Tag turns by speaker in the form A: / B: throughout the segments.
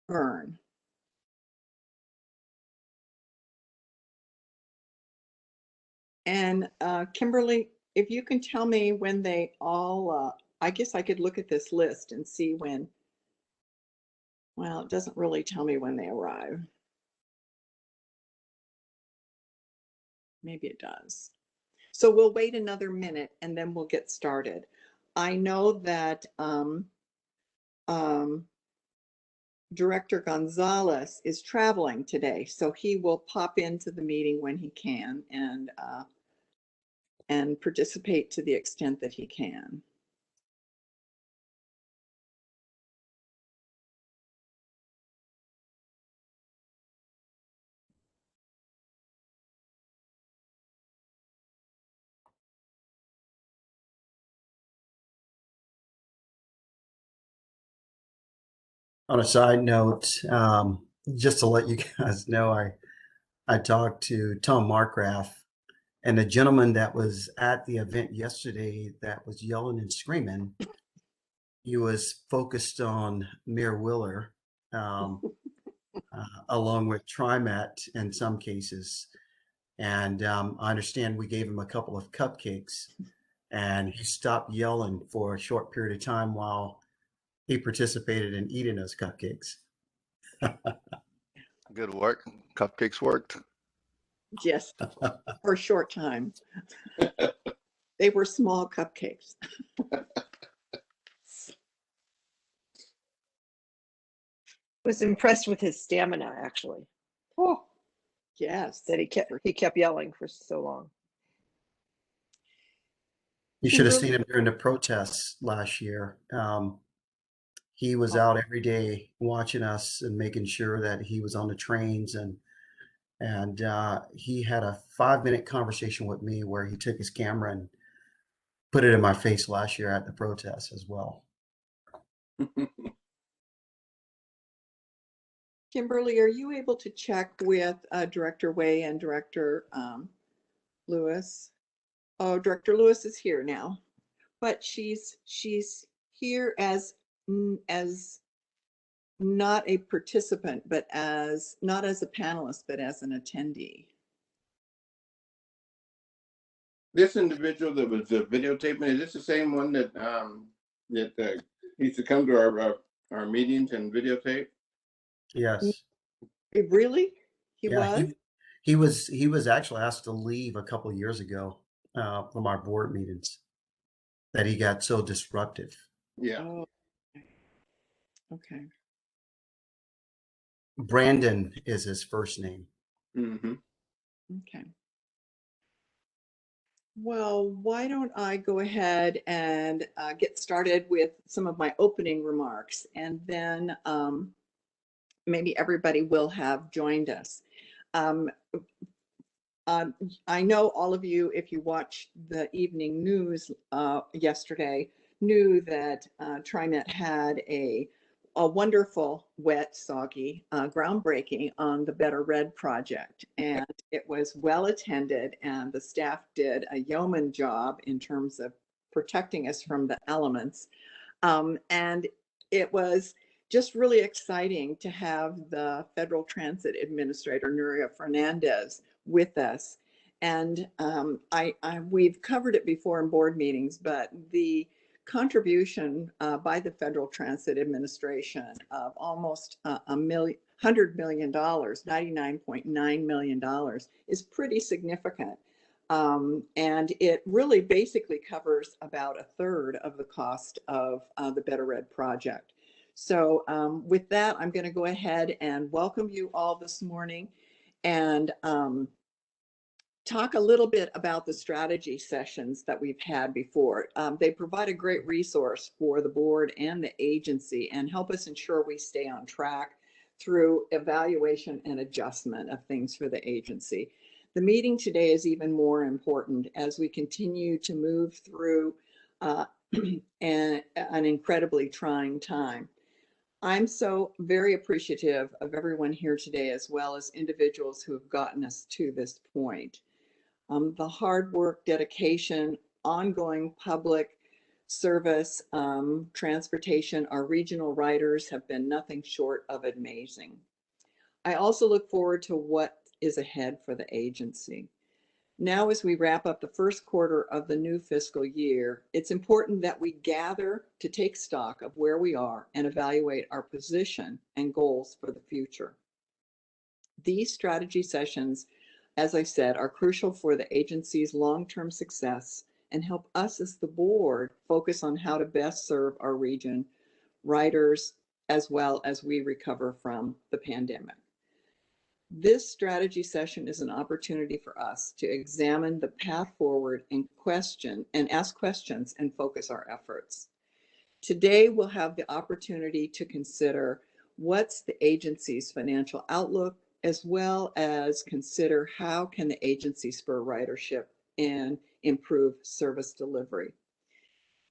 A: burn. And Kimberly, if you can tell me when they all, I guess I could look at this list and see when, well, it doesn't really tell me when they arrive. Maybe it does. So we'll wait another minute and then we'll get started. I know that Director Gonzalez is traveling today, so he will pop into the meeting when he can and participate to the extent that he can.
B: On a side note, just to let you guys know, I talked to Tom Markgraf, and the gentleman that was at the event yesterday that was yelling and screaming, he was focused on Mayor Willer, along with TriMet in some cases. And I understand we gave him a couple of cupcakes, and he stopped yelling for a short period of time while he participated in eating those cupcakes.
C: Good work. Cupcakes worked.
A: Yes, for a short time. They were small cupcakes.
D: Was impressed with his stamina, actually.
A: Oh, yes.
D: That he kept yelling for so long.
B: You should have seen him during the protests last year. He was out every day watching us and making sure that he was on the trains, and he had a 5-minute conversation with me where he took his camera and put it in my face last year at the protest as well.
A: Kimberly, are you able to check with Director Way and Director Lewis? Oh, Director Lewis is here now, but she's here as not a participant, but not as a panelist, but as an attendee.
E: This individual that was videotaping, is this the same one that used to come to our meetings and videotape?
B: Yes.
A: Really?
B: He was actually asked to leave a couple of years ago from our board meetings, that he got so disruptive.
E: Yeah.
A: Oh. Okay.
B: Brandon is his first name.
E: Mm-hmm.
A: Okay. Well, why don't I go ahead and get started with some of my opening remarks, and then maybe everybody will have joined us. I know all of you, if you watched the evening news yesterday, knew that TriMet had a wonderful, wet, soggy groundbreaking on the Better Red project. And it was well attended, and the staff did a yeoman job in terms of protecting us from the elements. And it was just really exciting to have the Federal Transit Administrator, Nuria Fernandez, with us. And we've covered it before in board meetings, but the contribution by the Federal Transit Administration of almost $100 million, $99.9 million, is pretty significant. And it really basically covers about a third of the cost of the Better Red project. So with that, I'm going to go ahead and welcome you all this morning and talk a little bit about the strategy sessions that we've had before. They provide a great resource for the board and the agency and help us ensure we stay on track through evaluation and adjustment of things for the agency. The meeting today is even more important as we continue to move through an incredibly trying time. I'm so very appreciative of everyone here today, as well as individuals who have gotten us to this point. The hard work, dedication, ongoing public service, transportation, our regional riders have been nothing short of amazing. I also look forward to what is ahead for the agency. Now, as we wrap up the first quarter of the new fiscal year, it's important that we gather to take stock of where we are and evaluate our position and goals for the future. These strategy sessions, as I said, are crucial for the agency's long-term success and help us as the board focus on how to best serve our region, riders, as well as we recover from the pandemic. This strategy session is an opportunity for us to examine the path forward and ask questions and focus our efforts. Today, we'll have the opportunity to consider what's the agency's financial outlook, as well as consider how can the agency spur ridership and improve service delivery.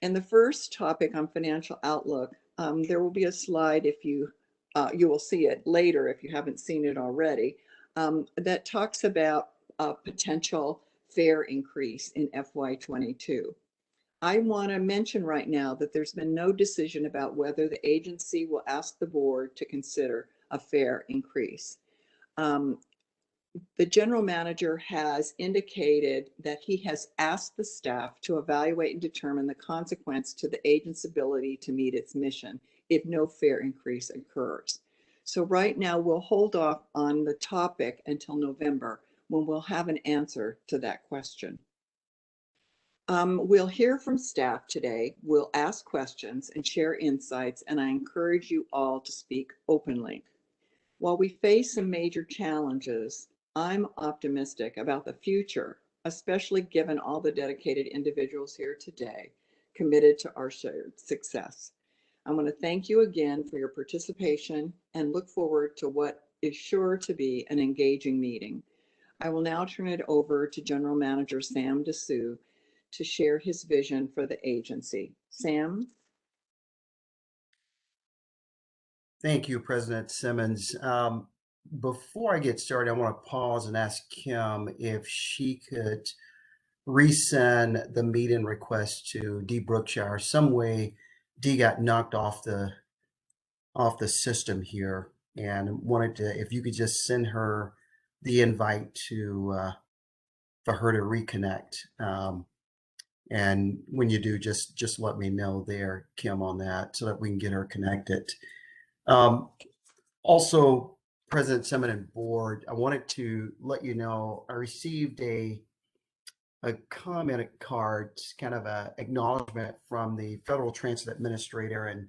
A: And the first topic on financial outlook, there will be a slide if you will see it later if you haven't seen it already, that talks about a potential fare increase in FY22. I want to mention right now that there's been no decision about whether the agency will ask the board to consider a fare increase. The general manager has indicated that he has asked the staff to evaluate and determine the consequence to the agent's ability to meet its mission if no fare increase occurs. So right now we'll hold off on the topic until November, when we'll have an answer to that question. We'll hear from staff today. We'll ask questions and share insights, and I encourage you all to speak openly. While we face some major challenges, I'm optimistic about the future, especially given all the dedicated individuals here today committed to our shared success. I want to thank you again for your participation and look forward to what is sure to be an engaging meeting. I will now turn it over to General Manager Sam Dessou to share his vision for the agency. Sam?
B: Thank you, President Simmons. Before I get started, I want to pause and ask Kim if she could resend the meeting request to Dee Brookshire. Some way Dee got knocked off the system here, and wanted to, if you could just send her the invite to for her to reconnect. And when you do, just let me know there, Kim, on that, so that we can get her connected. Also, President Simmons and Board, I wanted to let you know I received a comment card, kind of a acknowledgement from the Federal Transit Administrator, and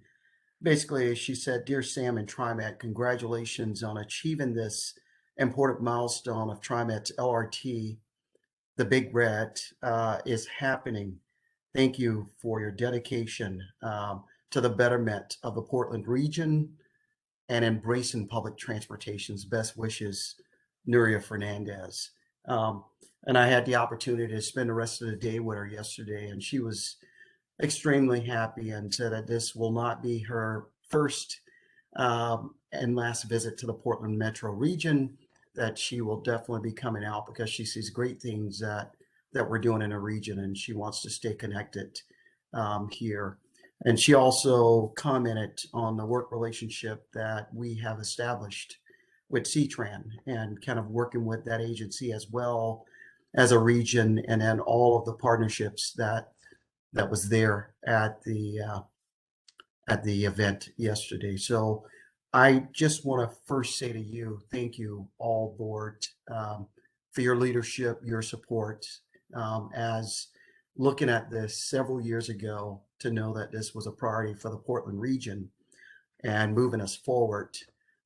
B: basically she said, "Dear Sam and TriMet, congratulations on achieving this important milestone of TriMet's LRT. The Big Red is happening. Thank you for your dedication to the betterment of the Portland region and embracing public transportation's best wishes, Nuria Fernandez." And I had the opportunity to spend the rest of the day with her yesterday, and she was extremely happy and said that this will not be her first and last visit to the Portland metro region, that she will definitely be coming out because she sees great things that we're doing in a region, and she wants to stay connected here. And she also commented on the work relationship that we have established with CTRAN and kind of working with that agency as well as a region, and then all of the partnerships that was there at the event yesterday. So I just want to first say to you, thank you all, board, for your leadership, your support, as looking at this several years ago to know that this was a priority for the Portland region and moving us forward.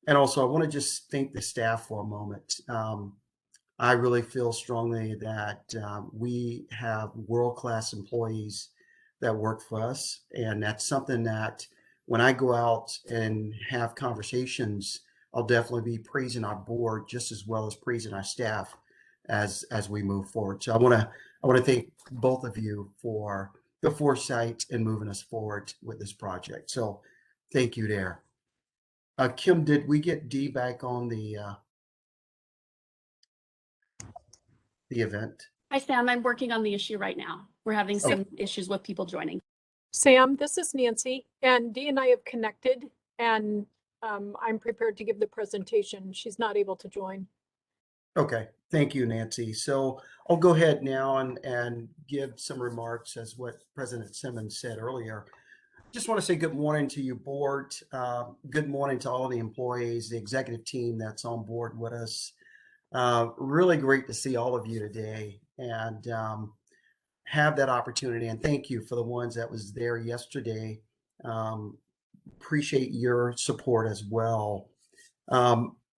B: And also, I want to just thank the staff for a moment. I really feel strongly that we have world-class employees that work for us, and that's something that when I go out and have conversations, I'll definitely be praising our board just as well as praising our staff as we move forward. So I want to thank both of you for the foresight and moving us forward with this project. So thank you there. Kim, did we get Dee back on the event?
F: Hi, Sam. I'm working on the issue right now. We're having some issues with people joining. Sam, this is Nancy, and Dee and I have connected, and I'm prepared to give the presentation. She's not able to join.
B: Okay, thank you, Nancy. So I'll go ahead now and give some remarks as what President Simmons said earlier. Just want to say good morning to you, board. Good morning to all the employees, the executive team that's on board with us. Really great to see all of you today and have that opportunity. And thank you for the ones that was there yesterday. Appreciate your support as well.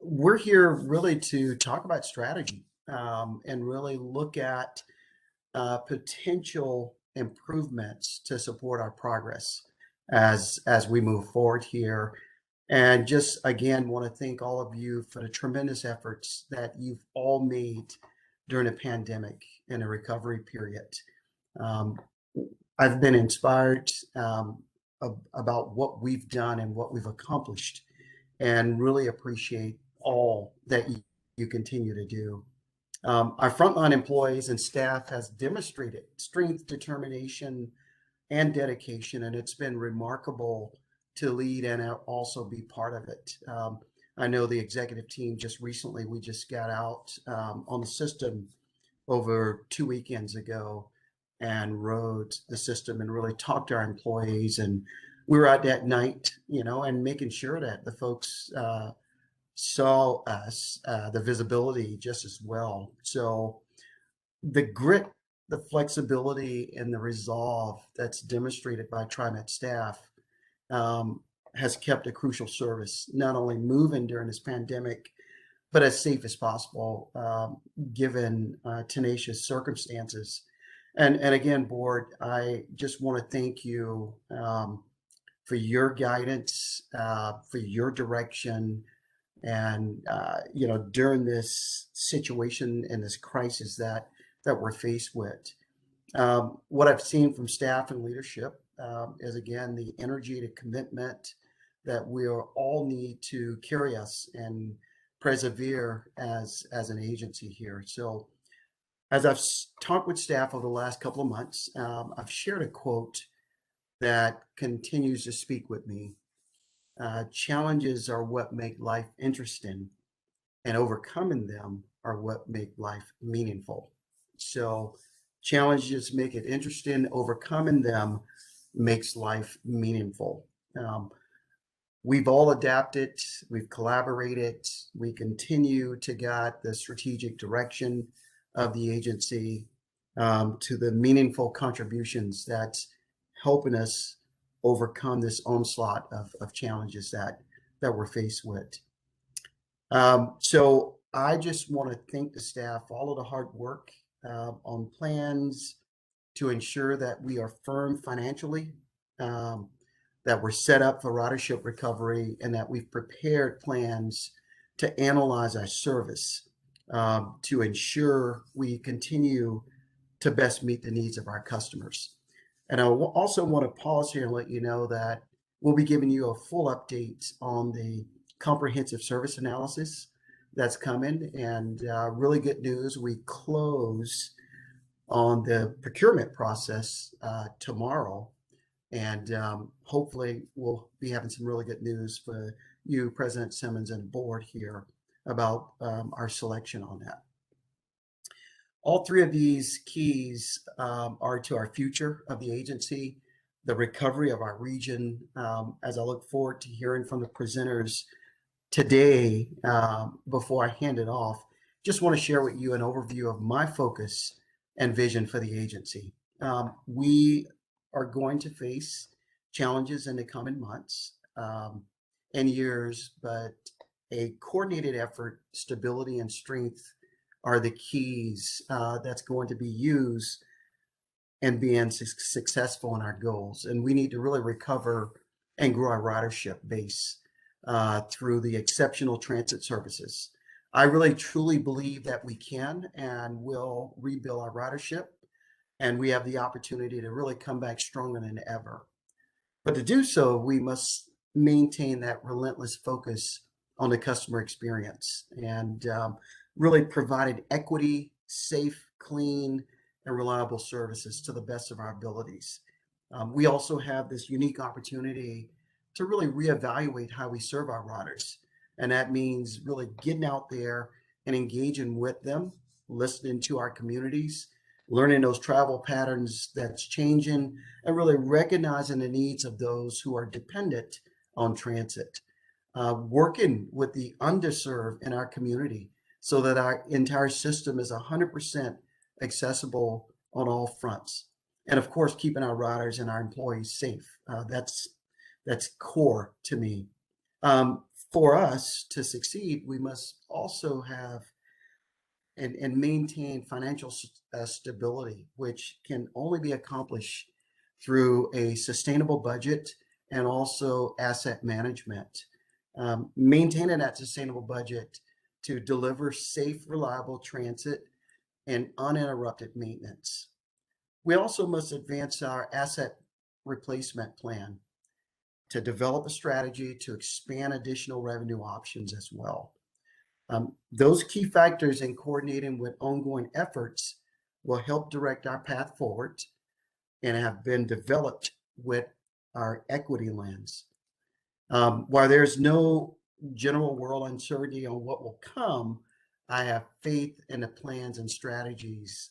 B: We're here really to talk about strategy and really look at potential improvements to support our progress as we move forward here. And just again, want to thank all of you for the tremendous efforts that you've all made during a pandemic and a recovery period. I've been inspired about what we've done and what we've accomplished, and really appreciate all that you continue to do. Our frontline employees and staff has demonstrated strength, determination, and dedication, and it's been remarkable to lead and also be part of it. I know the executive team just recently, we just got out on the system over 2 weekends ago and rode the system and really talked to our employees. And we were out that night, and making sure that the folks saw us, the visibility just as well. So the grit, the flexibility, and the resolve that's demonstrated by TriMet staff has kept a crucial service not only moving during this pandemic, but as safe as possible, given tenacious circumstances. And again, board, I just want to thank you for your guidance, for your direction, and during this situation and this crisis that we're faced with. What I've seen from staff and leadership is, again, the energy, the commitment that we all need to carry us and persevere as an agency here. So as I've talked with staff over the last couple of months, I've shared a quote that continues to speak with me. Challenges are what make life interesting, and overcoming them are what make life meaningful. So challenges make it interesting, overcoming them makes life meaningful. We've all adapted, we've collaborated, we continue to guide the strategic direction of the agency to the meaningful contributions that's helping us overcome this onslaught of challenges that we're faced with. So I just want to thank the staff for all of the hard work on plans to ensure that we are firm financially, that we're set up for ridership recovery, and that we've prepared plans to analyze our service to ensure we continue to best meet the needs of our customers. And I also want to pause here and let you know that we'll be giving you a full update on the comprehensive service analysis that's coming. And really good news, we close on the procurement process tomorrow. And hopefully we'll be having some really good news for you, President Simmons, and the board here about our selection on that. All three of these keys are to our future of the agency, the recovery of our region. As I look forward to hearing from the presenters today, before I hand it off, just want to share with you an overview of my focus and vision for the agency. We are going to face challenges in the coming months and years, but a coordinated effort, stability, and strength are the keys that's going to be used and being successful in our goals. And we need to really recover and grow our ridership base through the exceptional transit services. I really truly believe that we can and will rebuild our ridership, and we have the opportunity to really come back stronger than ever. But to do so, we must maintain that relentless focus on the customer experience and really provided equity, safe, clean, and reliable services to the best of our abilities. We also have this unique opportunity to really reevaluate how we serve our riders. And that means really getting out there and engaging with them, listening to our communities, learning those travel patterns that's changing, and really recognizing the needs of those who are dependent on transit. Working with the underserved in our community so that our entire system is 100% accessible on all fronts. And of course, keeping our riders and our employees safe. That's core to me. For us to succeed, we must also have and maintain financial stability, which can only be accomplished through a sustainable budget and also asset management. Maintaining that sustainable budget to deliver safe, reliable transit and uninterrupted maintenance. We also must advance our asset replacement plan to develop a strategy to expand additional revenue options as well. Those key factors in coordinating with ongoing efforts will help direct our path forward and have been developed with our equity lens. While there's no general world uncertainty on what will come, I have faith in the plans and strategies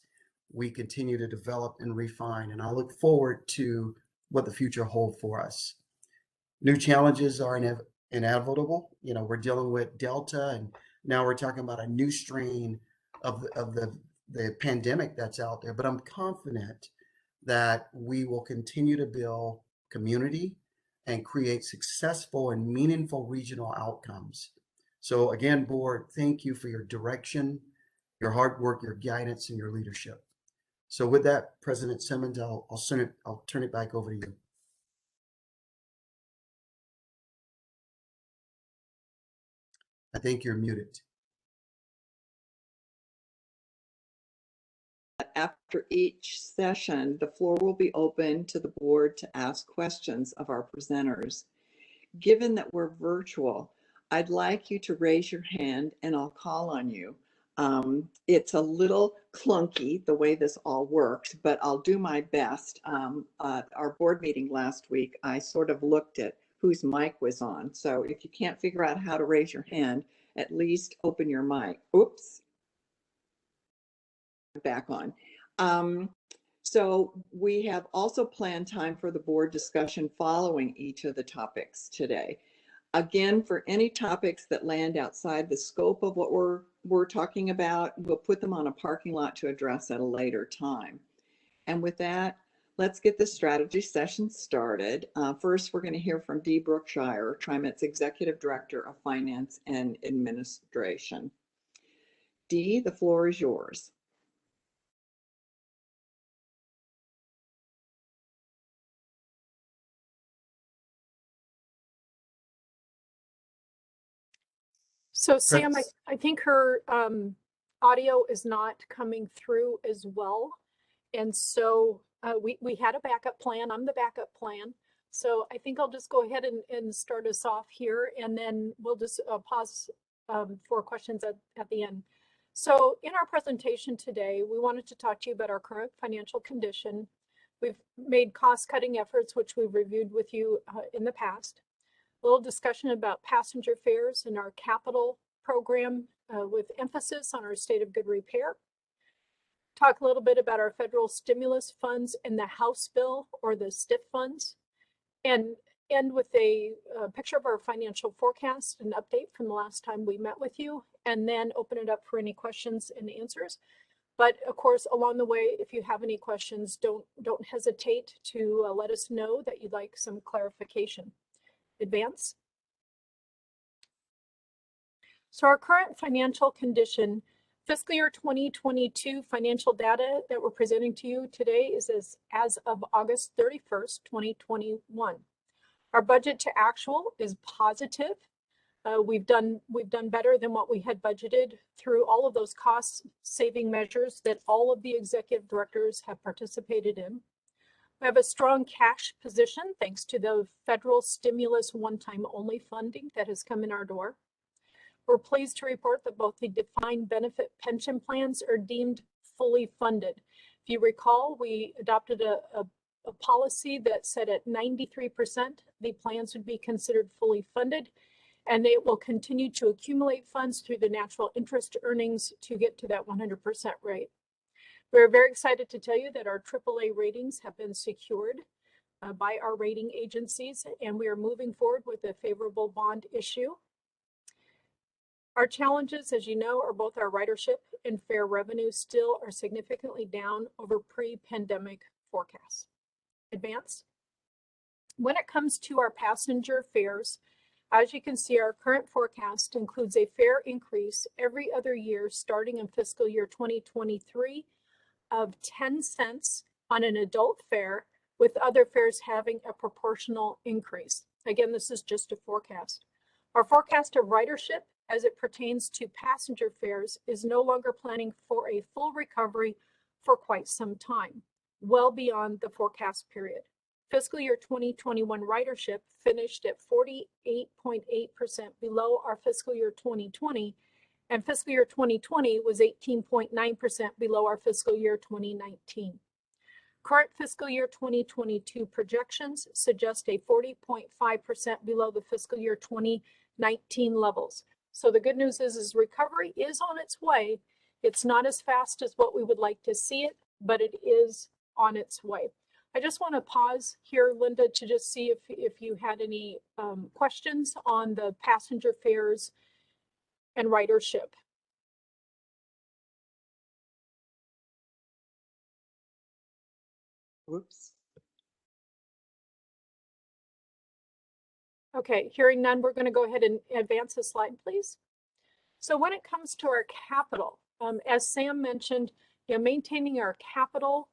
B: we continue to develop and refine, and I look forward to what the future holds for us. New challenges are inevitable. You know, we're dealing with Delta, and now we're talking about a new strain of the pandemic that's out there. But I'm confident that we will continue to build community and create successful and meaningful regional outcomes. So again, board, thank you for your direction, your hard work, your guidance, and your leadership. So with that, President Simmons, I'll turn it back over to you. I think you're muted.
A: After each session, the floor will be open to the board to ask questions of our presenters. Given that we're virtual, I'd like you to raise your hand and I'll call on you. It's a little clunky the way this all works, but I'll do my best. Our board meeting last week, I sort of looked at whose mic was on. So if you can't figure out how to raise your hand, at least open your mic. Oops. Back on. So we have also planned time for the board discussion following each of the topics today. Again, for any topics that land outside the scope of what we're talking about, we'll put them on a parking lot to address at a later time. And with that, let's get the strategy session started. First, we're going to hear from Dee Brookshire, TriMet's Executive Director of Finance and Administration. Dee, the floor is yours.
F: So Sam, I think her audio is not coming through as well. And so we had a backup plan. I'm the backup plan. So I think I'll just go ahead and start us off here, and then we'll just pause for questions at the end. So in our presentation today, we wanted to talk to you about our current financial condition. We've made cost-cutting efforts, which we've reviewed with you in the past. A little discussion about passenger fares and our capital program with emphasis on our state of good repair. Talk a little bit about our federal stimulus funds and the House bill, or the STIF funds, and end with a picture of our financial forecast and update from the last time we met with you, and then open it up for any questions and answers. But of course, along the way, if you have any questions, don't hesitate to let us know that you'd like some clarification. Advance. So our current financial condition, fiscal year 2022 financial data that we're presenting to you today is as of August 31st, 2021. Our budget to actual is positive. We've done better than what we had budgeted through all of those cost saving measures that all of the executive directors have participated in. We have a strong cash position thanks to the federal stimulus one-time only funding that has come in our door. We're pleased to report that both the defined benefit pension plans are deemed fully funded. If you recall, we adopted a a policy that said at 93%, the plans would be considered fully funded, and they will continue to accumulate funds through the natural interest earnings to get to that 100% rate. We're very excited to tell you that our AAA ratings have been secured by our rating agencies, and we are moving forward with a favorable bond issue. Our challenges, as you know, are both our ridership and fare revenue still are significantly down over pre-pandemic forecasts. Advance. When it comes to our passenger fares, as you can see, our current forecast includes a fare increase every other year starting in fiscal year 2023 of 10 cents on an adult fare, with other fares having a proportional increase. Again, this is just a forecast. Our forecast of ridership as it pertains to passenger fares is no longer planning for a full recovery for quite some time, well beyond the forecast period. Fiscal year 2021 ridership finished at 48.8% below our fiscal year 2020, and fiscal year 2020 was 18.9% below our fiscal year 2019. Current fiscal year 2022 projections suggest a 40.5% below the fiscal year 2019 levels. So the good news is recovery is on its way. It's not as fast as what we would like to see it, but it is on its way. I just want to pause here, Linda, to just see if you had any questions on the passenger fares and ridership.
A: Whoops.
F: Okay, hearing none, we're going to go ahead and advance the slide, please. So when it comes to our capital, as Sam mentioned, maintaining our capital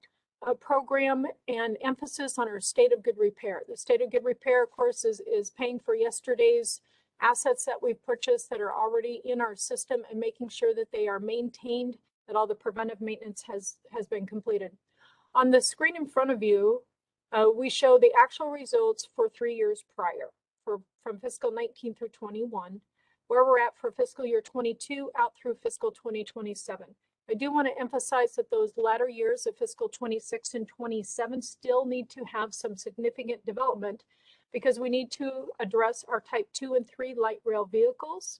F: program and emphasis on our state of good repair. The state of good repair, of course, is paying for yesterday's assets that we've purchased that are already in our system and making sure that they are maintained, that all the preventive maintenance has been completed. On the screen in front of you, we show the actual results for 3 years prior, from fiscal 19 through 21, where we're at for fiscal year 22 out through fiscal 2027. I do want to emphasize that those latter years of fiscal 26 and 27 still need to have some significant development because we need to address our type 2 and 3 light rail vehicles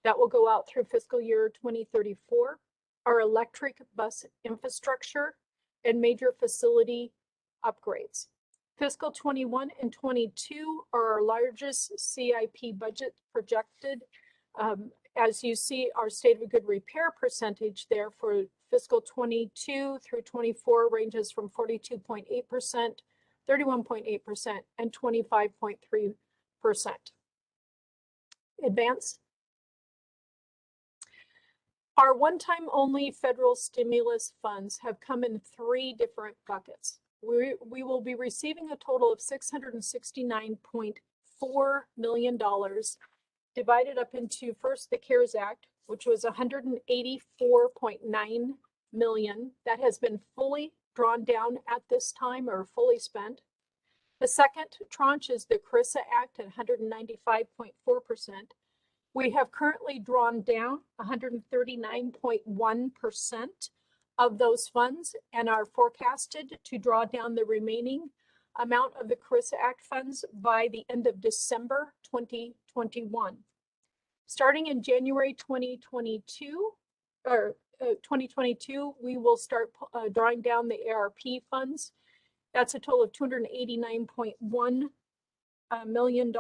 F: that will go out through fiscal year 2034, our electric bus infrastructure, and major facility upgrades. Fiscal 21 and 22 are our largest CIP budget projected. As you see, our state of good repair percentage there for fiscal 22 through 24 ranges from 42.8%, 31.8%, and 25.3%. Advance. Our one-time only federal stimulus funds have come in 3 different buckets. We will be receiving a total of $669.4 million divided up into first the CARES Act, which was $184.9 million that has been fully drawn down at this time or fully spent. The second tranche is the CRISA Act at 195.4%. We have currently drawn down 139.1% of those funds and are forecasted to draw down the remaining amount of the CRISA Act funds by the end of December 2021. Starting in January 2022, we will start drawing down the ARP funds. That's a total of $289.1 million,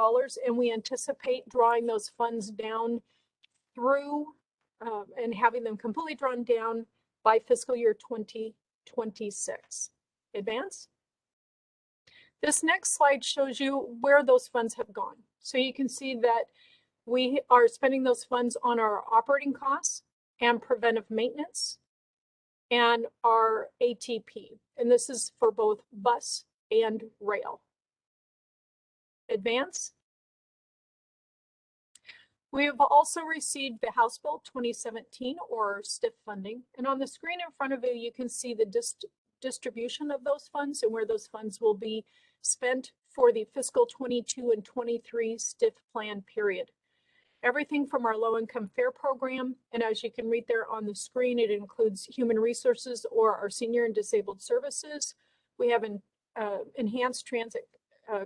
F: and we anticipate drawing those funds down through and having them completely drawn down by fiscal year 2026. Advance. This next slide shows you where those funds have gone. So you can see that we are spending those funds on our operating costs and preventive maintenance and our ATP. And this is for both bus and rail. Advance. We have also received the House Bill 2017 or STIF funding. And on the screen in front of you, you can see the distribution of those funds and where those funds will be spent for the fiscal 22 and 23 STIF plan period. Everything from our low-income fare program, and as you can read there on the screen, it includes human resources or our senior and disabled services. We have enhanced transit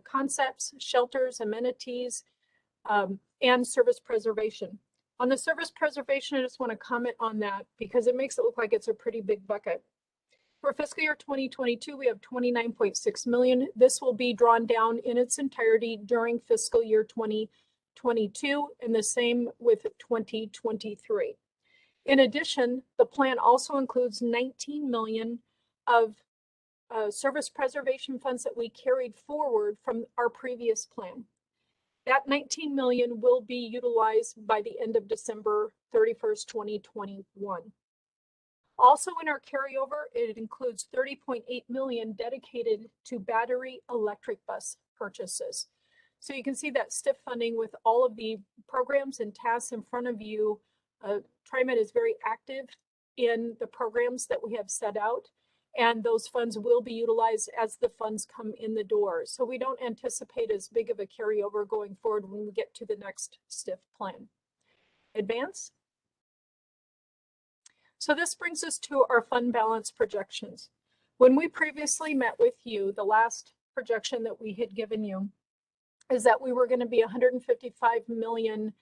F: concepts, shelters, amenities, and service preservation. On the service preservation, I just want to comment on that because it makes it look like it's a pretty big bucket. For fiscal year 2022, we have 29.6 million. This will be drawn down in its entirety during fiscal year 2022, and the same with 2023. In addition, the plan also includes 19 million of service preservation funds that we carried forward from our previous plan. That 19 million will be utilized by the end of December 31st, 2021. Also in our carryover, it includes 30.8 million dedicated to battery electric bus purchases. So you can see that stiff funding with all of the programs and tasks in front of you. TriMet is very active in the programs that we have set out, and those funds will be utilized as the funds come in the door. So we don't anticipate as big of a carryover going forward when we get to the next stiff plan. Advance. So this brings us to our fund balance projections. When we previously met with you, the last projection that we had given you is that we were going to be 155 million,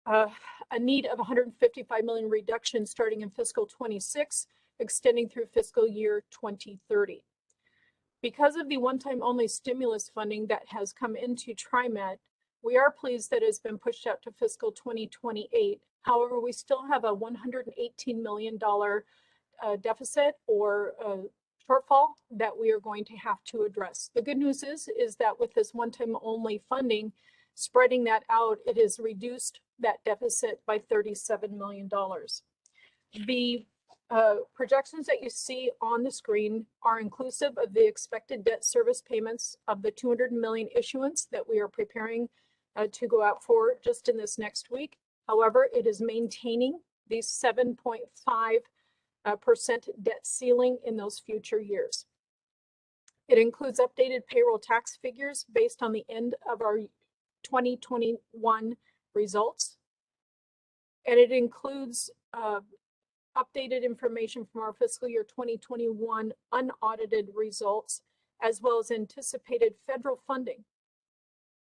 F: a need of 155 million reduction starting in fiscal 26, extending through fiscal year 2030. Because of the one-time only stimulus funding that has come into TriMet, we are pleased that it's been pushed out to fiscal 2028. However, we still have a $118 million deficit or shortfall that we are going to have to address. The good news is that with this one-time only funding, spreading that out, it has reduced that deficit by $37 million. The projections that you see on the screen are inclusive of the expected debt service payments of the 200 million issuance that we are preparing to go out for just in this next week. However, it is maintaining the 7.5% debt ceiling in those future years. It includes updated payroll tax figures based on the end of our 2021 results. And it includes updated information from our fiscal year 2021 unaudited results, as well as anticipated federal funding.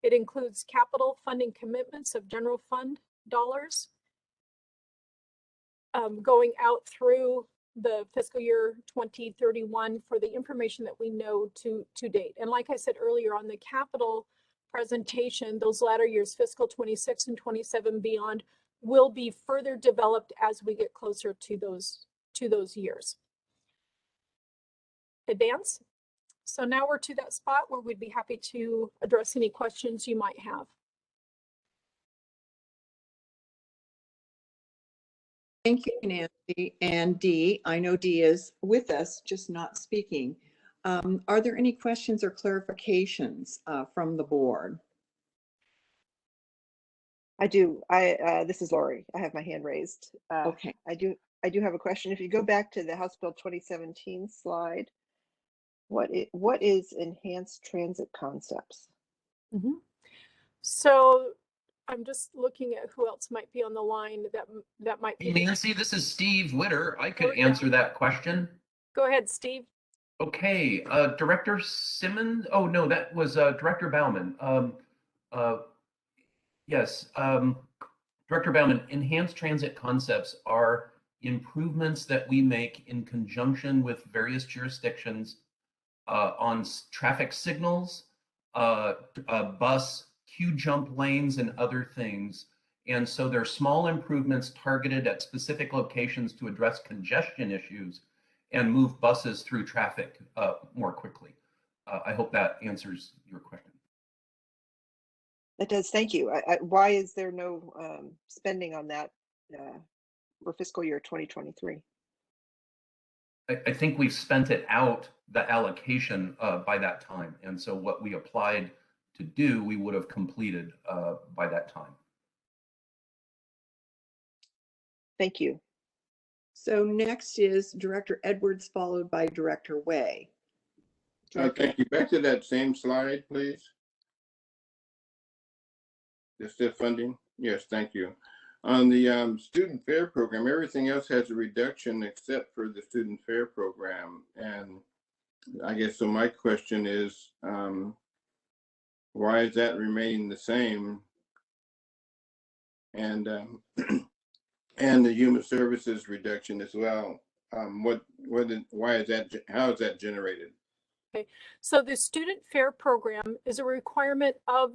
F: It includes capital funding commitments of general fund dollars going out through the fiscal year 2031 for the information that we know to date. And like I said earlier on the capital presentation, those latter years, fiscal 26 and 27 beyond, will be further developed as we get closer to those years. Advance. So now we're to that spot where we'd be happy to address any questions you might have.
A: Thank you, Nancy and Dee. I know Dee is with us, just not speaking. Are there any questions or clarifications from the board?
D: I do. This is Lori. I have my hand raised.
A: Okay.
D: I do have a question. If you go back to the House Bill 2017 slide, what is enhanced transit concepts?
F: Mm-hmm. So I'm just looking at who else might be on the line that might be.
G: Hey, Nancy, this is Steve Witter. I could answer that question.
F: Go ahead, Steve.
G: Okay, Director Simmons. Oh no, that was Director Bauman. Yes, Director Bauman. Enhanced transit concepts are improvements that we make in conjunction with various jurisdictions on traffic signals, bus queue jump lanes, and other things. And so they're small improvements targeted at specific locations to address congestion issues and move buses through traffic more quickly. I hope that answers your question.
D: That does. Thank you. Why is there no spending on that for fiscal year 2023?
G: I think we've spent it out, the allocation by that time. And so what we applied to do, we would have completed by that time.
D: Thank you.
A: So next is Director Edwards, followed by Director Way.
E: Thank you. Back to that same slide, please. The STIF funding. Yes, thank you. On the student fare program, everything else has a reduction except for the student fare program. And I guess so. My question is, why is that remaining the same? And and the human services reduction as well. Why is that? How is that generated?
F: Okay, so the student fare program is a requirement of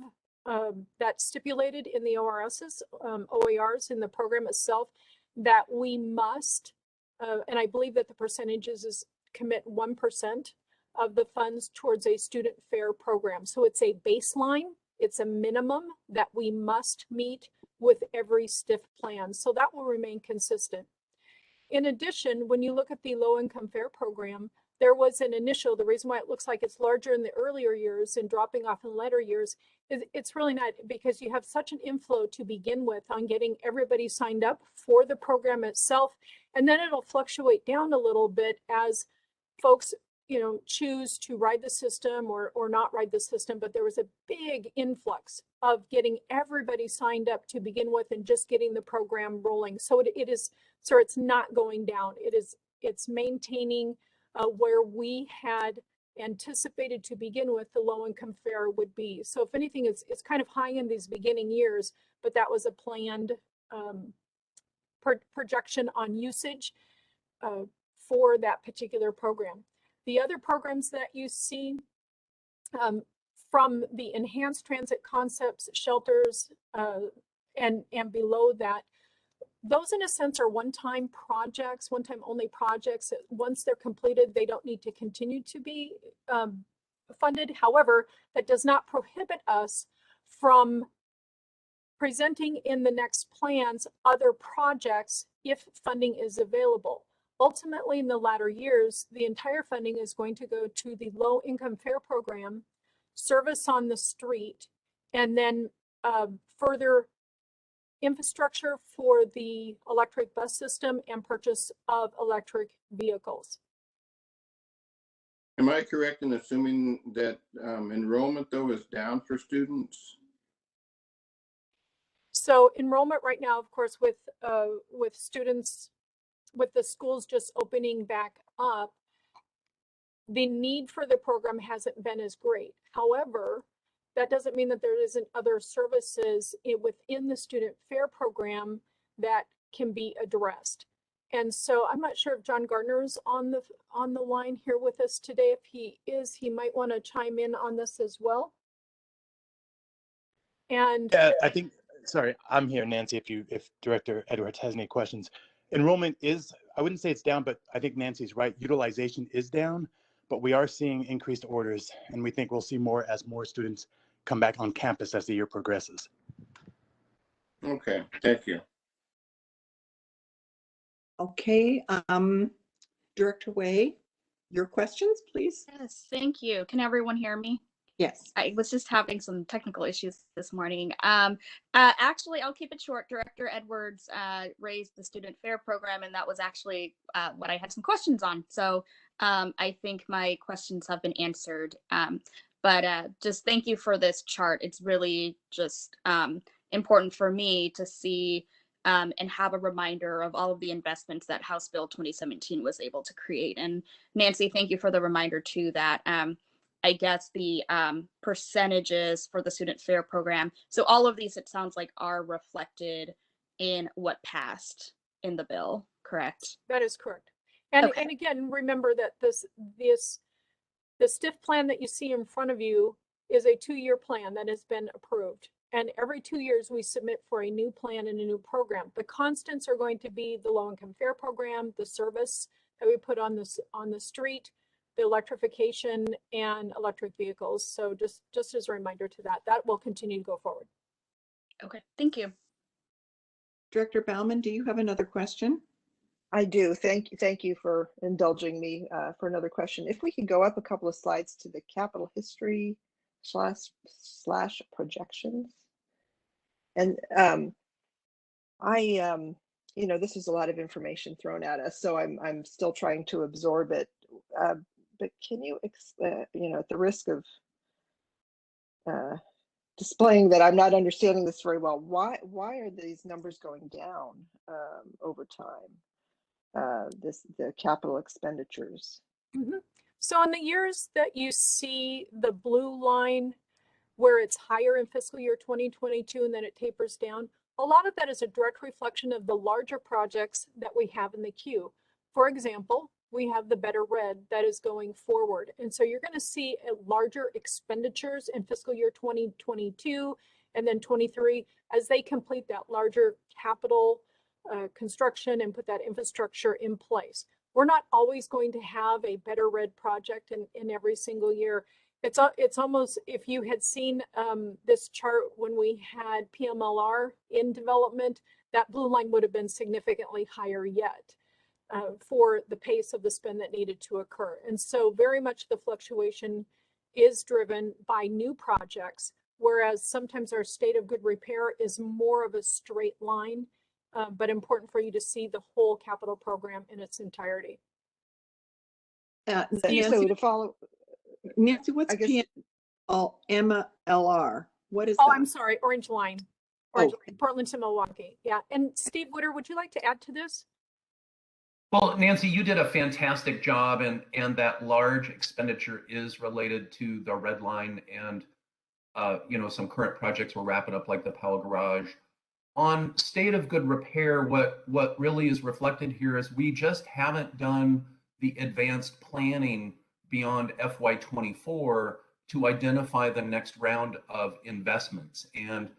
F: that's stipulated in the ORSs, OARs in the program itself, that we must, and I believe that the percentages is commit 1% of the funds towards a student fare program. So it's a baseline, it's a minimum that we must meet with every STIF plan. So that will remain consistent. In addition, when you look at the low income fare program, there was an initial, the reason why it looks like it's larger in the earlier years and dropping off in later years, is it's really not, because you have such an inflow to begin with on getting everybody signed up for the program itself. And then it'll fluctuate down a little bit as folks, you know, choose to ride the system or not ride the system. But there was a big influx of getting everybody signed up to begin with and just getting the program rolling. So it is, sir, it's not going down. It's maintaining where we had anticipated to begin with the low income fare would be. So if anything, it's kind of high in these beginning years, but that was a planned projection on usage for that particular program. The other programs that you see from the enhanced transit concepts, shelters, and below that, those in a sense are one-time projects, one-time only projects. Once they're completed, they don't need to continue to be funded. However, that does not prohibit us from presenting in the next plans other projects if funding is available. Ultimately, in the latter years, the entire funding is going to go to the low income fare program, service on the street, and then further infrastructure for the electric bus system and purchase of electric vehicles.
E: Am I correct in assuming that enrollment though is down for students?
F: So enrollment right now, of course, with students, with the schools just opening back up, the need for the program hasn't been as great. However, that doesn't mean that there isn't other services within the student fare program that can be addressed. And so I'm not sure if John Gardner is on the line here with us today. If he is, he might want to chime in on this as well. And
H: yeah, I think, sorry, I'm here, Nancy, if Director Edwards has any questions. Enrollment is, I wouldn't say it's down, but I think Nancy's right. Utilization is down, but we are seeing increased orders, and we think we'll see more as more students come back on campus as the year progresses.
E: Okay, thank you.
A: Okay, Director Way, your questions, please.
I: Yes, thank you. Can everyone hear me?
A: Yes.
I: I was just having some technical issues this morning. Actually, I'll keep it short. Director Edwards raised the student fare program, and that was actually what I had some questions on. So I think my questions have been answered. But just thank you for this chart. It's really just important for me to see and have a reminder of all of the investments that House Bill 2017 was able to create. And Nancy, thank you for the reminder too that I guess the percentages for the student fare program. So all of these, it sounds like, are reflected in what passed in the bill, correct?
F: that is correct. And,
I: Okay.
F: and again, remember that the STIF plan that you see in front of you is a 2-year plan that has been approved. And every 2 years we submit for a new plan and a new program. The constants are going to be the low income fare program, the service that we put on the street, the electrification, and electric vehicles. So just as a reminder to that will continue to go forward.
I: Okay, thank you.
A: Director Bauman, do you have another question?
D: I do. Thank you for indulging me for another question. If we could go up a couple of slides to the capital history slash projections. And you know, this is a lot of information thrown at us, so I'm still trying to absorb it. But can you, you know, at the risk of displaying that I'm not understanding this very well, why are these numbers going down over time? The capital expenditures.
F: Mm-hmm. So in the years that you see the blue line where it's higher in fiscal year 2022 and then it tapers down, a lot of that is a direct reflection of the larger projects that we have in the queue. For example, we have the better red that is going forward. And so you're going to see larger expenditures in fiscal year 2022 and then 23 as they complete that larger capital construction and put that infrastructure in place. We're not always going to have a better red project in every single year. It's almost, if you had seen this chart when we had PMLR in development, that blue line would have been significantly higher yet for the pace of the spend that needed to occur. And so very much the fluctuation is driven by new projects, whereas sometimes our state of good repair is more of a straight line, but important for you to see the whole capital program in its entirety.
A: Nancy,
D: So to follow,
A: Nancy, what's
D: I guess-
A: PMLR? What is
F: Oh,
A: that?
F: I'm sorry, Orange Line. Orange
A: Oh.
F: Line, Portland to Milwaukee. Yeah. And Steve Witter, would you like to add to this?
G: Well, Nancy, you did a fantastic job, and that large expenditure is related to the red line and some current projects we're wrapping up, like the Powell Garage. On state of good repair, what really is reflected here is we just haven't done the advanced planning beyond FY24 to identify the next round of investments. And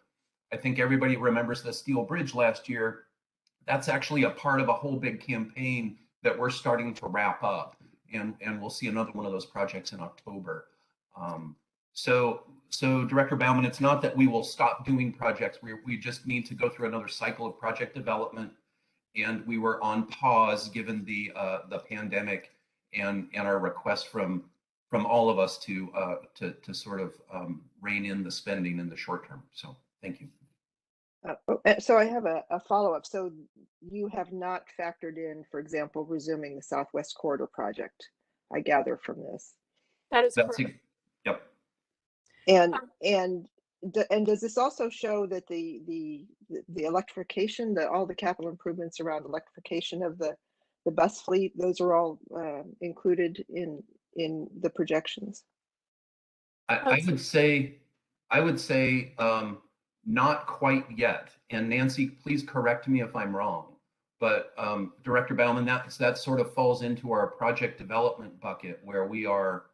G: I think everybody remembers the steel bridge last year. That's actually a part of a whole big campaign that we're starting to wrap up, and we'll see another one of those projects in October. So Director Bauman, it's not that we will stop doing projects. We just need to go through another cycle of project development, and we were on pause given the pandemic and our request from all of us to sort of rein in the spending in the short term. So thank you.
D: So I have a follow-up. So you have not factored in, for example, resuming the Southwest Corridor project, I gather from this.
F: That is
G: That's
F: correct.
G: Yep.
D: And does this also show that the electrification, all the capital improvements around electrification of the bus fleet, those are all included in the projections?
G: I would say not quite yet. And Nancy, please correct me if I'm wrong. But Director Bauman, that sort of falls into our project development bucket, where we are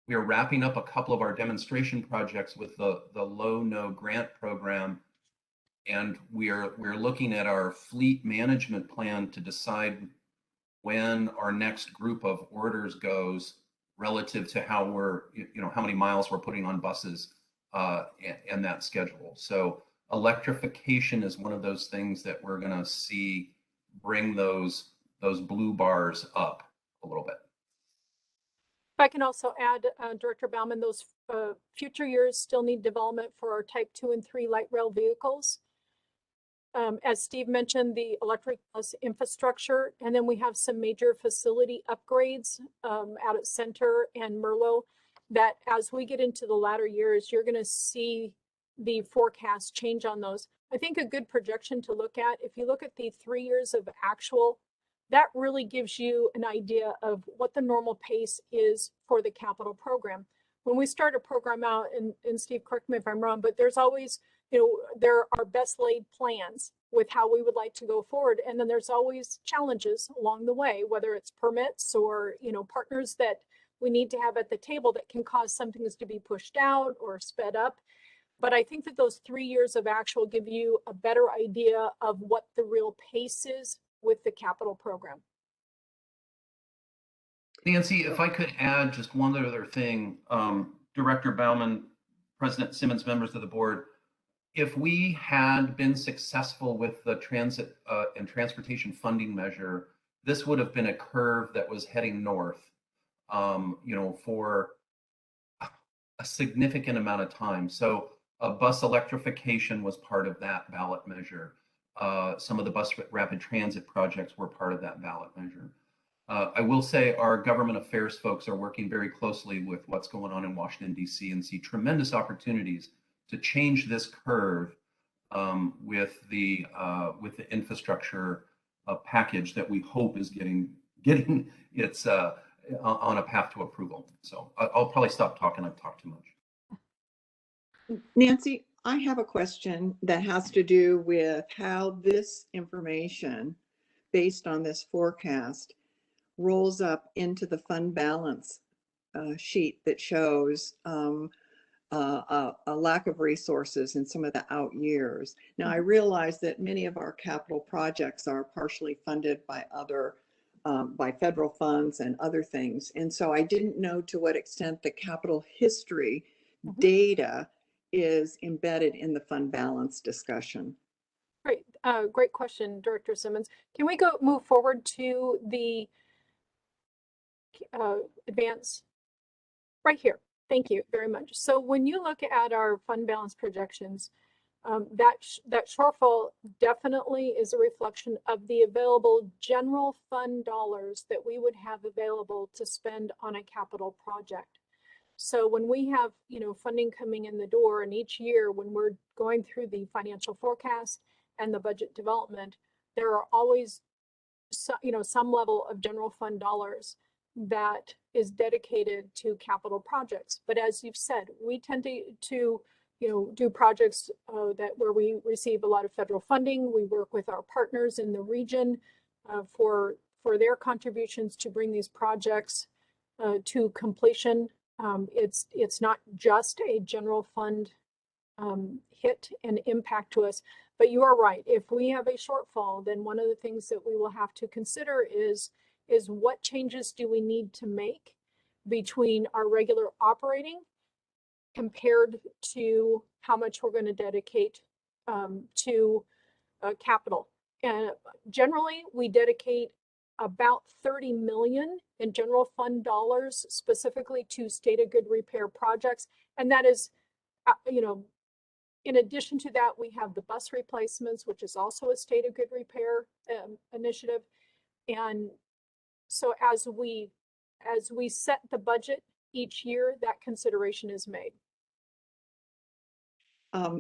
G: wrapping up a couple of our demonstration projects with the Low-No grant program, and we're looking at our fleet management plan to decide when our next group of orders goes relative to how how many miles we're putting on buses and that schedule. So electrification is one of those things that we're going to see bring those blue bars up a little bit.
F: If I can also add, Director Bauman, those future years still need development for our type 2 and 3 light rail vehicles. As Steve mentioned, the electric bus infrastructure, and then we have some major facility upgrades out at Center and Merlot that as we get into the latter years, you're going to see the forecast change on those. I think a good projection to look at, if you look at the 3 years of actual, that really gives you an idea of what the normal pace is for the capital program. When we start a program out, and Steve, correct me if I'm wrong, but there's always, there are best laid plans with how we would like to go forward. And then there's always challenges along the way, whether it's permits or, partners that we need to have at the table that can cause some things to be pushed out or sped up. But I think that those 3 years of actual give you a better idea of what the real pace is with the capital program.
G: Nancy, if I could add just one other thing, Director Bauman, President Simmons, members of the board, if we had been successful with the transit and transportation funding measure, this would have been a curve that was heading north, for a significant amount of time. So bus electrification was part of that ballot measure. Some of the bus rapid transit projects were part of that ballot measure. I will say our government affairs folks are working very closely with what's going on in Washington, D.C. and see tremendous opportunities to change this curve with the infrastructure package that we hope is getting its on a path to approval. So I'll probably stop talking. I've talked too much.
A: Nancy, I have a question that has to do with how this information based on this forecast rolls up into the fund balance sheet that shows a lack of resources in some of the out years. Now, I realize that many of our capital projects are partially funded by by federal funds and other things. And so I didn't know to what extent the capital history data is embedded in the fund balance discussion.
F: Great, great question, Director Simmons. Can we move forward to the advance right here? Thank you very much. So when you look at our fund balance projections, that shortfall definitely is a reflection of the available general fund dollars that we would have available to spend on a capital project. So when we have, funding coming in the door, and each year when we're going through the financial forecast and the budget development, there are always, some level of general fund dollars that is dedicated to capital projects. But as you've said, we tend to do projects where we receive a lot of federal funding. We work with our partners in the region for their contributions to bring these projects to completion. It's not just a general fund hit and impact to us, but you are right. If we have a shortfall, then one of the things that we will have to consider is what changes do we need to make between our regular operating compared to how much we're going to dedicate to capital. And generally, we dedicate about 30 million in general fund dollars specifically to state of good repair projects. And that is, in addition to that, we have the bus replacements, which is also a state of good repair initiative. And so as we set the budget each year, that consideration is made.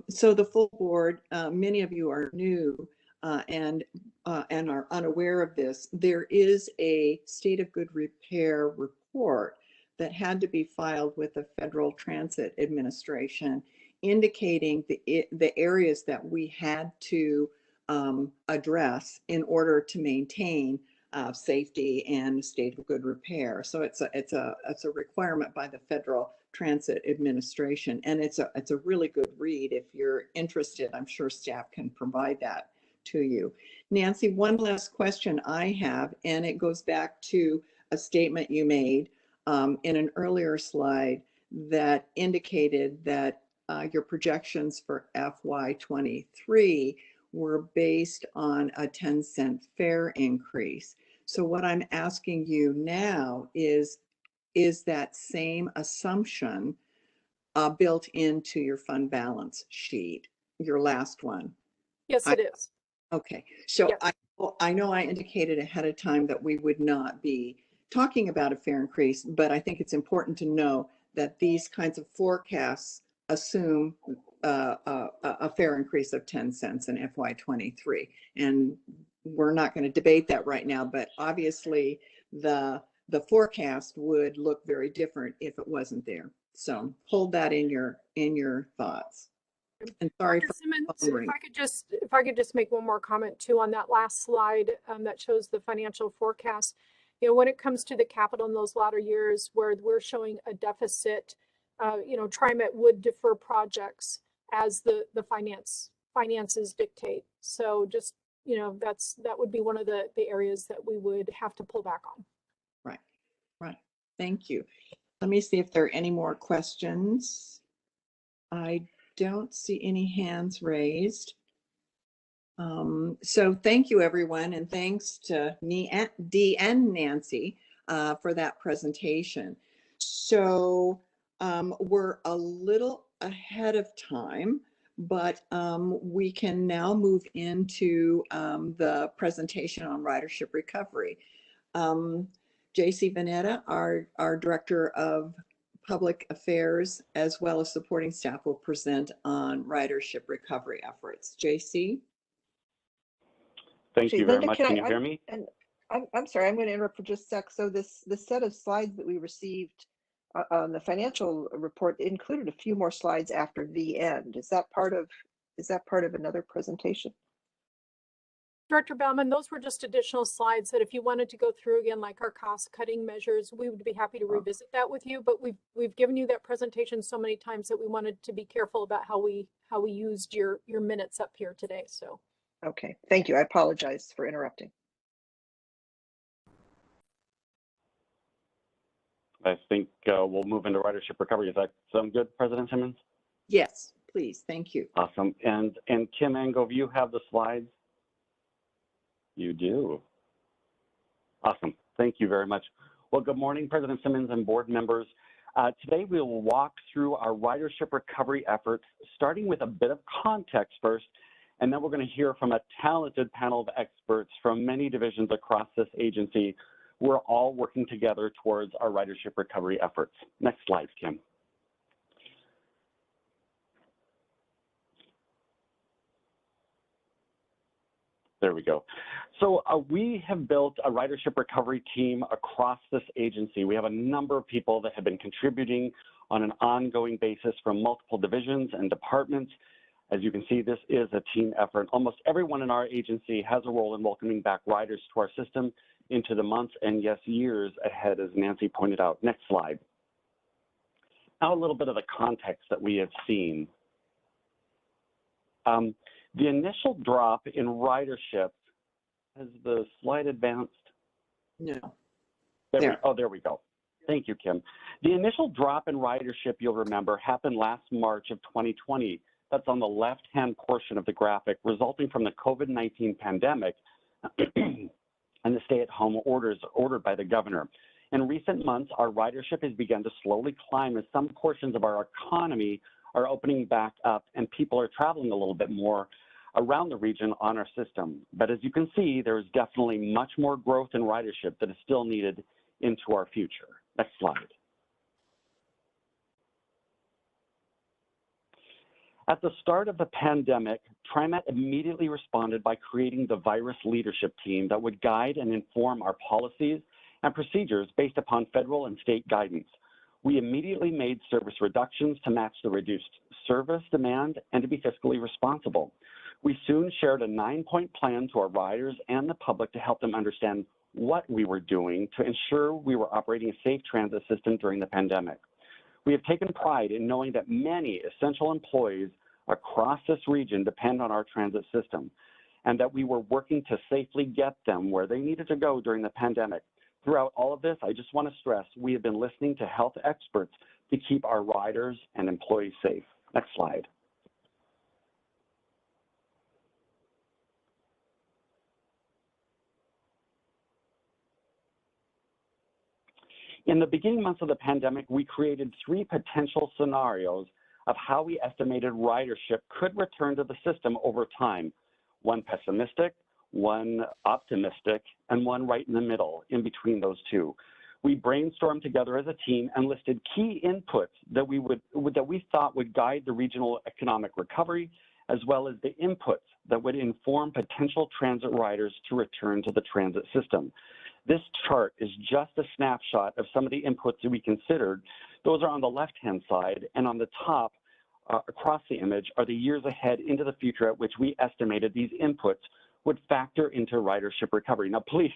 A: So the full board, many of you are new and are unaware of this. There is a state of good repair report that had to be filed with the Federal Transit Administration, indicating the areas that we had to address in order to maintain safety and state of good repair. So it's a requirement by the Federal Transit Administration, and it's a really good read. If you're interested, I'm sure staff can provide that to you. Nancy, one last question I have, and it goes back to a statement you made in an earlier slide that indicated that your projections for FY23 were based on a 10-cent fare increase. So what I'm asking you now is that same assumption built into your fund balance sheet, your last one?
F: Yes, it is.
A: Okay, so
F: Yes.
A: I know I indicated ahead of time that we would not be talking about a fare increase, but I think it's important to know that these kinds of forecasts assume a fare increase of 10 cents in FY23. And we're not going to debate that right now, but obviously the forecast would look very different if it wasn't there. So hold that in your thoughts. And sorry
F: Dr.
A: for
F: Simmons,
A: following.
F: if I could just make one more comment too on that last slide that shows the financial forecast. When it comes to the capital in those latter years where we're showing a deficit, TriMet would defer projects as the finances dictate. So just, that would be one of the areas that we would have to pull back on.
A: Right. Thank you. Let me see if there are any more questions. I don't see any hands raised. So thank you, everyone, and thanks to Dee and Nancy for that presentation. So we're a little ahead of time, but we can now move into the presentation on ridership recovery. JC Vanetta, our Director of Public Affairs, as well as supporting staff, will present on ridership recovery efforts. JC?
J: Thank you very
D: Linda,
J: much. Can you hear me?
D: I'm sorry, I'm going to interrupt for just a sec. So this set of slides that we received on the financial report included a few more slides after the end. Is that part of another presentation?
F: Director Bauman, those were just additional slides that if you wanted to go through again, like our cost cutting measures, we would be happy to revisit that with you. But we've given you that presentation so many times that we wanted to be careful about how we used your minutes up here today. So.
D: Okay, thank you. I apologize for interrupting.
J: I think we'll move into ridership recovery. Does that sound good, President Simmons?
A: Yes, please. Thank you.
J: Awesome. And Kim Angove, you have the slides? You do. Awesome. Thank you very much. Well, good morning, President Simmons and board members. Today we will walk through our ridership recovery efforts, starting with a bit of context first, and then we're going to hear from a talented panel of experts from many divisions across this agency. We're all working together towards our ridership recovery efforts. Next slide, Kim. There we go. So we have built a ridership recovery team across this agency. We have a number of people that have been contributing on an ongoing basis from multiple divisions and departments. As you can see, this is a team effort. Almost everyone in our agency has a role in welcoming back riders to our system into the months and, yes, years ahead, as Nancy pointed out. Next slide. Now a little bit of the context that we have seen. The initial drop in ridership, has the slide advanced?
A: No.
J: There we go. Thank you, Kim. The initial drop in ridership, you'll remember, happened last March of 2020. That's on the left-hand portion of the graphic, resulting from the COVID-19 pandemic and the stay-at-home orders ordered by the governor. In recent months, our ridership has begun to slowly climb as some portions of our economy are opening back up and people are traveling a little bit more around the region on our system. But as you can see, there is definitely much more growth in ridership that is still needed into our future. Next slide. At the start of the pandemic, TriMet immediately responded by creating the virus leadership team that would guide and inform our policies and procedures based upon federal and state guidance. We immediately made service reductions to match the reduced service demand and to be fiscally responsible. We soon shared a 9-point plan to our riders and the public to help them understand what we were doing to ensure we were operating a safe transit system during the pandemic. We have taken pride in knowing that many essential employees across this region depend on our transit system, and that we were working to safely get them where they needed to go during the pandemic. Throughout all of this, I just want to stress we have been listening to health experts to keep our riders and employees safe. Next slide. In the beginning months of the pandemic, we created 3 potential scenarios of how we estimated ridership could return to the system over time. One pessimistic, one optimistic, and one right in the middle, in between those two. We brainstormed together as a team and listed key inputs that we thought would guide the regional economic recovery, as well as the inputs that would inform potential transit riders to return to the transit system. This chart is just a snapshot of some of the inputs that we considered. Those are on the left-hand side, and on the top, across the image, are the years ahead into the future at which we estimated these inputs would factor into ridership recovery. Now, please,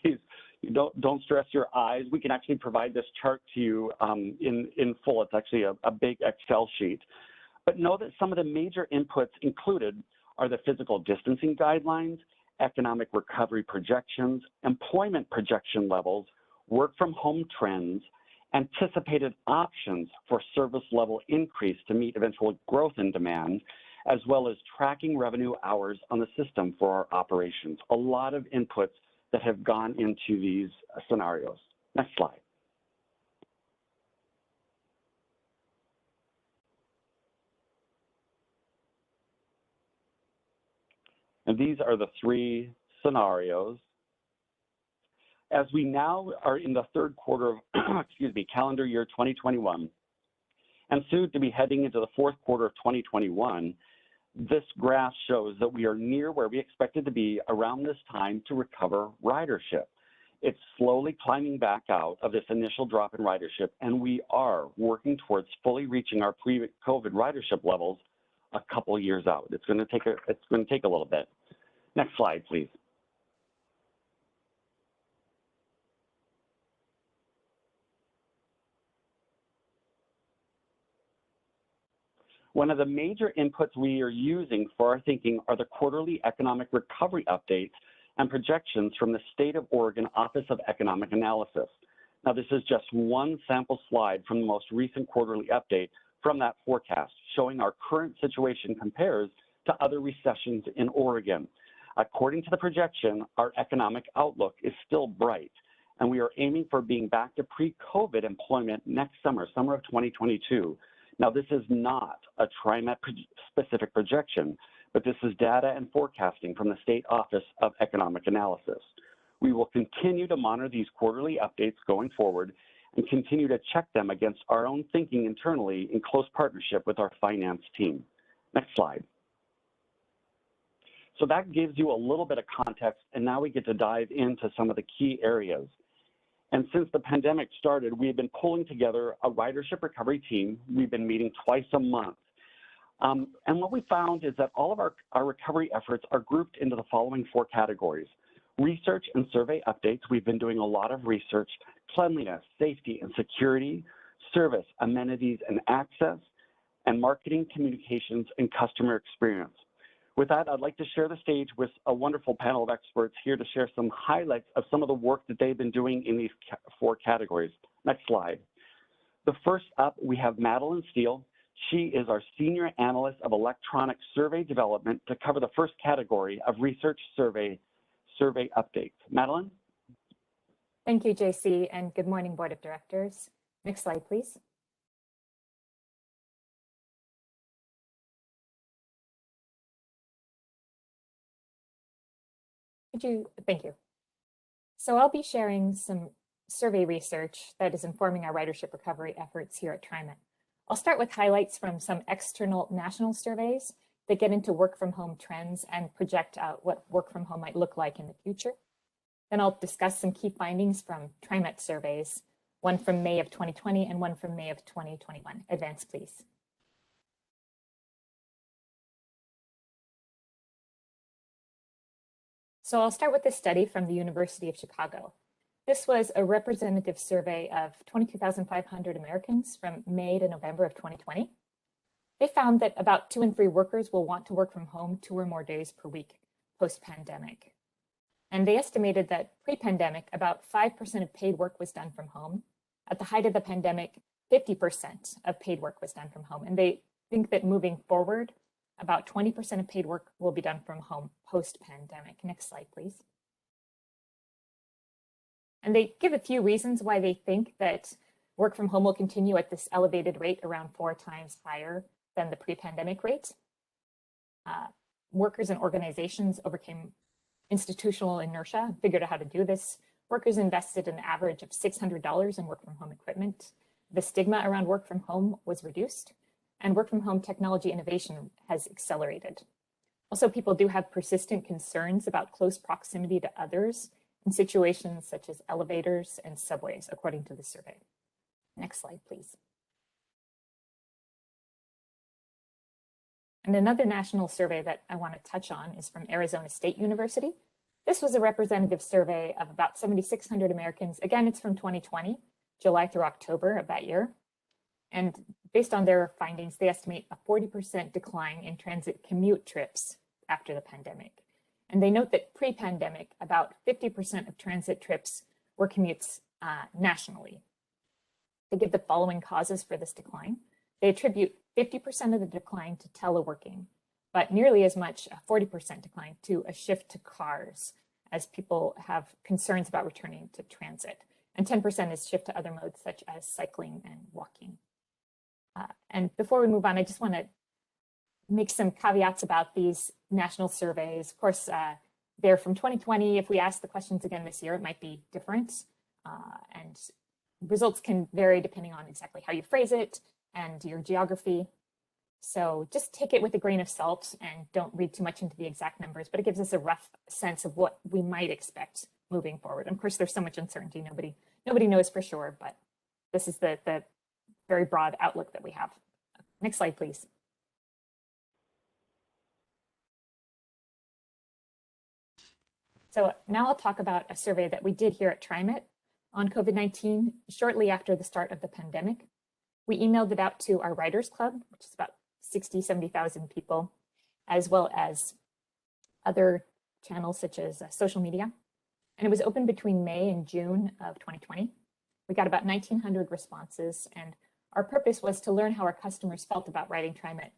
J: don't stress your eyes. We can actually provide this chart to you in full. It's actually a big Excel sheet. But know that some of the major inputs included are the physical distancing guidelines, economic recovery projections, employment projection levels, work from home trends, anticipated options for service level increase to meet eventual growth in demand, as well as tracking revenue hours on the system for our operations. A lot of inputs that have gone into these scenarios. Next slide. And these are the 3 scenarios. As we now are in the 3rd quarter of, calendar year 2021, and soon to be heading into the 4th quarter of 2021, this graph shows that we are near where we expected to be around this time to recover ridership. It's slowly climbing back out of this initial drop in ridership, and we are working towards fully reaching our pre-COVID ridership levels a couple of years out. It's going to take a little bit. Next slide, please. One of the major inputs we are using for our thinking are the quarterly economic recovery updates and projections from the State of Oregon Office of Economic Analysis. Now, this is just one sample slide from the most recent quarterly update from that forecast, showing our current situation compares to other recessions in Oregon. According to the projection, our economic outlook is still bright, and we are aiming for being back to pre-COVID employment next summer, summer of 2022. Now, this is not a TriMet specific projection, but this is data and forecasting from the State Office of Economic Analysis. We will continue to monitor these quarterly updates going forward and continue to check them against our own thinking internally in close partnership with our finance team. Next slide. So that gives you a little bit of context, and now we get to dive into some of the key areas. And since the pandemic started, we've been pulling together a ridership recovery team. We've been meeting twice a month. And what we found is that all of our recovery efforts are grouped into the following 4 categories. Research and survey updates. We've been doing a lot of research, cleanliness, safety and security, service, amenities and access, and marketing, communications, and customer experience. With that, I'd like to share the stage with a wonderful panel of experts here to share some highlights of some of the work that they've been doing in these 4 categories. Next slide. The first up, we have Madeline Steele. She is our Senior Analyst of Electronic Survey Development to cover the first category of research survey updates. Madeline?
K: Thank you, JC, and good morning, Board of Directors. Next slide, please. Thank you. So I'll be sharing some survey research that is informing our ridership recovery efforts here at TriMet. I'll start with highlights from some external national surveys that get into work from home trends and project out what work from home might look like in the future. Then I'll discuss some key findings from TriMet surveys, one from May of 2020 and one from May of 2021. Advance, please. So I'll start with this study from the University of Chicago. This was a representative survey of 22,500 Americans from May to November of 2020. They found that about 2 in 3 workers will want to work from home 2 or more days per week post-pandemic. And they estimated that pre-pandemic, about 5% of paid work was done from home. At the height of the pandemic, 50% of paid work was done from home. And they think that moving forward, about 20% of paid work will be done from home post-pandemic. Next slide, please. And they give a few reasons why they think that work from home will continue at this elevated rate, around 4 times higher than the pre-pandemic rate. Workers and organizations overcame institutional inertia and figured out how to do this. Workers invested an average of $600 in work from home equipment. The stigma around work from home was reduced, and work from home technology innovation has accelerated. Also, people do have persistent concerns about close proximity to others in situations such as elevators and subways, according to the survey. Next slide, please. And another national survey that I want to touch on is from Arizona State University. This was a representative survey of about 7,600 Americans. Again, it's from 2020, July through October of that year. And based on their findings, they estimate a 40% decline in transit commute trips after the pandemic. And they note that pre-pandemic, about 50% of transit trips were commutes nationally. They give the following causes for this decline. They attribute 50% of the decline to teleworking, but nearly as much, a 40% decline, to a shift to cars as people have concerns about returning to transit. And 10% is shift to other modes such as cycling and walking. And before we move on, I just want to make some caveats about these national surveys. Of course, they're from 2020. If we ask the questions again this year, it might be different. And results can vary depending on exactly how you phrase it and your geography. So just take it with a grain of salt and don't read too much into the exact numbers, but it gives us a rough sense of what we might expect moving forward. And of course, there's so much uncertainty. Nobody knows for sure, but this is the very broad outlook that we have. Next slide, please. So now I'll talk about a survey that we did here at TriMet on COVID-19 shortly after the start of the pandemic. We emailed it out to our Writers Club, which is about 60, 70,000 people, as well as other channels such as social media. And it was open between May and June of 2020. We got about 1,900 responses, and our purpose was to learn how our customers felt about writing TriMet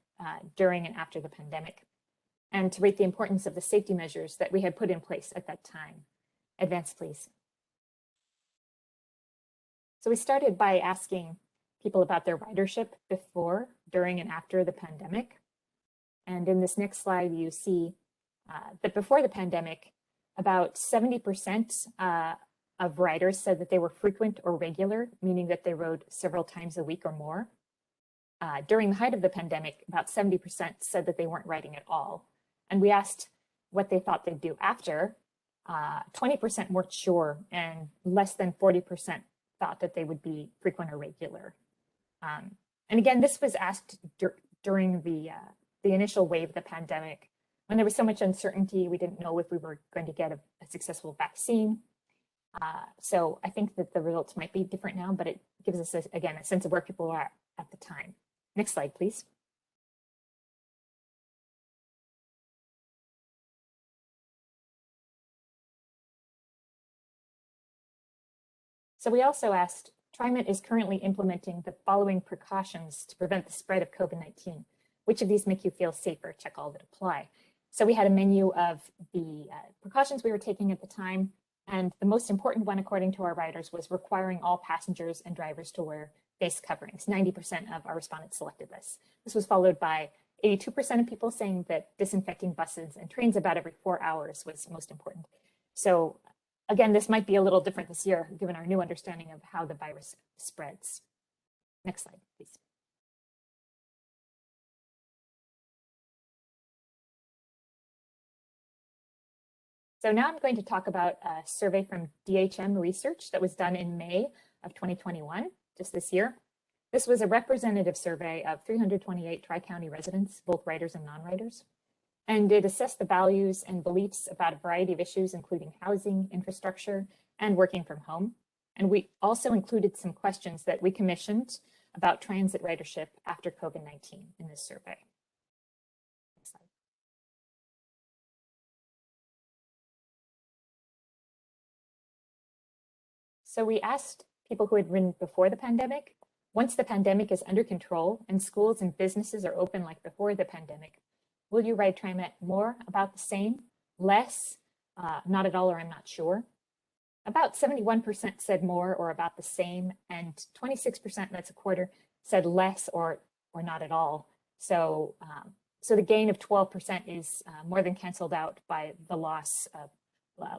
K: during and after the pandemic, and to rate the importance of the safety measures that we had put in place at that time. Advance, please. So we started by asking people about their ridership before, during, and after the pandemic. And in this next slide, you see that before the pandemic, about 70% of riders said that they were frequent or regular, meaning that they rode several times a week or more. During the height of the pandemic, about 70% said that they weren't riding at all. And we asked what they thought they'd do after. 20% weren't sure, and less than 40% thought that they would be frequent or regular. And again, this was asked during the initial wave of the pandemic, when there was so much uncertainty. We didn't know if we were going to get a successful vaccine. So I think that the results might be different now, but it gives us, again, a sense of where people are at the time. Next slide, please. So we also asked, TriMet is currently implementing the following precautions to prevent the spread of COVID-19. Which of these make you feel safer? Check all that apply. So we had a menu of the precautions we were taking at the time. And the most important one, according to our writers, was requiring all passengers and drivers to wear face coverings. 90% of our respondents selected this. This was followed by 82% of people saying that disinfecting buses and trains about every 4 hours was most important. So again, this might be a little different this year, given our new understanding of how the virus spreads. Next slide, please. So now I'm going to talk about a survey from DHM Research that was done in May of 2021, just this year. This was a representative survey of 328 Tri-County residents, both writers and non-writers. And it assessed the values and beliefs about a variety of issues, including housing, infrastructure, and working from home. And we also included some questions that we commissioned about transit ridership after COVID-19 in this survey. Next slide. So we asked people who had ridden before the pandemic, once the pandemic is under control and schools and businesses are open like before the pandemic, will you ride TriMet more, about the same, less, not at all, or I'm not sure? About 71% said more or about the same, and 26%, that's a quarter, said less or not at all. So, so the gain of 12% is more than canceled out by the loss of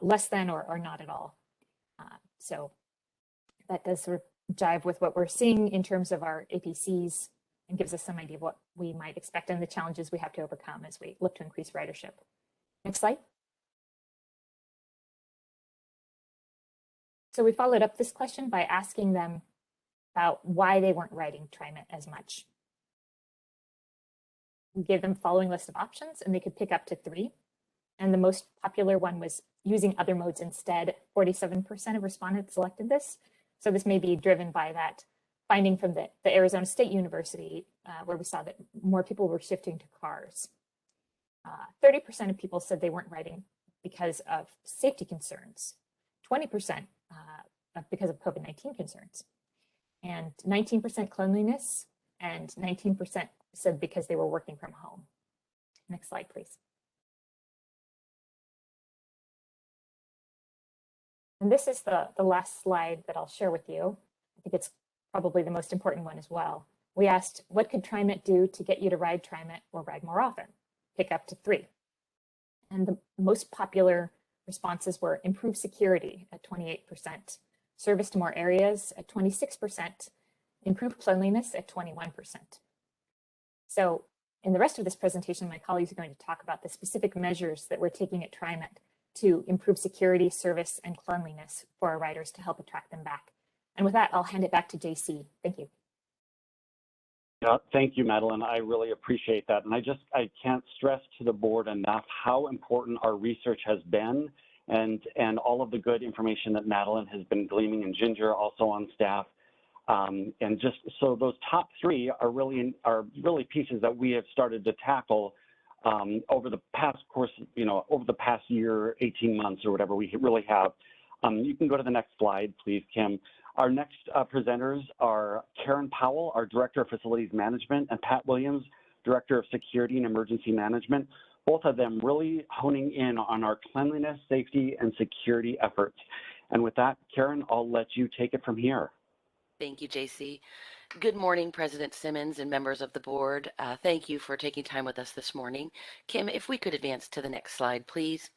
K: less than or not at all. So that does sort of jive with what we're seeing in terms of our APCs and gives us some idea of what we might expect and the challenges we have to overcome as we look to increase ridership. Next slide. So we followed up this question by asking them about why they weren't riding TriMet as much. We gave them the following list of options, and they could pick up to 3. And the most popular one was using other modes instead. 47% of respondents selected this. So this may be driven by that finding from the Arizona State University, where we saw that more people were shifting to cars. 30% of people said they weren't riding because of safety concerns. 20% because of COVID-19 concerns. And 19% cleanliness, and 19% said because they were working from home. Next slide, please. And this is the last slide that I'll share with you. I think it's probably the most important one as well. We asked, what could TriMet do to get you to ride TriMet or ride more often? Pick up to 3. And the most popular responses were improve security at 28%, service to more areas at 26%, improve cleanliness at 21%. So in the rest of this presentation, my colleagues are going to talk about the specific measures that we're taking at TriMet to improve security, service, and cleanliness for our riders to help attract them back. And with that, I'll hand it back to JC. Thank you.
J: Yeah, thank you, Madeline. I really appreciate that. And I can't stress to the board enough how important our research has been and all of the good information that Madeline has been gleaming, and Ginger also on staff. And just so those top three are really pieces that we have started to tackle over the past course, over the past year, 18 months or whatever we really have. You can go to the next slide, please, Kim. Our next presenters are Karen Powell, our Director of Facilities Management, and Pat Williams, Director of Security and Emergency Management, both of them really honing in on our cleanliness, safety, and security efforts. And with that, Karen, I'll let you take it from here.
L: Thank you, JC. Good morning, President Simmons and members of the board. Thank you for taking time with us this morning. Kim, if we could advance to the next slide, please.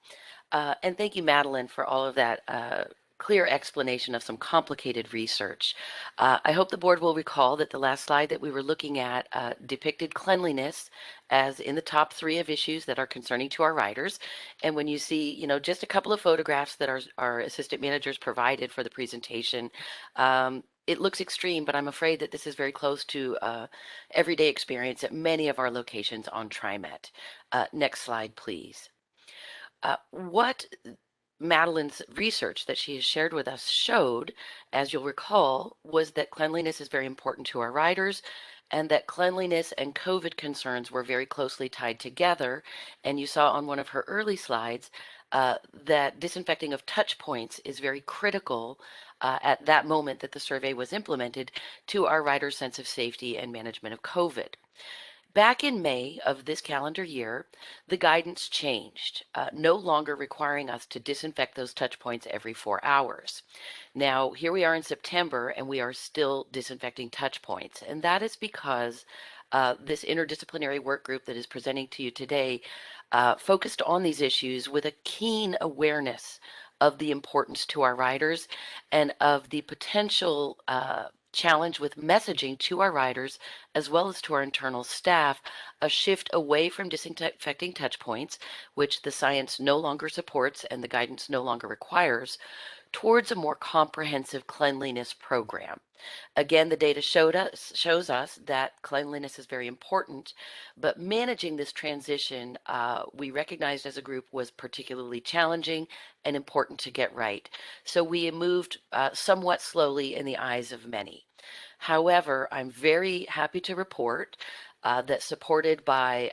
L: And thank you, Madeline, for all of that clear explanation of some complicated research. I hope the board will recall that the last slide that we were looking at depicted cleanliness as in the top three of issues that are concerning to our riders. And when you see, just a couple of photographs that our assistant managers provided for the presentation, it looks extreme, but I'm afraid that this is very close to everyday experience at many of our locations on TriMet. Next slide, please. What Madeline's research that she has shared with us showed, as you'll recall, was that cleanliness is very important to our riders, and that cleanliness and COVID concerns were very closely tied together. And you saw on one of her early slides that disinfecting of touch points is very critical at that moment that the survey was implemented to our riders' sense of safety and management of COVID. Back in May of this calendar year, the guidance changed, no longer requiring us to disinfect those touch points every 4 hours. Now, here we are in September, and we are still disinfecting touch points. And that is because this interdisciplinary work group that is presenting to you today focused on these issues with a keen awareness of the importance to our riders and of the potential challenge with messaging to our riders as well as to our internal staff, a shift away from disinfecting touch points, which the science no longer supports and the guidance no longer requires, towards a more comprehensive cleanliness program. Again, the data shows us that cleanliness is very important, but managing this transition, we recognized as a group, was particularly challenging and important to get right. So we moved somewhat slowly in the eyes of many. However, I'm very happy to report that, supported by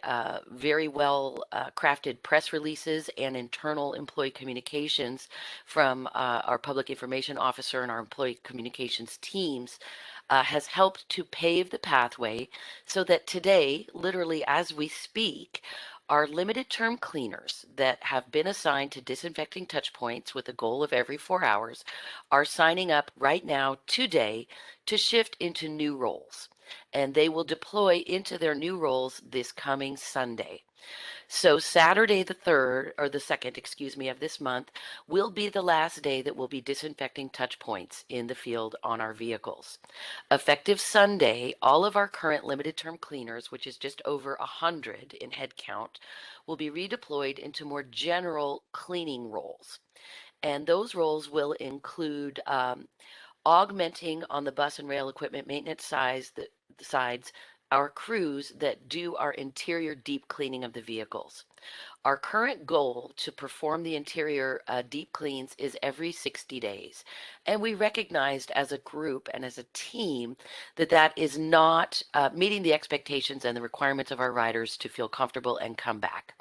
L: very well crafted press releases and internal employee communications from our public information officer and our employee communications teams, has helped to pave the pathway so that today, literally as we speak, our limited term cleaners that have been assigned to disinfecting touch points with a goal of every 4 hours are signing up right now today to shift into new roles. And they will deploy into their new roles this coming Sunday. So Saturday the 3rd, or the 2nd, excuse me, of this month will be the last day that we'll be disinfecting touch points in the field on our vehicles. Effective Sunday, all of our current limited term cleaners, which is just over 100 in head count, will be redeployed into more general cleaning roles. And those roles will include augmenting on the bus and rail equipment maintenance sides our crews that do our interior deep cleaning of the vehicles. Our current goal to perform the interior deep cleans is every 60 days. And we recognized as a group and as a team that that is not meeting the expectations and the requirements of our riders to feel comfortable and come back.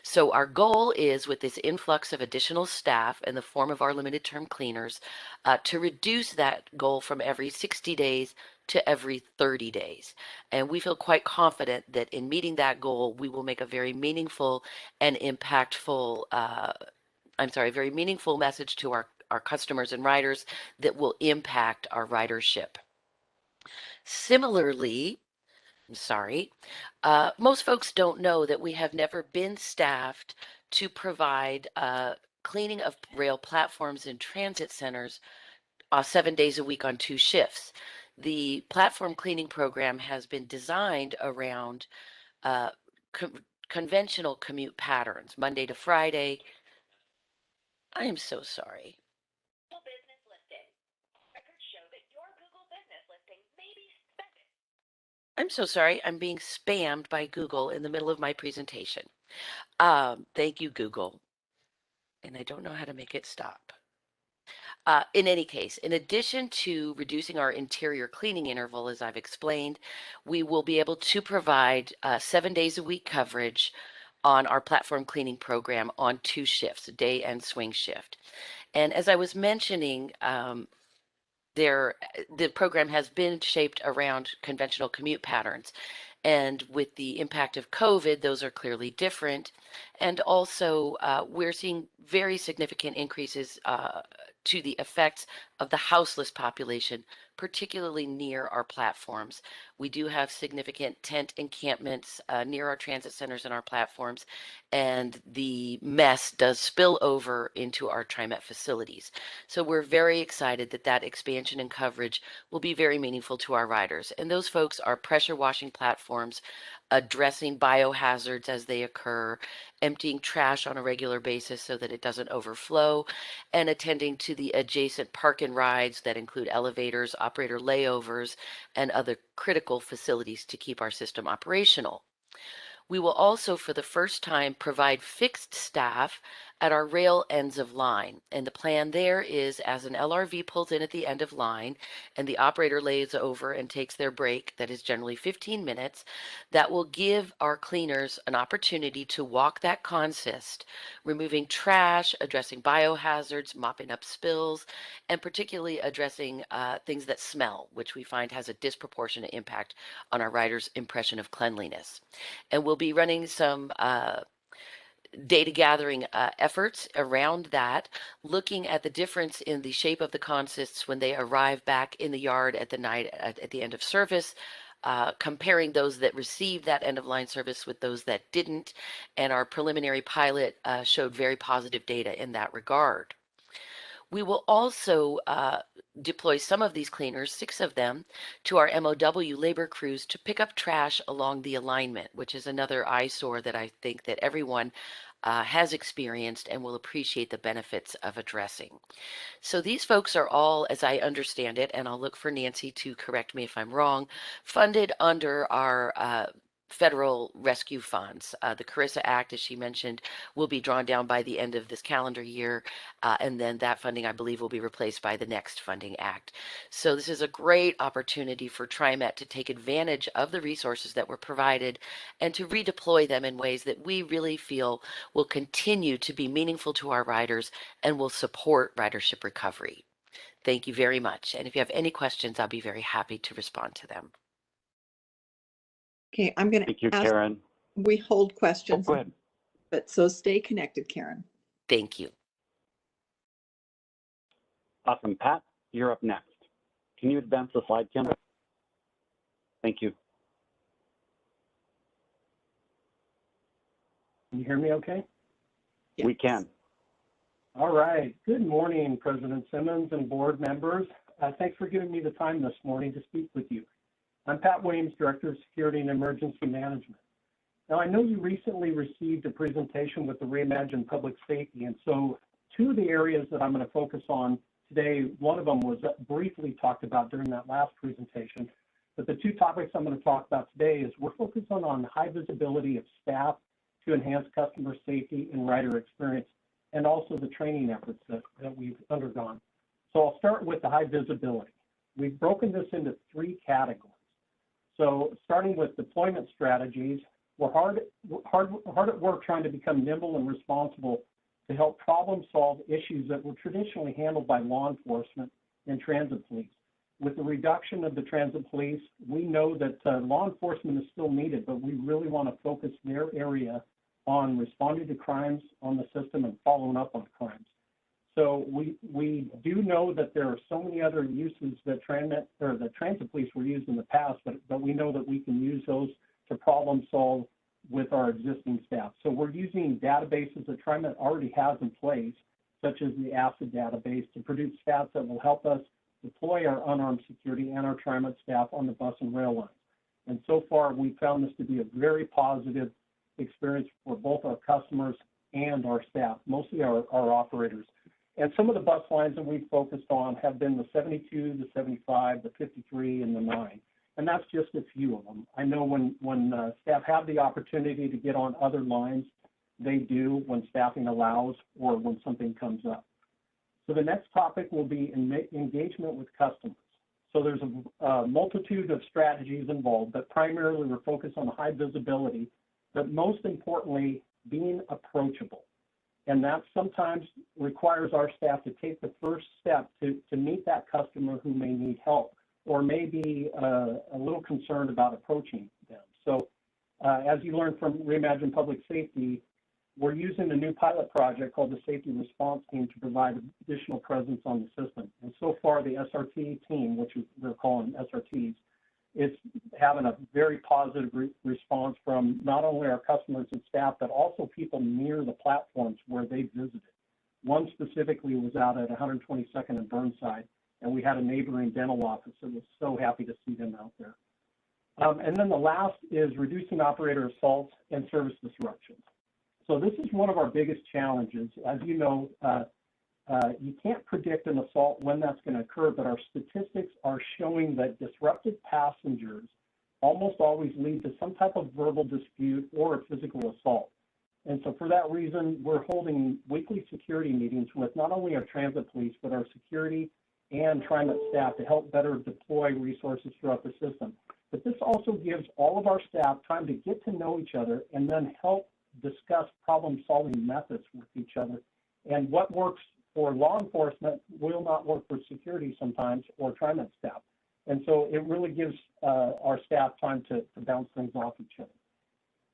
L: So our goal is, with this influx of additional staff in the form of our limited term cleaners, to reduce that goal from every 60 days to every 30 days. And we feel quite confident that in meeting that goal, we will make a very meaningful and impactful, very meaningful message to our customers and riders that will impact our ridership. Similarly, most folks don't know that we have never been staffed to provide cleaning of rail platforms and transit centers 7 days a week on 2 shifts. The platform cleaning program has been designed around conventional commute patterns, Monday to Friday. I am so sorry.
M: Business listing. Records show that your Google business listing may be suspended.
L: I'm so sorry. I'm being spammed by Google in the middle of my presentation. Thank you, Google. And I don't know how to make it stop. In any case, in addition to reducing our interior cleaning interval, as I've explained, we will be able to provide 7 days a week coverage on our platform cleaning program on 2 shifts, day and swing shift. And as I was mentioning, the program has been shaped around conventional commute patterns. And with the impact of COVID, those are clearly different. And also, we're seeing very significant increases to the effects of the houseless population, particularly near our platforms. We do have significant tent encampments near our transit centers and our platforms, and the mess does spill over into our TriMet facilities. So we're very excited that that expansion and coverage will be very meaningful to our riders. And those folks are pressure washing platforms, addressing biohazards as they occur, emptying trash on a regular basis so that it doesn't overflow, and attending to the adjacent park and rides that include elevators, operator layovers, and other critical facilities to keep our system operational. We will also, for the first time, provide fixed staff at our rail ends of line. And the plan there is, as an LRV pulls in at the end of line and the operator lays over and takes their break, that is generally 15 minutes, that will give our cleaners an opportunity to walk that consist, removing trash, addressing biohazards, mopping up spills, and particularly addressing things that smell, which we find has a disproportionate impact on our riders' impression of cleanliness. And we'll be running some data gathering efforts around that, looking at the difference in the shape of the consists when they arrive back in the yard at the night at the end of service, comparing those that received that end of line service with those that didn't. And our preliminary pilot showed very positive data in that regard. We will also deploy some of these cleaners, 6 of them, to our MOW labor crews to pick up trash along the alignment, which is another eyesore that I think that everyone has experienced and will appreciate the benefits of addressing. So these folks are all, as I understand it, and I'll look for Nancy to correct me if I'm wrong, funded under our federal rescue funds. The Carissa Act, as she mentioned, will be drawn down by the end of this calendar year, and then that funding, I believe, will be replaced by the next funding act. So this is a great opportunity for TriMet to take advantage of the resources that were provided and to redeploy them in ways that we really feel will continue to be meaningful to our riders and will support ridership recovery. Thank you very much. And if you have any questions, I'll be very happy to respond to them.
A: Okay, I'm going
J: Thank you,
A: to ask,
J: Karen.
A: we hold questions,
J: Go ahead.
A: but so stay connected, Karen.
L: Thank you.
J: Awesome. Pat, you're up next. Can you advance the slide, Kim? Thank you.
N: Can you hear me okay?
A: Yes.
J: We can.
N: All right. Good morning, President Simmons and board members. Thanks for giving me the time this morning to speak with you. I'm Pat Williams, Director of Security and Emergency Management. Now, I know you recently received a presentation with the Reimagined Public Safety, and so 2 of the areas that I'm going to focus on today, one of them was briefly talked about during that last presentation, but the 2 topics I'm going to talk about today is we're focusing on high visibility of staff to enhance customer safety and rider experience, and also the training efforts that we've undergone. So I'll start with the high visibility. We've broken this into 3 categories. So starting with deployment strategies, we're hard at work trying to become nimble and responsible to help problem solve issues that were traditionally handled by law enforcement and transit police. With the reduction of the transit police, we know that law enforcement is still needed, but we really want to focus their area on responding to crimes on the system and following up on crimes. So we do know that there are so many other uses that the transit police were used in the past, but we know that we can use those to problem solve with our existing staff. So we're using databases that TriMet already has in place, such as the ACID database, to produce stats that will help us deploy our unarmed security and our TriMet staff on the bus and rail lines. And so far, we found this to be a very positive experience for both our customers and our staff, mostly our operators. And some of the bus lines that we've focused on have been the 72, the 75, the 53, and the 9. And that's just a few of them. I know when staff have the opportunity to get on other lines, they do when staffing allows or when something comes up. So the next topic will be engagement with customers. So there's a multitude of strategies involved, but primarily we're focused on high visibility, but most importantly, being approachable. And that sometimes requires our staff to take the first step to meet that customer who may need help or may be a little concerned about approaching them. So as you learned from Reimagine Public Safety, we're using a new pilot project called the Safety Response Team to provide additional presence on the system. And so far, the SRT team, which we're calling SRTs, is having a very positive response from not only our customers and staff, but also people near the platforms where they visited. One specifically was out at 122nd and Burnside, and we had a neighboring dental office that was so happy to see them out there. And then the last is reducing operator assaults and service disruptions. So this is one of our biggest challenges. As you know, you can't predict an assault when that's going to occur, but our statistics are showing that disrupted passengers almost always lead to some type of verbal dispute or a physical assault. And so for that reason, we're holding weekly security meetings with not only our transit police, but our security and TriMet staff to help better deploy resources throughout the system. But this also gives all of our staff time to get to know each other and then help discuss problem-solving methods with each other. And what works for law enforcement will not work for security sometimes or TriMet staff. And so it really gives our staff time to bounce things off each other.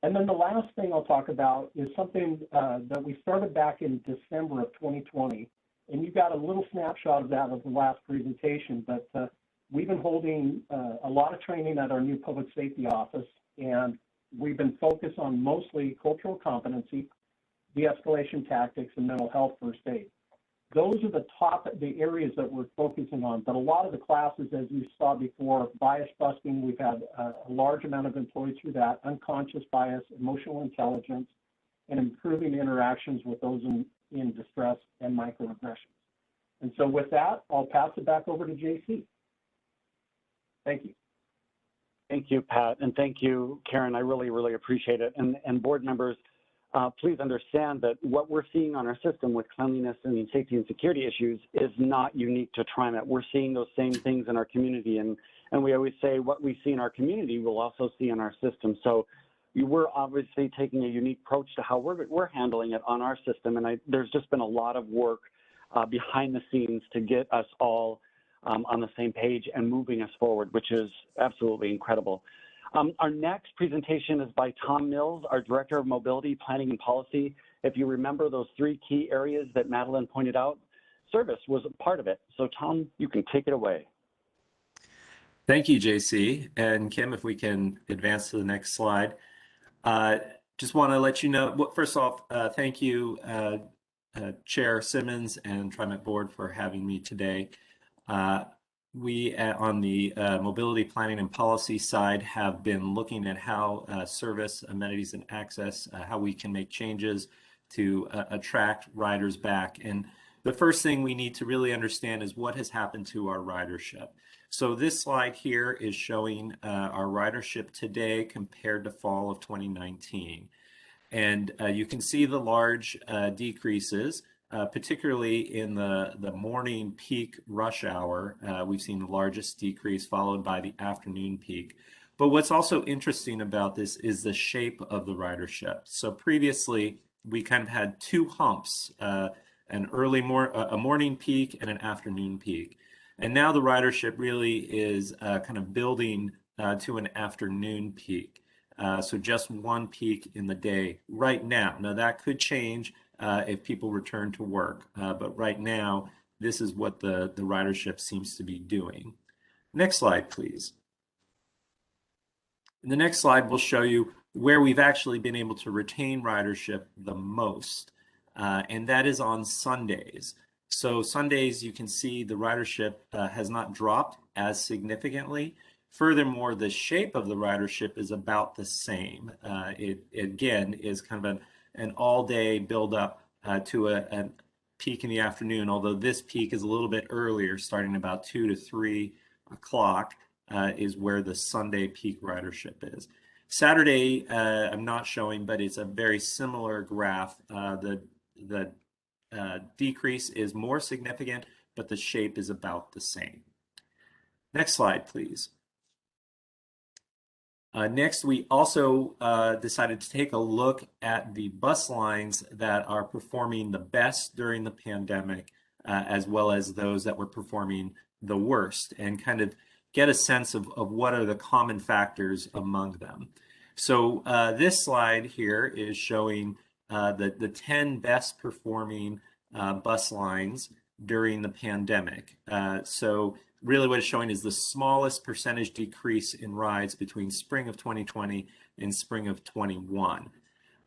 N: And then the last thing I'll talk about is something that we started back in December of 2020. And you got a little snapshot of that of the last presentation, but we've been holding a lot of training at our new public safety office, and we've been focused on mostly cultural competency, de-escalation tactics, and mental health first aid. Those are the areas that we're focusing on, but a lot of the classes, as you saw before, bias busting, we've had a large amount of employees through that, unconscious bias, emotional intelligence, and improving interactions with those in distress and microaggressions. And so with that, I'll pass it back over to JC. Thank you.
J: Thank you, Pat, and thank you, Karen. I really, really appreciate it. And board members, please understand that what we're seeing on our system with cleanliness and safety and security issues is not unique to TriMet. We're seeing those same things in our community, and we always say what we see in our community, we'll also see in our system. So we're obviously taking a unique approach to how we're handling it on our system, and there's just been a lot of work behind the scenes to get us all on the same page and moving us forward, which is absolutely incredible. Our next presentation is by Tom Mills, our Director of Mobility, Planning and Policy. If you remember those three key areas that Madeline pointed out, service was a part of it. So Tom, you can take it away.
O: Thank you, JC. And Kim, if we can advance to the next slide. Just want to let you know, first off, thank you, Chair Simmons and TriMet Board for having me today. We on the mobility planning and policy side have been looking at how service, amenities, and access, how we can make changes to attract riders back. And the first thing we need to really understand is what has happened to our ridership. So this slide here is showing our ridership today compared to fall of 2019. And you can see the large decreases. Particularly in the morning peak rush hour, we've seen the largest decrease followed by the afternoon peak. But what's also interesting about this is the shape of the ridership. So previously, we kind of had two humps, a morning peak and an afternoon peak. And now the ridership really is kind of building to an afternoon peak. So just one peak in the day right now. Now that could change if people return to work. But right now, this is what the ridership seems to be doing. Next slide, please. In the next slide, we'll show you where we've actually been able to retain ridership the most, and that is on Sundays. So Sundays, you can see the ridership has not dropped as significantly. Furthermore, the shape of the ridership is about the same. It again is kind of an all-day build-up to peak in the afternoon, although this peak is a little bit earlier, starting about 2 to 3 o'clock is where the Sunday peak ridership is. Saturday, I'm not showing, but it's a very similar graph. The decrease is more significant, but the shape is about the same. Next slide, please. Next, we also decided to take a look at the bus lines that are performing the best during the pandemic, as well as those that were performing the worst, and kind of get a sense of what are the common factors among them. So this slide here is showing the 10 best performing bus lines during the pandemic. So really what it's showing is the smallest percentage decrease in rides between spring of 2020 and spring of 21.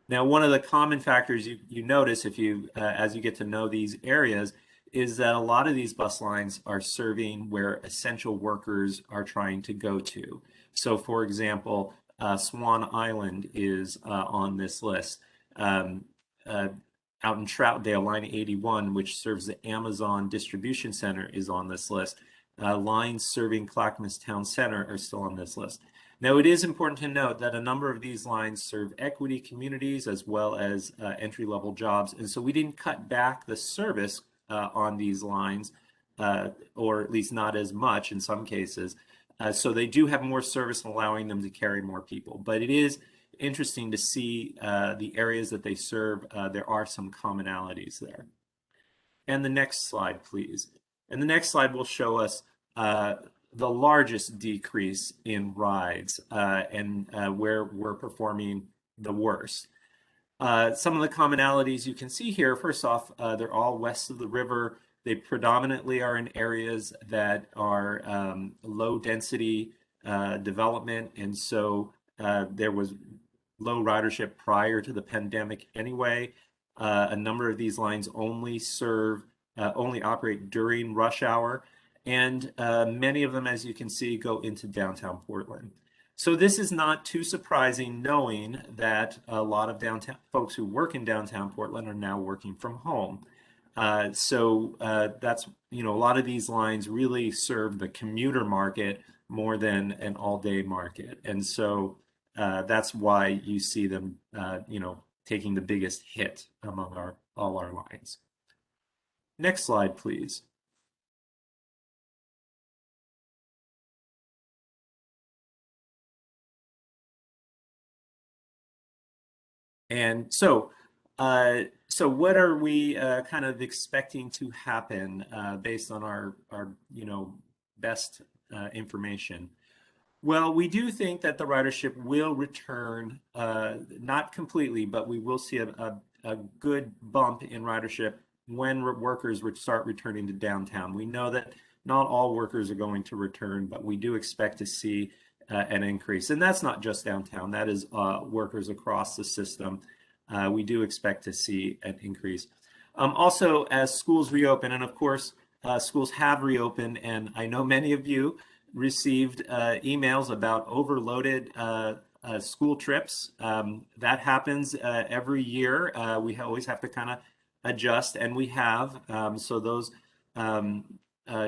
O: Now, one of the common factors you notice if you as you get to know these areas is that a lot of these bus lines are serving where essential workers are trying to go to. So for example, Swan Island is on this list. Out in Troutdale, line 81, which serves the Amazon distribution center, is on this list. Lines serving Clackamas Town Center are still on this list. Now, it is important to note that a number of these lines serve equity communities as well as entry-level jobs, and so we didn't cut back the service on these lines, or at least not as much in some cases. So they do have more service, allowing them to carry more people. But it is interesting to see the areas that they serve. There are some commonalities there. And the next slide, please. And the next slide will show us the largest decrease in rides and where we're performing the worst. Some of the commonalities you can see here, first off, they're all west of the river. They predominantly are in areas that are low density development, and so there was low ridership prior to the pandemic anyway. A number of these lines only operate during rush hour, and many of them, as you can see, go into downtown Portland. So this is not too surprising, knowing that a lot of downtown folks who work in downtown Portland are now working from home. So that's, a lot of these lines really serve the commuter market more than an all-day market. And so that's why you see them, taking the biggest hit among all our lines. Next slide, please. And so what are we kind of expecting to happen based on our best information? Well, we do think that the ridership will return, not completely, but we will see a good bump in ridership when workers would start returning to downtown. We know that not all workers are going to return, but we do expect to see an increase. And that's not just downtown, that is workers across the system. We do expect to see an increase. Also, as schools reopen, and of course, schools have reopened, and I know many of you received emails about overloaded school trips. That happens every year. We always have to kind of adjust, and we have. So those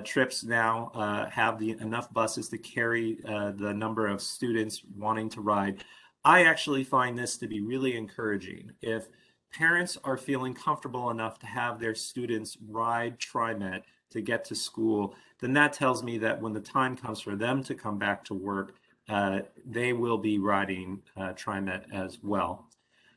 O: trips now have enough buses to carry the number of students wanting to ride. I actually find this to be really encouraging. If parents are feeling comfortable enough to have their students ride TriMet to get to school, then that tells me that when the time comes for them to come back to work, they will be riding TriMet as well.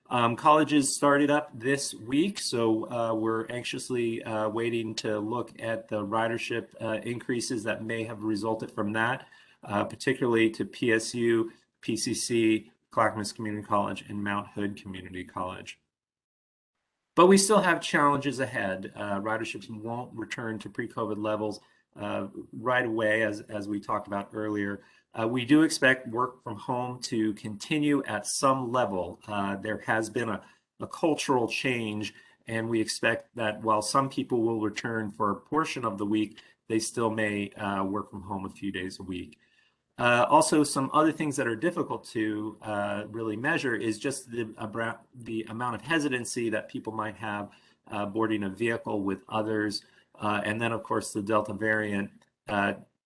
O: Colleges started up this week, so we're anxiously waiting to look at the ridership increases that may have resulted from that, particularly to PSU, PCC, Clackamas Community College, and Mount Hood Community College. But we still have challenges ahead. Riderships won't return to pre-COVID levels right away, as we talked about earlier. We do expect work from home to continue at some level. There has been a cultural change, and we expect that while some people will return for a portion of the week, they still may work from home a few days a week. Also, some other things that are difficult to really measure is just the amount of hesitancy that people might have boarding a vehicle with others. And then, of course, the Delta variant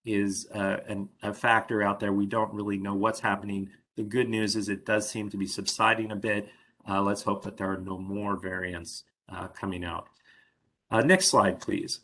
O: is a factor out there. We don't really know what's happening. The good news is it does seem to be subsiding a bit. Let's hope that there are no more variants coming out. Next slide, please.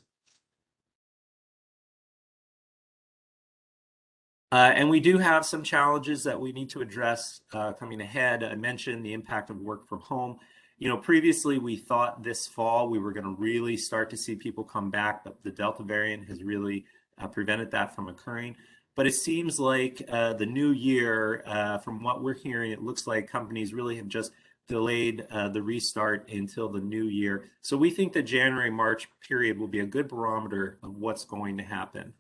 O: And we do have some challenges that we need to address coming ahead. I mentioned the impact of work from home. You know, previously we thought this fall we were going to really start to see people come back, but the Delta variant has really prevented that from occurring. But it seems like the new year, from what we're hearing, it looks like companies really have just delayed the restart until the new year. So we think the January-March period will be a good barometer of what's going to happen.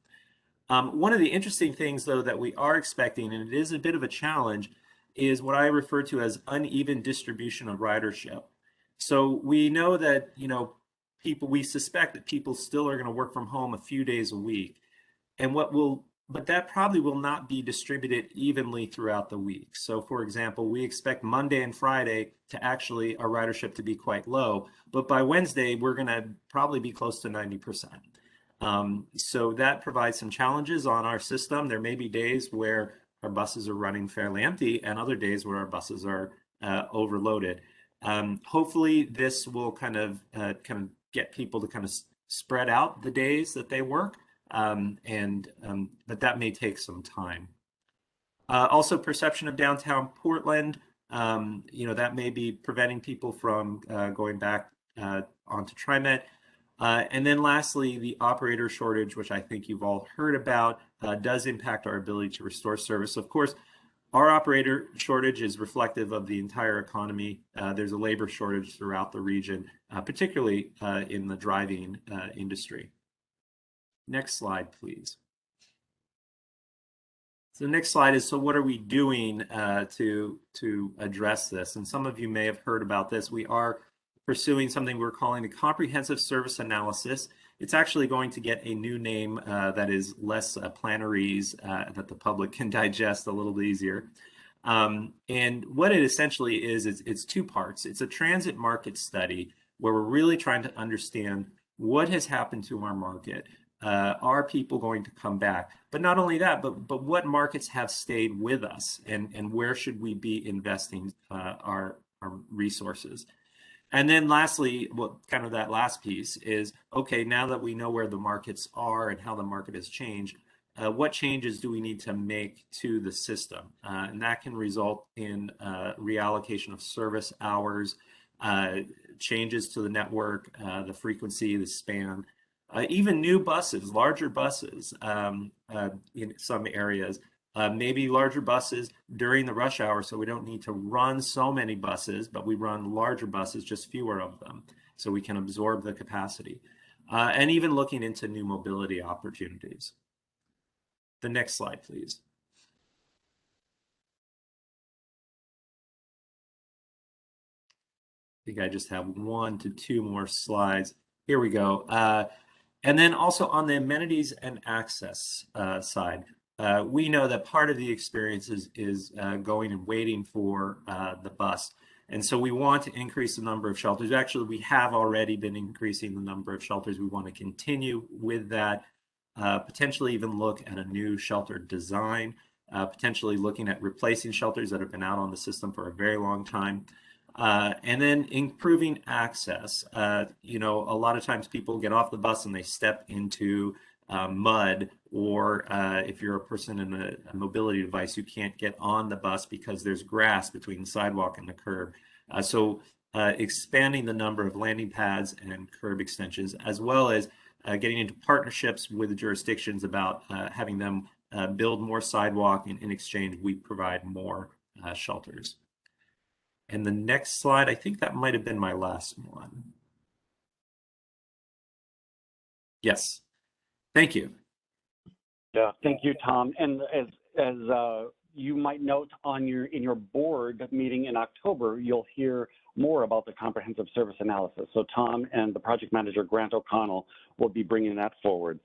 O: One of the interesting things, though, that we are expecting, and it is a bit of a challenge, is what I refer to as uneven distribution of ridership. So we know that, you know, we suspect that people still are going to work from home a few days a week. And but that probably will not be distributed evenly throughout the week. So for example, we expect Monday and Friday to actually our ridership to be quite low, but by Wednesday, we're going to probably be close to 90%. So that provides some challenges on our system. There may be days where our buses are running fairly empty and other days where our buses are overloaded. Hopefully this will kind of get people to kind of spread out the days that they work, but that may take some time. Also, perception of downtown Portland, you know, that may be preventing people from going back onto TriMet. And then lastly, the operator shortage, which I think you've all heard about, does impact our ability to restore service. Of course, our operator shortage is reflective of the entire economy. There's a labor shortage throughout the region, particularly in the driving industry. Next slide, please. So the next slide is, so what are we doing to address this? And some of you may have heard about this. We are pursuing something we're calling a comprehensive service analysis. It's actually going to get a new name that is less planarese, that the public can digest a little easier. And what it essentially is, it's two parts. It's a transit market study where we're really trying to understand what has happened to our market. Are people going to come back? But not only that, but what markets have stayed with us, and where should we be investing our resources? And then lastly, kind of that last piece is, okay, now that we know where the markets are and how the market has changed, what changes do we need to make to the system? And that can result in reallocation of service hours, changes to the network, the frequency, the span, even new buses, larger buses in some areas. Maybe larger buses during the rush hour, so we don't need to run so many buses, but we run larger buses, just fewer of them, so we can absorb the capacity. And even looking into new mobility opportunities. The next slide, please. I think I just have 1 to 2 more slides. Here we go. And then also on the amenities and access side. We know that part of the experience is going and waiting for the bus. And so we want to increase the number of shelters. Actually, we have already been increasing the number of shelters. We want to continue with that, potentially even look at a new shelter design, potentially looking at replacing shelters that have been out on the system for a very long time. And then improving access. You know, a lot of times people get off the bus and they step into mud, or if you're a person in a mobility device, you can't get on the bus because there's grass between the sidewalk and the curb. So expanding the number of landing pads and curb extensions, as well as getting into partnerships with the jurisdictions about having them build more sidewalk, and in exchange we provide more shelters. And the next slide, I think that might have been my last one. Yes. Thank you.
J: Yeah, thank you, Tom. And as you might note in your board meeting in October, you'll hear more about the comprehensive service analysis. So Tom and the project manager, Grant O'Connell, will be bringing that forward.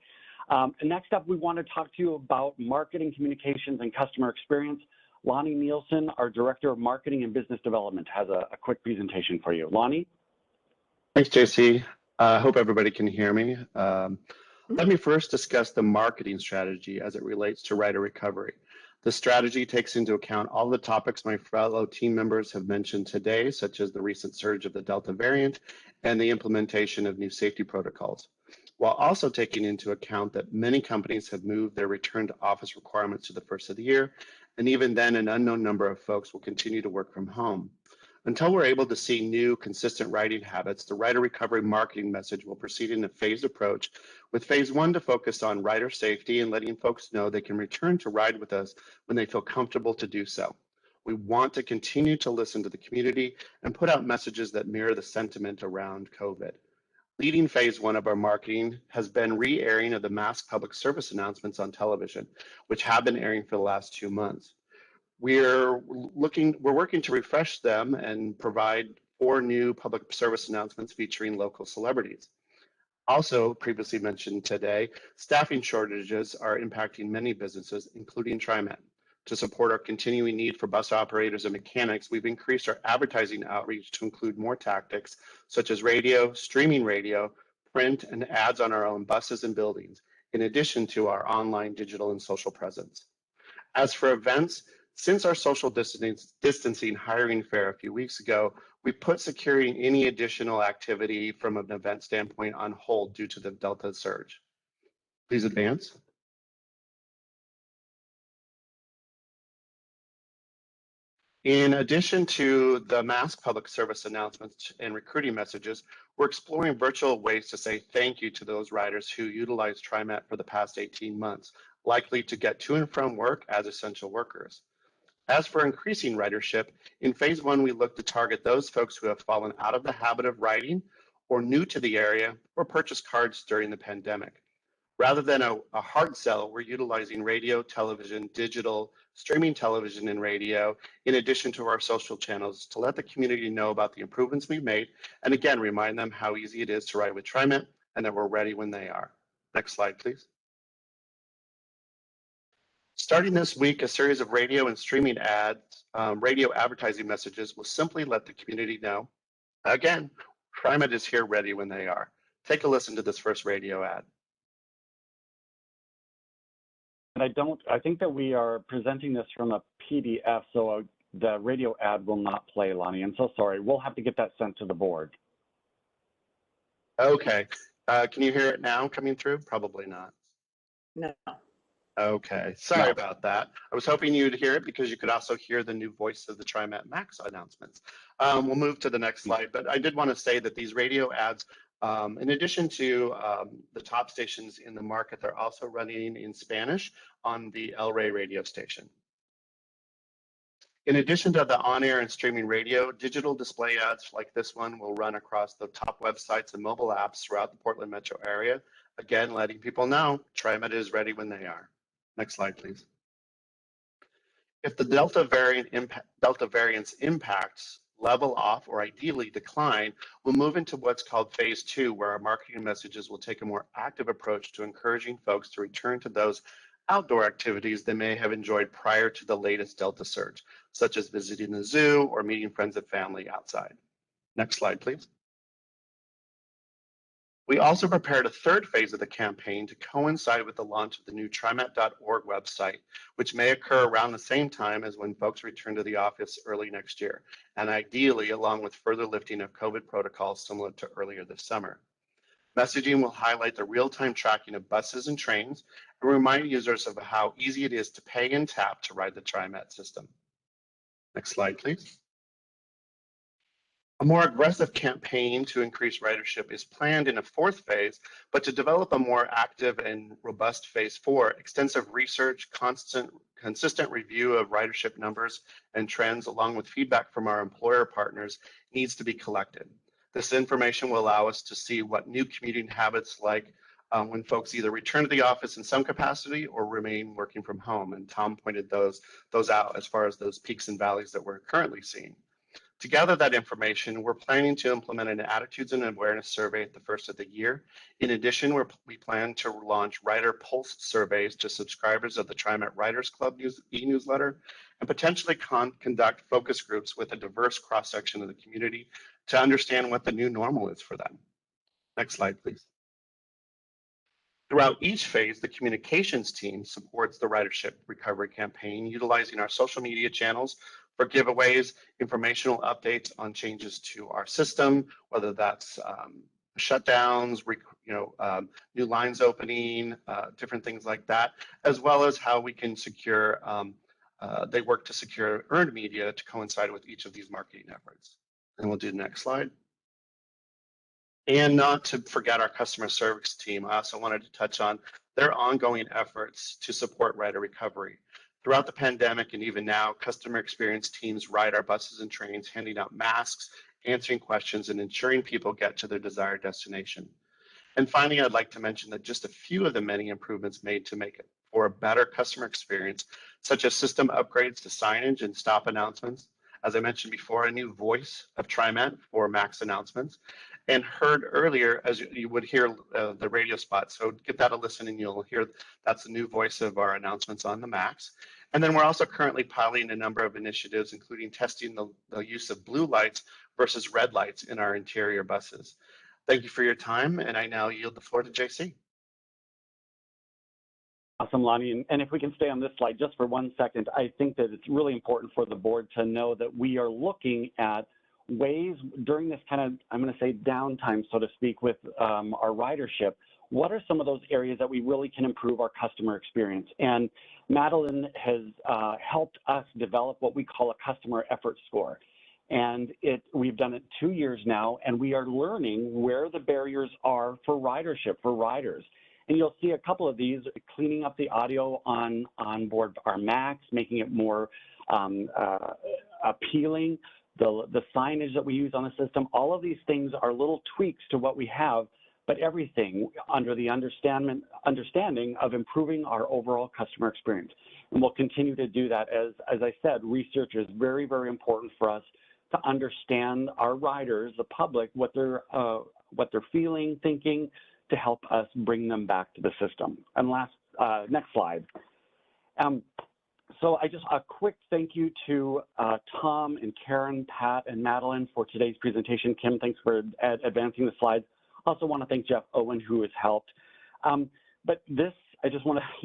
J: And next up, we want to talk to you about marketing, communications, and customer experience. Lonnie Nielsen, our Director of Marketing and Business Development, has a quick presentation for you. Lonnie?
P: Thanks, JC. I hope everybody can hear me. Let me first discuss the marketing strategy as it relates to rider recovery. The strategy takes into account all the topics my fellow team members have mentioned today, such as the recent surge of the Delta variant and the implementation of new safety protocols, while also taking into account that many companies have moved their return to office requirements to the first of the year, and even then an unknown number of folks will continue to work from home. Until we're able to see new, consistent riding habits, the rider recovery marketing message will proceed in a phased approach, with phase one to focus on rider safety and letting folks know they can return to ride with us when they feel comfortable to do so. We want to continue to listen to the community and put out messages that mirror the sentiment around COVID. Leading phase one of our marketing has been re-airing of the mask public service announcements on television, which have been airing for the last 2 months. We're working to refresh them and provide 4 new public service announcements featuring local celebrities. Also, previously mentioned today, staffing shortages are impacting many businesses, including TriMet. To support our continuing need for bus operators and mechanics, we've increased our advertising outreach to include more tactics, such as radio, streaming radio, print, and ads on our own buses and buildings, in addition to our online, digital, and social presence. As for events, since our social distancing hiring fair a few weeks ago, we put securing any additional activity from an event standpoint on hold due to the Delta surge. Please advance. In addition to the mask public service announcements and recruiting messages, we're exploring virtual ways to say thank you to those riders who utilized TriMet for the past 18 months, likely to get to and from work as essential workers. As for increasing ridership, in phase one, we look to target those folks who have fallen out of the habit of riding or new to the area or purchased cards during the pandemic. Rather than a hard sell, we're utilizing radio, television, digital, streaming television and radio, in addition to our social channels to let the community know about the improvements we've made, and again, remind them how easy it is to ride with TriMet and that we're ready when they are. Next slide, please. Starting this week, a series of radio and streaming ads, radio advertising messages will simply let the community know, again, TriMet is here ready when they are. Take a listen to this first radio ad.
J: And I think that we are presenting this from a PDF, so the radio ad will not play, Lonnie. I'm so sorry. We'll have to get that sent to the board.
P: Okay. Can you hear it now coming through? Probably not.
A: No.
P: Okay, sorry about that. I was hoping you'd hear it because you could also hear the new voice of the TriMet Max announcements. We'll move to the next slide, but I did want to say that these radio ads, in addition to the top stations in the market, they're also running in Spanish on the El Rey radio station. In addition to the on-air and streaming radio, digital display ads like this one will run across the top websites and mobile apps throughout the Portland metro area, again, letting people know TriMet is ready when they are. Next slide, please. If the Delta variant's impacts level off or ideally decline, we'll move into what's called phase two, where our marketing messages will take a more active approach to encouraging folks to return to those outdoor activities they may have enjoyed prior to the latest Delta surge, such as visiting the zoo or meeting friends and family outside. Next slide, please. We also prepared a third phase of the campaign to coincide with the launch of the new TriMet.org website, which may occur around the same time as when folks return to the office early next year, and ideally along with further lifting of COVID protocols similar to earlier this summer. Messaging will highlight the real-time tracking of buses and trains and remind users of how easy it is to pay and tap to ride the TriMet system. Next slide, please. A more aggressive campaign to increase ridership is planned in a fourth phase, but to develop a more active and robust phase four, extensive research, consistent review of ridership numbers and trends, along with feedback from our employer partners, needs to be collected. This information will allow us to see what new commuting habits like when folks either return to the office in some capacity or remain working from home. And Tom pointed those out as far as those peaks and valleys that we're currently seeing. To gather that information, we're planning to implement an attitudes and awareness survey at the first of the year. In addition, we plan to launch Rider Pulse surveys to subscribers of the TriMet Riders Club e-newsletter, and potentially conduct focus groups with a diverse cross-section of the community to understand what the new normal is for them. Next slide, please. Throughout each phase, the communications team supports the Ridership Recovery campaign, utilizing our social media channels for giveaways, informational updates on changes to our system, whether that's shutdowns, new lines opening, different things like that, as well as how we can secure, they work to secure earned media to coincide with each of these marketing efforts. And we'll do the next slide. And not to forget our customer service team, I also wanted to touch on their ongoing efforts to support rider recovery. Throughout the pandemic and even now, customer experience teams ride our buses and trains, handing out masks, answering questions, and ensuring people get to their desired destination. And finally, I'd like to mention that just a few of the many improvements made to make it for a better customer experience, such as system upgrades to signage and stop announcements. As I mentioned before, a new voice of TriMet for Max announcements, and heard earlier, as you would hear the radio spot. So give that a listen and you'll hear that's the new voice of our announcements on the Max. And then we're also currently piloting a number of initiatives, including testing the use of blue lights versus red lights in our interior buses. Thank you for your time, and I now yield the floor to JC.
J: Awesome, Lonnie. And if we can stay on this slide just for 1 second, I think that it's really important for the board to know that we are looking at ways during this kind of, I'm going to say, downtime, so to speak, with our ridership. What are some of those areas that we really can improve our customer experience? And Madeline has helped us develop what we call a customer effort score. And we've done it 2 years now, and we are learning where the barriers are for ridership, for riders. And you'll see a couple of these: cleaning up the audio on board our Max, making it more appealing, the signage that we use on the system. All of these things are little tweaks to what we have, but everything under the understanding of improving our overall customer experience. And we'll continue to do that. As I said, research is very, very important for us to understand our riders, the public, what they're feeling, thinking, to help us bring them back to the system. And next slide. So a quick thank you to Tom and Karen, Pat, and Madeline for today's presentation. Kim, thanks for advancing the slides. Also want to thank Jeff Owen, who has helped. But this,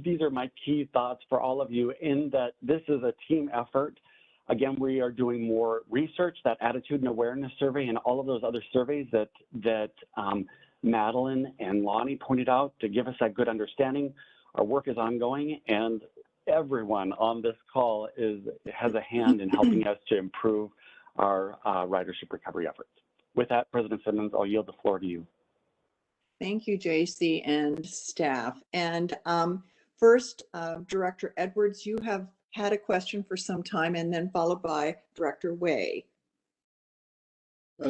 J: these are my key thoughts for all of you, in that this is a team effort. Again, we are doing more research, that attitude and awareness survey, and all of those other surveys that Madeline and Lonnie pointed out to give us that good understanding. Our work is ongoing, and everyone on this call has a hand in helping us to improve our ridership recovery efforts. With that, President Simmons, I'll yield the floor to you.
A: Thank you, JC and staff. And first, Director Edwards, you have had a question for some time, and then followed by Director Way.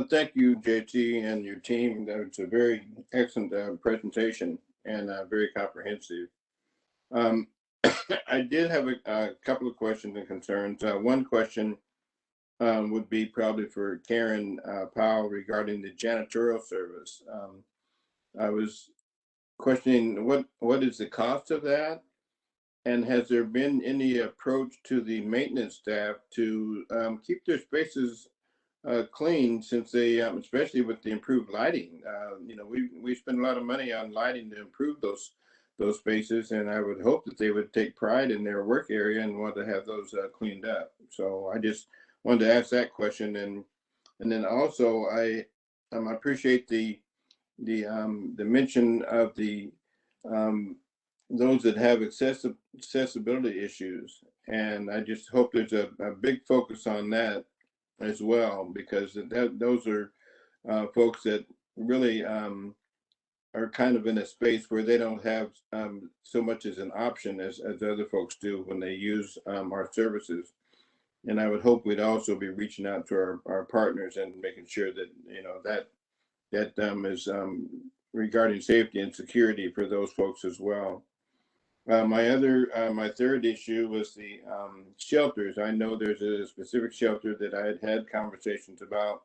E: Thank you, JT, and your team. That was a very excellent presentation and very comprehensive. I did have a couple of questions and concerns. One question would be probably for Karen Powell regarding the janitorial service. I was questioning what is the cost of that, and has there been any approach to the maintenance staff to keep their spaces clean, since they, especially with the improved lighting, we spend a lot of money on lighting to improve those spaces, and I would hope that they would take pride in their work area and want to have those cleaned up. So I just wanted to ask that question, and then also I appreciate the mention of the those that have accessibility issues, and I just hope there's a big focus on that as well, because those are folks that really are kind of in a space where they don't have so much as an option as other folks do when they use our services. And I would hope we'd also be reaching out to our partners and making sure that that is regarding safety and security for those folks as well. My third issue was the shelters. I know there's a specific shelter that I had conversations about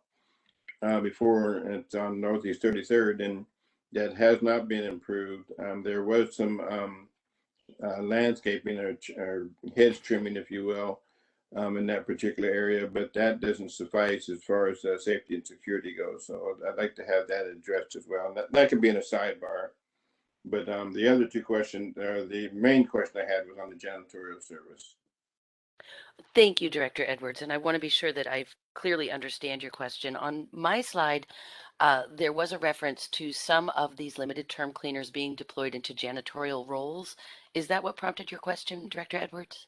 E: before. It's on Northeast 33rd, and that has not been improved. There was some landscaping or hedge trimming, if you will, in that particular area, but that doesn't suffice as far as safety and security goes. So I'd like to have that addressed as well. And that could be in a sidebar. But the other two questions, the main question I had was on the janitorial service.
L: Thank you, Director Edwards. And I want to be sure that I clearly understand your question. On my slide, there was a reference to some of these limited term cleaners being deployed into janitorial roles. Is that what prompted your question, Director Edwards?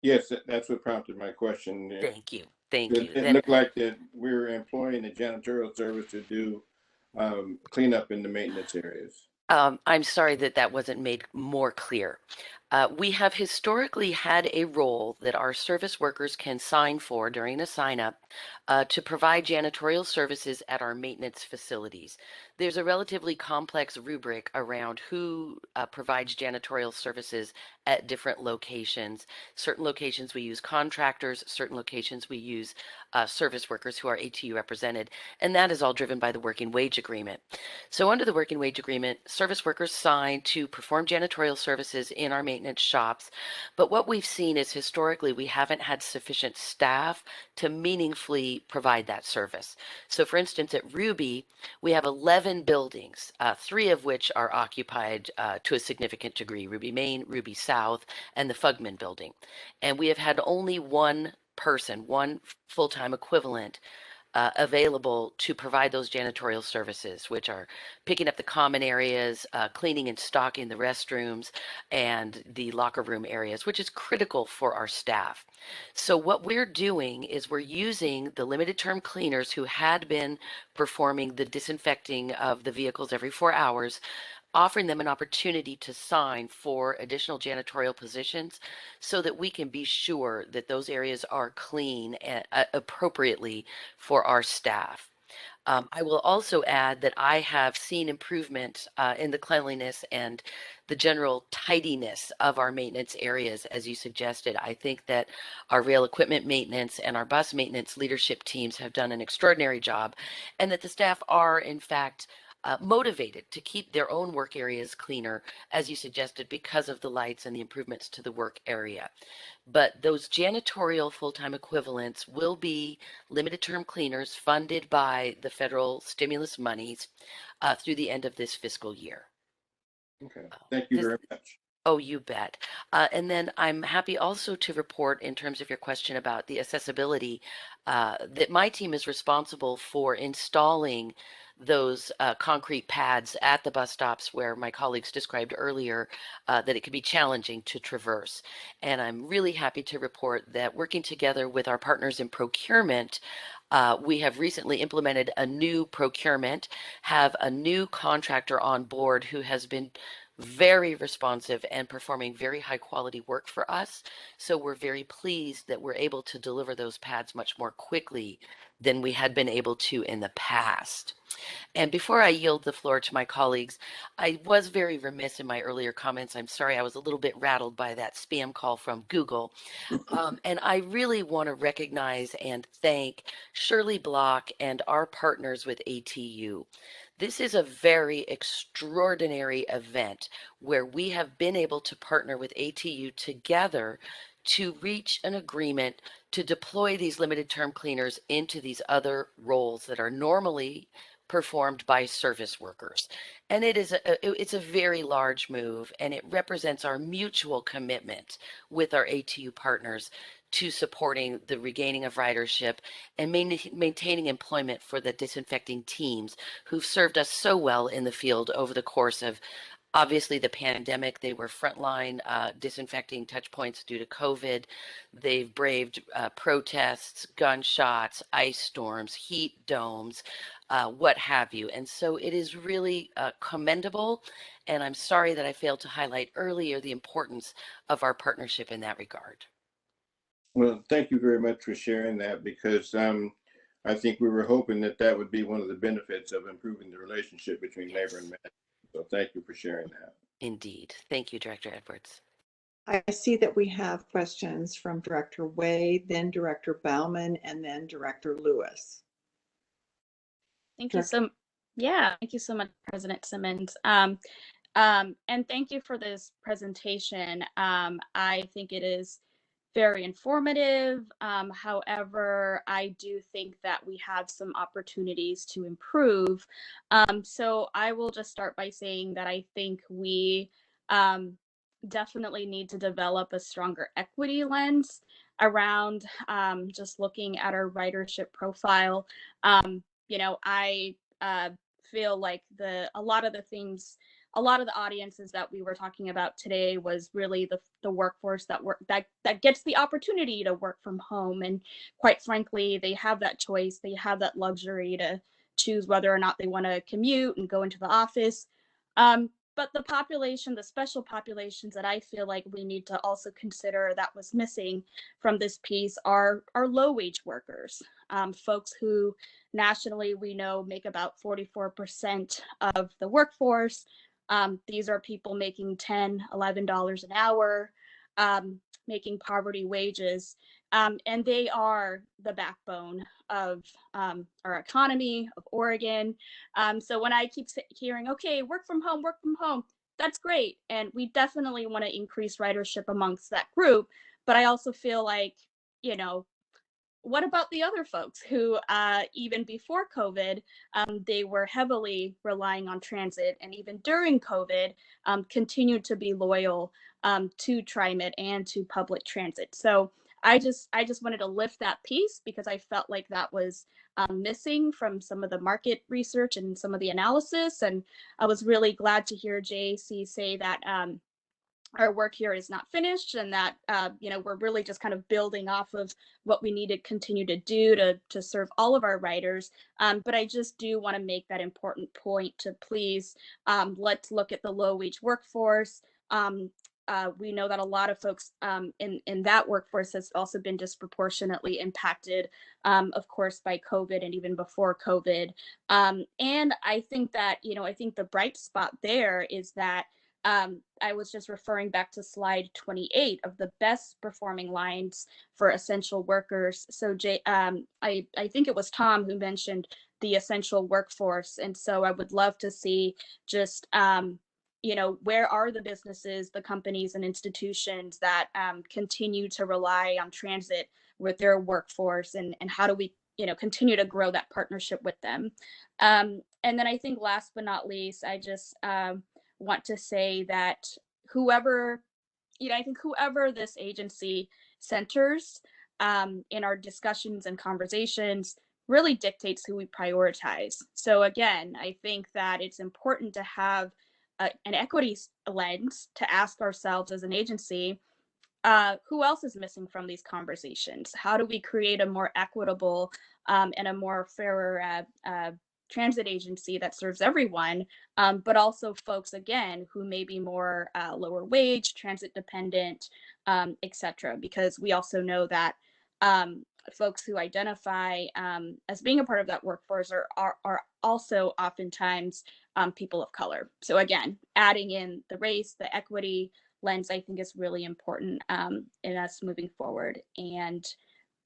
E: Yes, that's what prompted my question.
L: Thank you. Thank you.
E: It looked like that we were employing the janitorial service to do cleanup in the maintenance areas.
L: I'm sorry that that wasn't made more clear. We have historically had a role that our service workers can sign for during a sign up to provide janitorial services at our maintenance facilities. There's a relatively complex rubric around who provides janitorial services at different locations. Certain locations we use contractors, certain locations we use service workers who are ATU represented, and that is all driven by the working wage agreement. So under the working wage agreement, service workers sign to perform janitorial services in our maintenance shops. But what we've seen is historically we haven't had sufficient staff to meaningfully provide that service. So for instance, at Ruby, we have 11 buildings, 3 of which are occupied to a significant degree, Ruby Main, Ruby South, and the Fugman building. And we have had only one person, one full-time equivalent available to provide those janitorial services, which are picking up the common areas, cleaning and stocking the restrooms, and the locker room areas, which is critical for our staff. So what we're doing is we're using the limited term cleaners who had been performing the disinfecting of the vehicles every 4 hours, offering them an opportunity to sign for additional janitorial positions so that we can be sure that those areas are clean and, appropriately for our staff. I will also add that I have seen improvement in the cleanliness and the general tidiness of our maintenance areas, as you suggested. I think that our rail equipment maintenance and our bus maintenance leadership teams have done an extraordinary job, and that the staff are, in fact, motivated to keep their own work areas cleaner, as you suggested, because of the lights and the improvements to the work area. But those janitorial full-time equivalents will be limited term cleaners funded by the federal stimulus monies through the end of this fiscal year.
E: Okay, thank you very much.
L: Oh, you bet. And then I'm happy also to report, in terms of your question about the accessibility, that my team is responsible for installing those concrete pads at the bus stops where my colleagues described earlier that it can be challenging to traverse. And I'm really happy to report that working together with our partners in procurement, we have recently implemented a new procurement, have a new contractor on board who has been very responsive and performing very high quality work for us. So we're very pleased that we're able to deliver those pads much more quickly than we had been able to in the past. And before I yield the floor to my colleagues, I was very remiss in my earlier comments. I'm sorry, I was a little bit rattled by that spam call from Google. And I really want to recognize and thank Shirley Block and our partners with ATU. This is a very extraordinary event where we have been able to partner with ATU together to reach an agreement to deploy these limited term cleaners into these other roles that are normally performed by service workers. And it's a very large move, and it represents our mutual commitment with our ATU partners to supporting the regaining of ridership and maintaining employment for the disinfecting teams who've served us so well in the field over the course of, obviously, the pandemic. They were frontline disinfecting touch points due to COVID. They've braved protests, gunshots, ice storms, heat domes, what have you. And so it is really commendable. And I'm sorry that I failed to highlight earlier the importance of our partnership in that regard.
E: Well, thank you very much for sharing that, because I think we were hoping that that would be one of the benefits of improving the relationship between labor and med. So thank you for sharing that.
L: Indeed. Thank you, Director Edwards.
A: I see that we have questions from Director Way, then Director Bauman, and then Director Lewis.
I: Thank you so, thank you so much, President Simmons. And thank you for this presentation. I think it is very informative. However, I do think that we have some opportunities to improve. So I will just start by saying that I think we definitely need to develop a stronger equity lens around just looking at our ridership profile. I feel like a lot of the audiences that we were talking about today was really the workforce that gets the opportunity to work from home, and quite frankly, they have that choice. They have that luxury to choose whether or not they want to commute and go into the office. But the special populations that I feel like we need to also consider that was missing from this piece are low wage workers, folks who nationally we know make about 44% of the workforce. These are people making $10, $11 an hour, making poverty wages, and they are the backbone of our economy, of Oregon. So when I keep hearing, okay, work from home, that's great. And we definitely want to increase ridership amongst that group. But I also feel like, what about the other folks who, even before COVID, they were heavily relying on transit, and even during COVID, continued to be loyal to TriMet and to public transit. So I just wanted to lift that piece because I felt like that was missing from some of the market research and some of the analysis. And I was really glad to hear JC say that our work here is not finished, and that we're really just kind of building off of what we need to continue to do to serve all of our riders. But I just do want to make that important point to please let's look at the low wage workforce. We know that a lot of folks in that workforce has also been disproportionately impacted, of course, by COVID and even before COVID. And I think that, I think the bright spot there is that I was just referring back to slide 28 of the best performing lines for essential workers. So I think it was Tom who mentioned the essential workforce. And so I would love to see just, where are the businesses, the companies and institutions that continue to rely on transit with their workforce, and how do we, continue to grow that partnership with them. And then I think last but not least, I just want to say that whoever this agency centers in our discussions and conversations really dictates who we prioritize. So again, I think that it's important to have an equity lens to ask ourselves as an agency, who else is missing from these conversations? How do we create a more equitable and a more fairer transit agency that serves everyone, but also folks, again, who may be more lower wage, transit dependent, et cetera, because we also know that folks who identify as being a part of that workforce are also oftentimes people of color. So again, adding in the race, the equity lens, I think is really important in us moving forward. And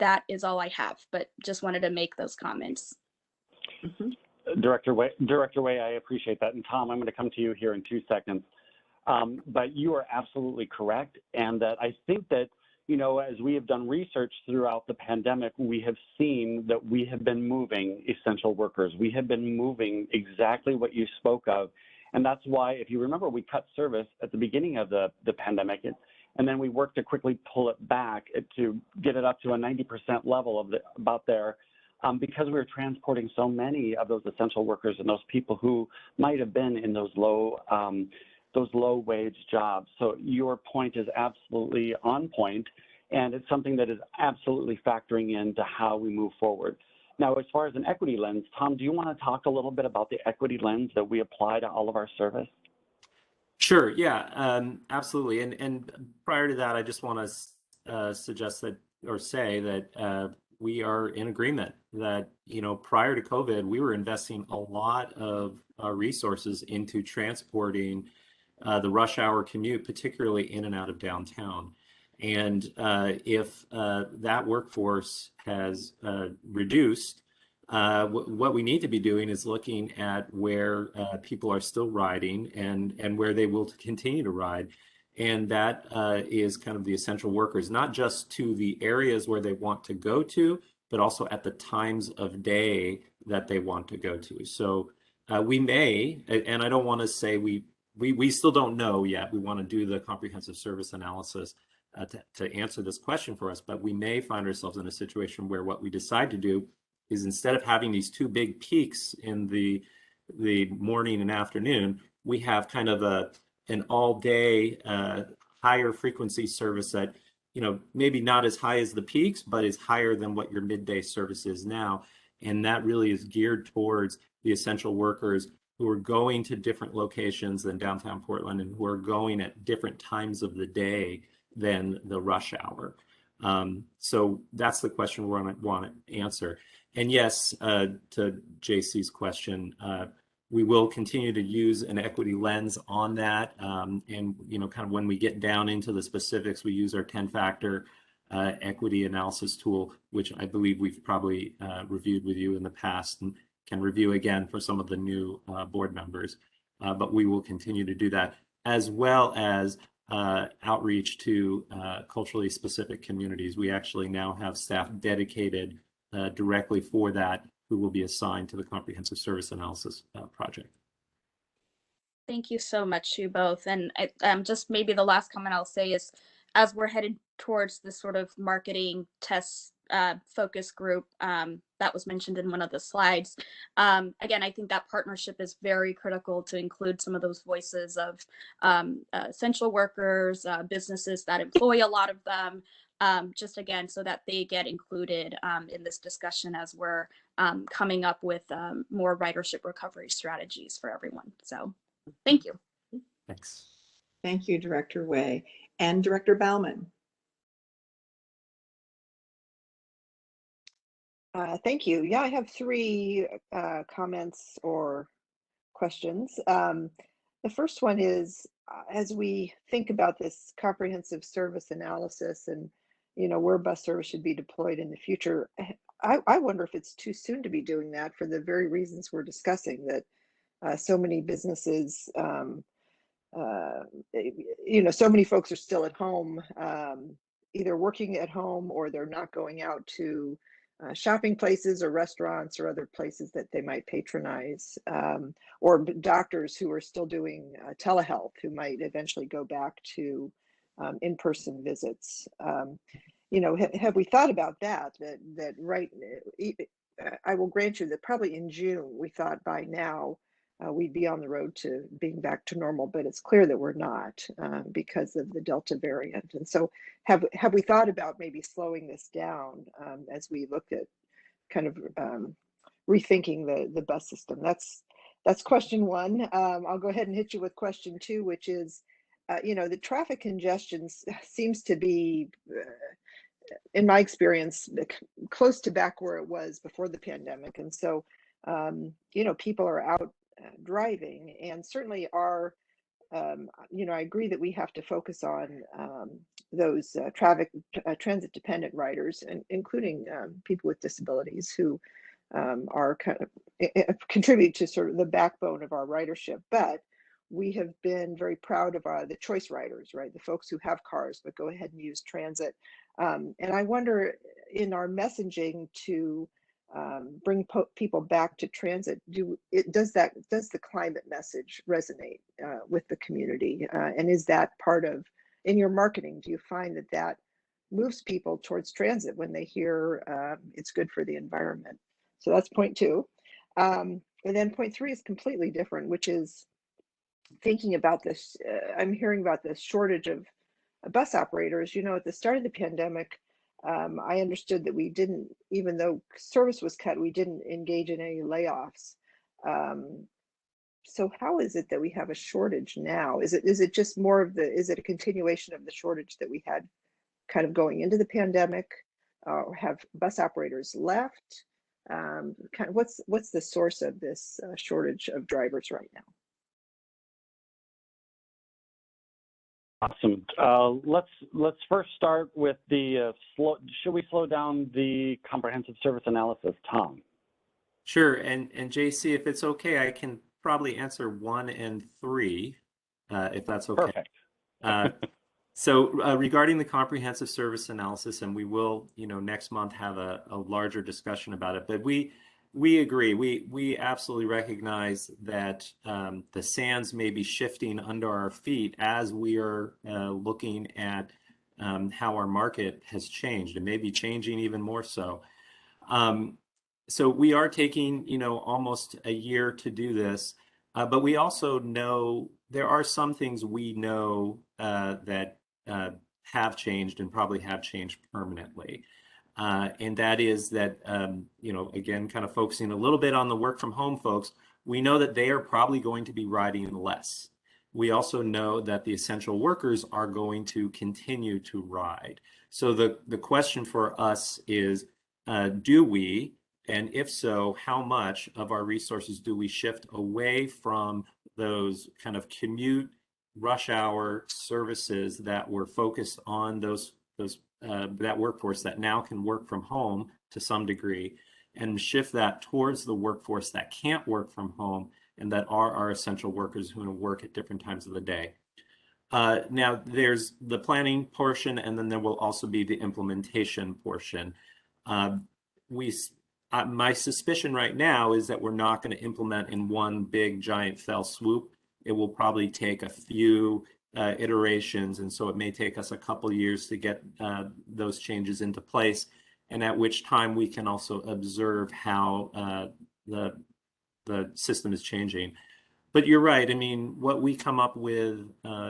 I: that is all I have, but just wanted to make those comments.
A: Mm-hmm.
J: Director Way, I appreciate that. And Tom, I'm going to come to you here in 2 seconds. But you are absolutely correct. And that I think that, as we have done research throughout the pandemic, we have seen that we have been moving essential workers. We have been moving exactly what you spoke of. And that's why, if you remember, we cut service at the beginning of the pandemic, and then we worked to quickly pull it back to get it up to a 90% level of about there. Because we were transporting so many of those essential workers and those people who might have been in those low wage jobs. So your point is absolutely on point, and it's something that is absolutely factoring into how we move forward. Now, as far as an equity lens, Tom, do you want to talk a little bit about the equity lens that we apply to all of our service?
O: Sure. Yeah, absolutely. And prior to that, I just want to suggest that, or say that we are in agreement that, prior to COVID, we were investing a lot of resources into transporting the rush hour commute, particularly in and out of downtown. And if that workforce has reduced, what we need to be doing is looking at where people are still riding and where they will continue to ride. And that is kind of the essential workers, not just to the areas where they want to go to, but also at the times of day that they want to go to. So we may, and I don't want to say we still don't know yet. We want to do the comprehensive service analysis to answer this question for us, but we may find ourselves in a situation where what we decide to do is, instead of having these two big peaks in the morning and afternoon, we have kind of an all-day higher frequency service that, maybe not as high as the peaks, but is higher than what your midday service is now. And that really is geared towards the essential workers who are going to different locations than downtown Portland and who are going at different times of the day than the rush hour. So that's the question we want to answer. And yes, to JC's question, we will continue to use an equity lens on that. And, kind of when we get down into the specifics, we use our 10-factor equity analysis tool, which I believe we've probably reviewed with you in the past and can review again for some of the new board members. But we will continue to do that, as well as outreach to culturally specific communities. We actually now have staff dedicated directly for that, who will be assigned to the comprehensive service analysis project.
I: Thank you so much to you both. And just maybe the last comment I'll say is, as we're headed towards this sort of marketing test focus group that was mentioned in one of the slides, again, I think that partnership is very critical to include some of those voices of essential workers, businesses that employ a lot of them, just again, so that they get included in this discussion as we're coming up with more ridership recovery strategies for everyone. So thank you.
O: Thanks.
A: Thank you, Director Way. And Director Bauman.
D: Thank you. Yeah, I have three comments or questions. The first one is, as we think about this comprehensive service analysis and, where bus service should be deployed in the future, I wonder if it's too soon to be doing that for the very reasons we're discussing, that so many businesses, so many folks are still at home, either working at home or they're not going out to shopping places or restaurants or other places that they might patronize, or doctors who are still doing telehealth, who might eventually go back to in-person visits. Have we thought about that right? I will grant you that probably in June, we thought by now we'd be on the road to being back to normal, but it's clear that we're not because of the Delta variant. And so have we thought about maybe slowing this down as we look at kind of rethinking the bus system? That's question one. I'll go ahead and hit you with question two, which is, the traffic congestion seems to be, in my experience, close to back where it was before the pandemic. And so, people are out driving, and certainly are, I agree that we have to focus on those transit dependent riders, and including people with disabilities who are kind of contribute to sort of the backbone of our ridership. But we have been very proud of the choice riders, right? The folks who have cars but go ahead and use transit. And I wonder, in our messaging to bring people back to transit, does the climate message resonate with the community? And is that part of, in your marketing, do you find that moves people towards transit when they hear it's good for the environment? So that's point two. And then point three is completely different, which is thinking about this. I'm hearing about this shortage of bus operators. At the start of the pandemic, I understood that we didn't, even though service was cut, we didn't engage in any layoffs. So how is it that we have a shortage now? Is it just more of is it a continuation of the shortage that we had kind of going into the pandemic? have bus operators left? Kind of what's the source of this shortage of drivers right now?
J: Awesome. Let's first start with the should we slow down the comprehensive service analysis, Tom?
O: Sure. And JC, if it's okay, I can probably answer 1 and 3, if that's okay.
J: Perfect.
O: So regarding the comprehensive service analysis, and we will, next month have a larger discussion about it, but we agree. We absolutely recognize that the sands may be shifting under our feet as we are looking at how our market has changed. It may be changing even more so. So we are taking, almost a year to do this, but we also know there are some things we know that have changed and probably have changed permanently. And that is that, again, kind of focusing a little bit on the work from home folks, we know that they are probably going to be riding less. We also know that the essential workers are going to continue to ride. So the question for us is, do we, and if so, how much of our resources do we shift away from those kind of commute rush hour services that were focused on that workforce that now can work from home to some degree, and shift that towards the workforce that can't work from home and that are our essential workers who work at different times of the day. Now, there's the planning portion, and then there will also be the implementation portion. My suspicion right now is that we're not going to implement in one big giant fell swoop. It will probably take a few iterations, and so it may take us a couple years to get those changes into place, and at which time we can also observe how the system is changing. But you're right. I mean, what we come up with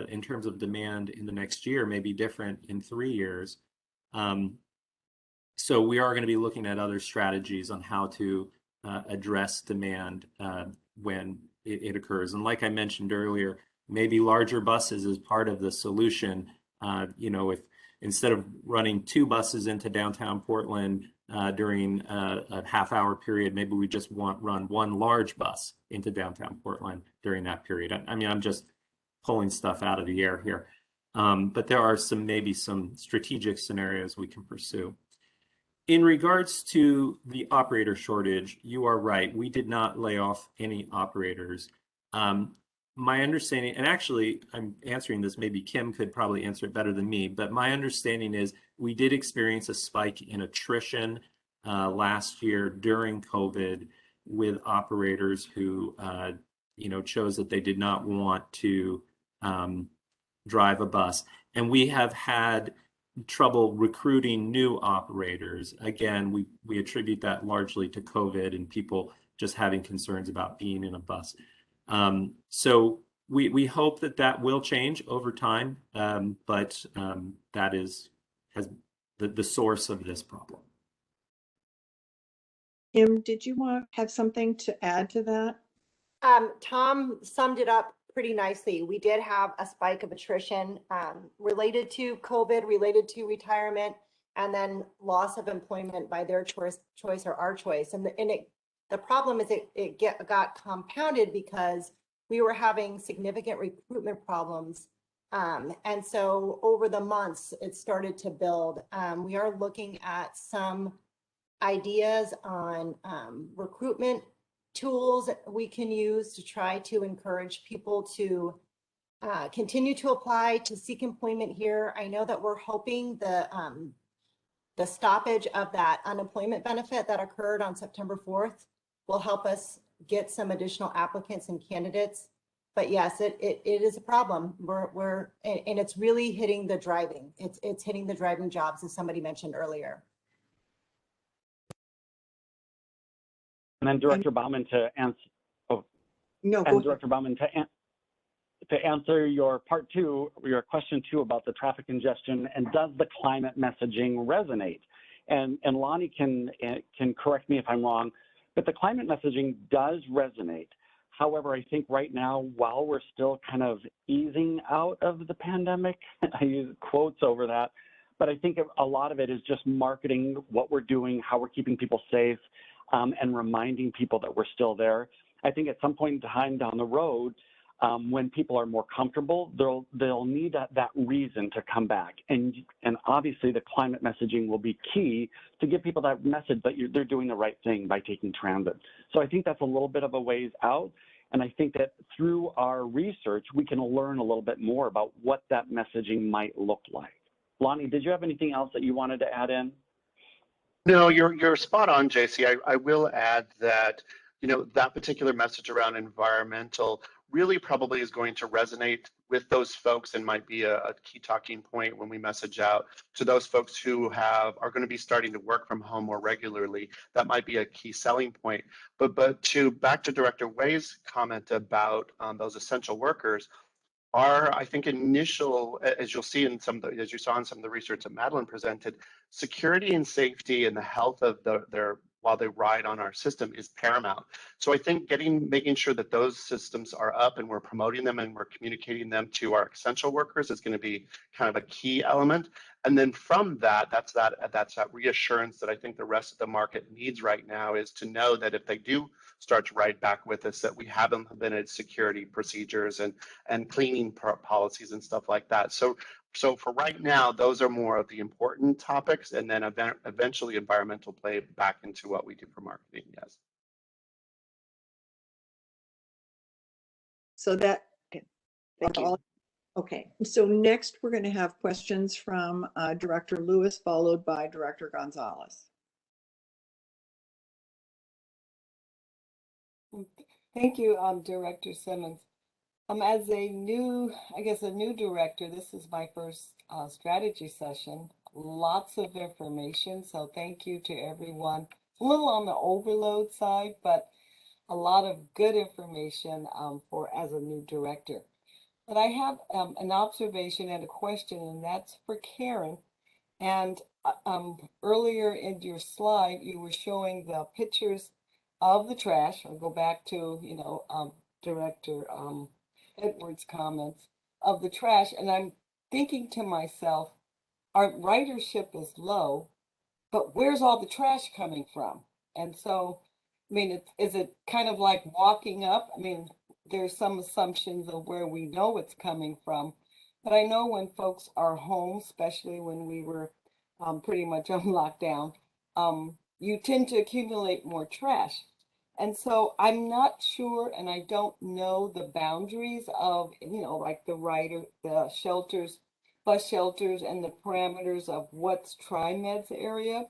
O: in terms of demand in the next year may be different in 3 years. So we are going to be looking at other strategies on how to address demand when it occurs. And like I mentioned earlier, maybe larger buses is part of the solution. If instead of running 2 buses into downtown Portland during a half-hour period, maybe we just run 1 large bus into downtown Portland during that period. I mean, I'm just pulling stuff out of the air here. But there are maybe some strategic scenarios we can pursue. In regards to the operator shortage, you are right. We did not lay off any operators. My understanding, and actually I'm answering this, maybe Kim could probably answer it better than me, but my understanding is we did experience a spike in attrition last year during COVID with operators who, chose that they did not want to drive a bus. And we have had trouble recruiting new operators. Again, we attribute that largely to COVID and people just having concerns about being in a bus. So we hope that will change over time, but that has the source of this problem.
A: Kim, did you have something to add to that?
Q: Tom summed it up pretty nicely. We did have a spike of attrition related to COVID, related to retirement, and then loss of employment by their choice or our choice. And the problem is it got compounded because we were having significant recruitment problems. And so over the months, it started to build. We are looking at some ideas on recruitment tools we can use to try to encourage people to continue to apply to seek employment here. I know that we're hoping the stoppage of that unemployment benefit that occurred on September 4th will help us get some additional applicants and candidates. But yes, it is a problem. And it's really hitting the driving. It's hitting the driving jobs, as somebody mentioned earlier.
J: And then Director Baumann to answer. Oh, no, and Director Baumann to answer your part 2, your question 2 about the traffic congestion and does the climate messaging resonate? And Lonnie can correct me if I'm wrong, but the climate messaging does resonate. However, I think right now, while we're still kind of easing out of the pandemic, I use quotes over that, But I think a lot of it is just marketing what we're doing, how we're keeping people safe, and reminding people that we're still there. I think at some point in time down the road, when people are more comfortable, they'll need that reason to come back. And obviously the climate messaging will be key to give people that message that they're doing the right thing by taking transit. So I think that's a little bit of a ways out. And I think that through our research, we can learn a little bit more about what that messaging might look like. Lonnie, did you have anything else that you wanted to add in?
P: No, you're spot on, JC. I will add that, that particular message around environmental really probably is going to resonate with those folks and might be a key talking point when we message out to those folks who are going to be starting to work from home more regularly. That might be a key selling point. But back to Director Way's comment about those essential workers, I think initial, as you'll see as you saw in some of the research that Madeline presented, security and safety and the health of their while they ride on our system is paramount. So I think making sure that those systems are up and we're promoting them and we're communicating them to our essential workers is going to be kind of a key element. And then from that's that reassurance that I think the rest of the market needs right now, is to know that if they do start to ride back with us, that we have implemented security procedures and cleaning policies and stuff like that. So for right now, those are more of the important topics, and then eventually environmental play back into what we do for marketing. Yes.
A: So that,
D: Thank you.
A: okay. So next we're going to have questions from Director Lewis, followed by Director Gonzalez.
R: Thank you, Director Simmons. As a new director, this is my first strategy session. Lots of information, so thank you to everyone. It's a little on the overload side, but a lot of good information as a new director. But I have an observation and a question, and that's for Karen. And earlier in your slide, you were showing the pictures of the trash. I'll go back to, Director Edwards' comments of the trash. And I'm thinking to myself, our ridership is low, but where's all the trash coming from? And so, I mean, is it kind of like walking up? I mean, there's some assumptions of where we know it's coming from, but I know when folks are home, especially when we were pretty much on lockdown, you tend to accumulate more trash. And so I'm not sure, and I don't know the boundaries of, like the shelters, bus shelters, and the parameters of what's TriMet's area.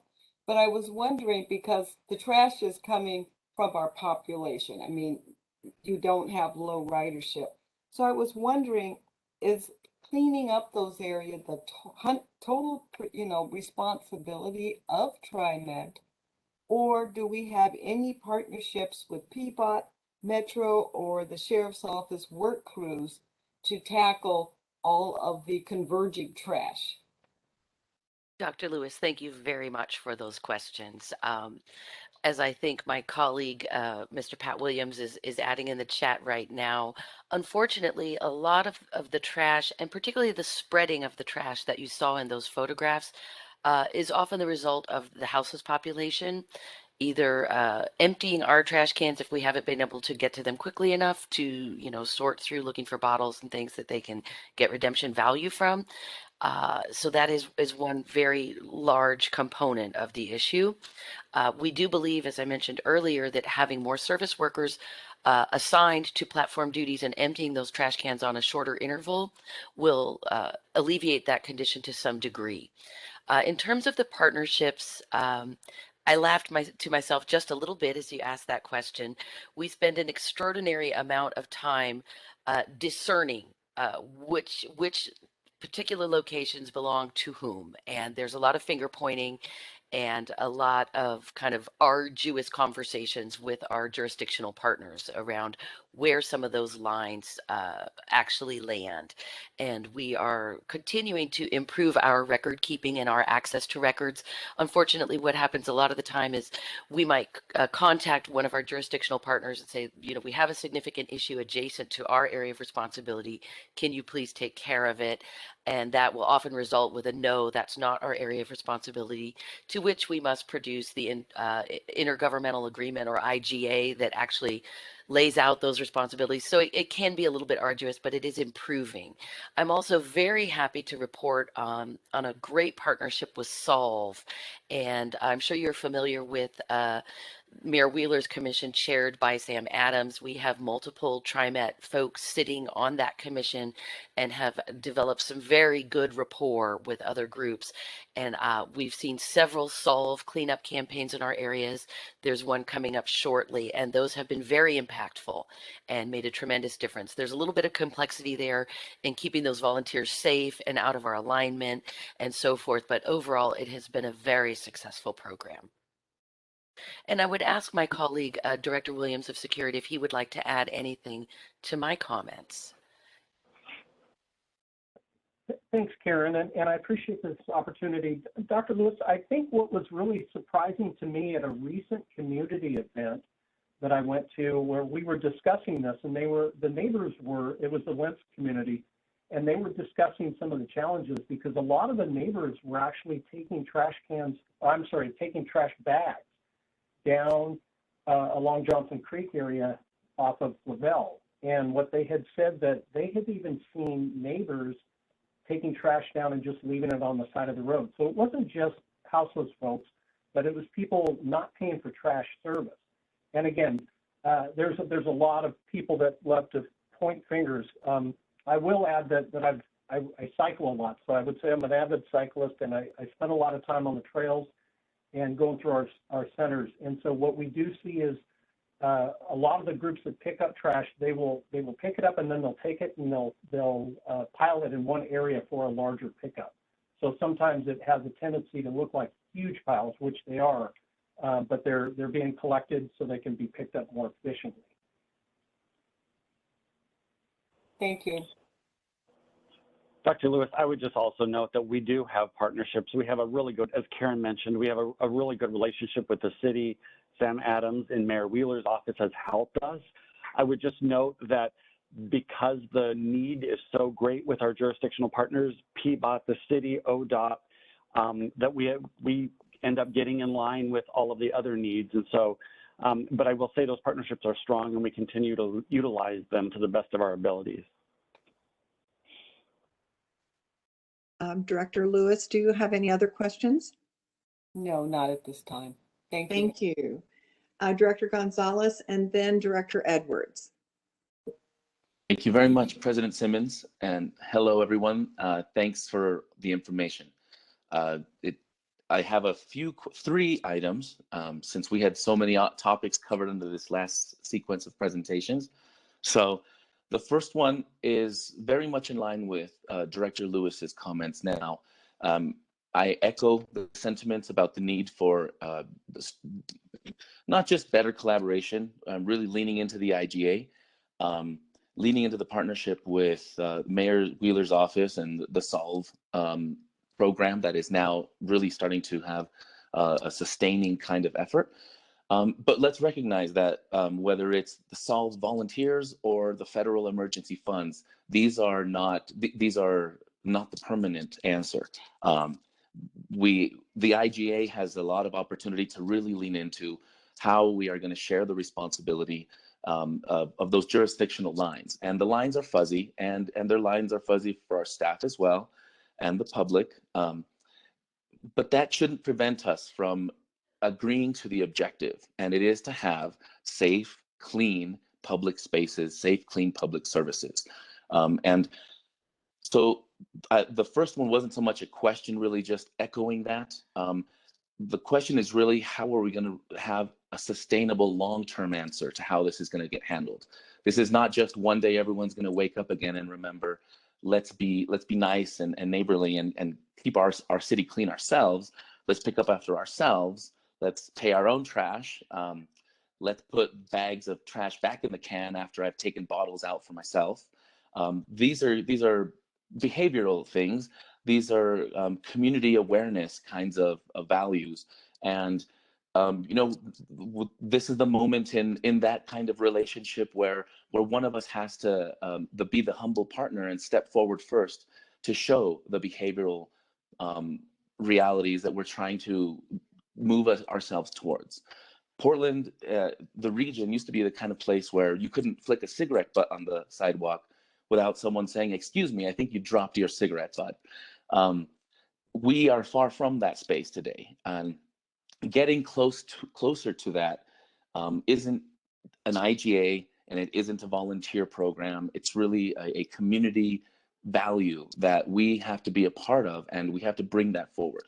R: But I was wondering, because the trash is coming from our population. I mean, you don't have low ridership. So I was wondering, is cleaning up those areas the total, responsibility of TriMet? Or do we have any partnerships with Peapod, Metro, or the Sheriff's Office work crews to tackle all of the converging trash?
L: Dr. Lewis, thank you very much for those questions. As I think my colleague, Mr. Pat Williams, is adding in the chat right now, unfortunately, a lot of the trash, and particularly the spreading of the trash that you saw in those photographs, is often the result of the house's population either emptying our trash cans if we haven't been able to get to them quickly enough to, sort through looking for bottles and things that they can get redemption value from. So that is one very large component of the issue. We do believe, as I mentioned earlier, that having more service workers assigned to platform duties and emptying those trash cans on a shorter interval will alleviate that condition to some degree. In terms of the partnerships, I laughed to myself just a little bit as you asked that question. We spend an extraordinary amount of time discerning which particular locations belong to whom. And there's a lot of finger pointing and a lot of kind of arduous conversations with our jurisdictional partners around where some of those lines actually land. And we are continuing to improve our record keeping and our access to records. Unfortunately, what happens a lot of the time is we might contact one of our jurisdictional partners and say, you know, we have a significant issue adjacent to our area of responsibility. Can you please take care of it? And that will often result with a no, that's not our area of responsibility, to which we must produce the intergovernmental agreement, or IGA, that actually lays out those responsibilities. So it can be a little bit arduous, but it is improving. I'm also very happy to report on a great partnership with Solve. And I'm sure you're familiar with Mayor Wheeler's commission, chaired by Sam Adams. We have multiple TriMet folks sitting on that commission and have developed some very good rapport with other groups. And we've seen several Solve cleanup campaigns in our areas. There's one coming up shortly, and those have been very impactful and made a tremendous difference. There's a little bit of complexity there in keeping those volunteers safe and out of our alignment and so forth, but overall it has been a very successful program. And I would ask my colleague, Director Williams of Security, if he would like to add anything to my comments.
N: Thanks, Karen, and I appreciate this opportunity. Dr. Lewis, I think what was really surprising to me at a recent community event that I went to, where we were discussing this, and the neighbors were, it was the Wentz community, and they were discussing some of the challenges, because a lot of the neighbors were actually taking trash bags down along Johnson Creek area off of Lavelle. And what they had said, that they had even seen neighbors taking trash down and just leaving it on the side of the road. So it wasn't just houseless folks, but it was people not paying for trash service. And again, there's a lot of people that love to point fingers. I will add that I cycle a lot, so I would say I'm an avid cyclist, and I spend a lot of time on the trails and going through our centers. And so what we do see is a lot of the groups that pick up trash, they will pick it up, and then they'll take it and they'll pile it in one area for a larger pickup. So sometimes it has a tendency to look like huge piles, which they are, but they're being collected so they can be picked up more efficiently.
R: Thank you.
J: Dr. Lewis, I would just also note that we do have partnerships. We have a really good, as Karen mentioned, we have a really good relationship with the city. Sam Adams in Mayor Wheeler's office has helped us. I would just note that because the need is so great with our jurisdictional partners, PBOT, the city, ODOT, that we end up getting in line with all of the other needs. And so, but I will say those partnerships are strong, and we continue to utilize them to the best of our abilities.
A: Director Lewis, do you have any other questions?
R: No, not at this time. Thank you.
A: Thank you. Director Gonzalez, and then Director Edwards.
S: Thank you very much, President Simmons, and hello, everyone. Thanks for the information. I have three items, since we had so many topics covered under this last sequence of presentations. So the first one is very much in line with Director Lewis's comments now. I echo the sentiments about the need for not just better collaboration, really leaning into the IGA, leaning into the partnership with Mayor Wheeler's office and the Solve program that is now really starting to have a sustaining kind of effort. But let's recognize that whether it's the Solve volunteers or the federal emergency funds, these are not the permanent answer. The IGA has a lot of opportunity to really lean into how we are going to share the responsibility of those jurisdictional lines. And the lines are fuzzy, and their lines are fuzzy for our staff as well, and the public. But that shouldn't prevent us from agreeing to the objective, and it is to have safe, clean public spaces, safe, clean public services. And so the first one wasn't so much a question, really just echoing that. The question is really, how are we going to have a sustainable long-term answer to how this is going to get handled? This is not just one day everyone's going to wake up again and remember, let's be nice and neighborly and keep our city clean ourselves. Let's pick up after ourselves. Let's pay our own trash. let's put bags of trash back in the can after I've taken bottles out for myself. These are behavioral things. These are community awareness kinds of values. And this is the moment in that kind of relationship where one of us has to be the humble partner and step forward first to show the behavioral realities that we're trying to move ourselves towards. Portland, the region, used to be the kind of place where you couldn't flick a cigarette butt on the sidewalk without someone saying, "Excuse me, I think you dropped your cigarette butt." We are far from that space today, and getting closer to that isn't an IGA, and it isn't a volunteer program. It's really a community value that we have to be a part of, and we have to bring that forward.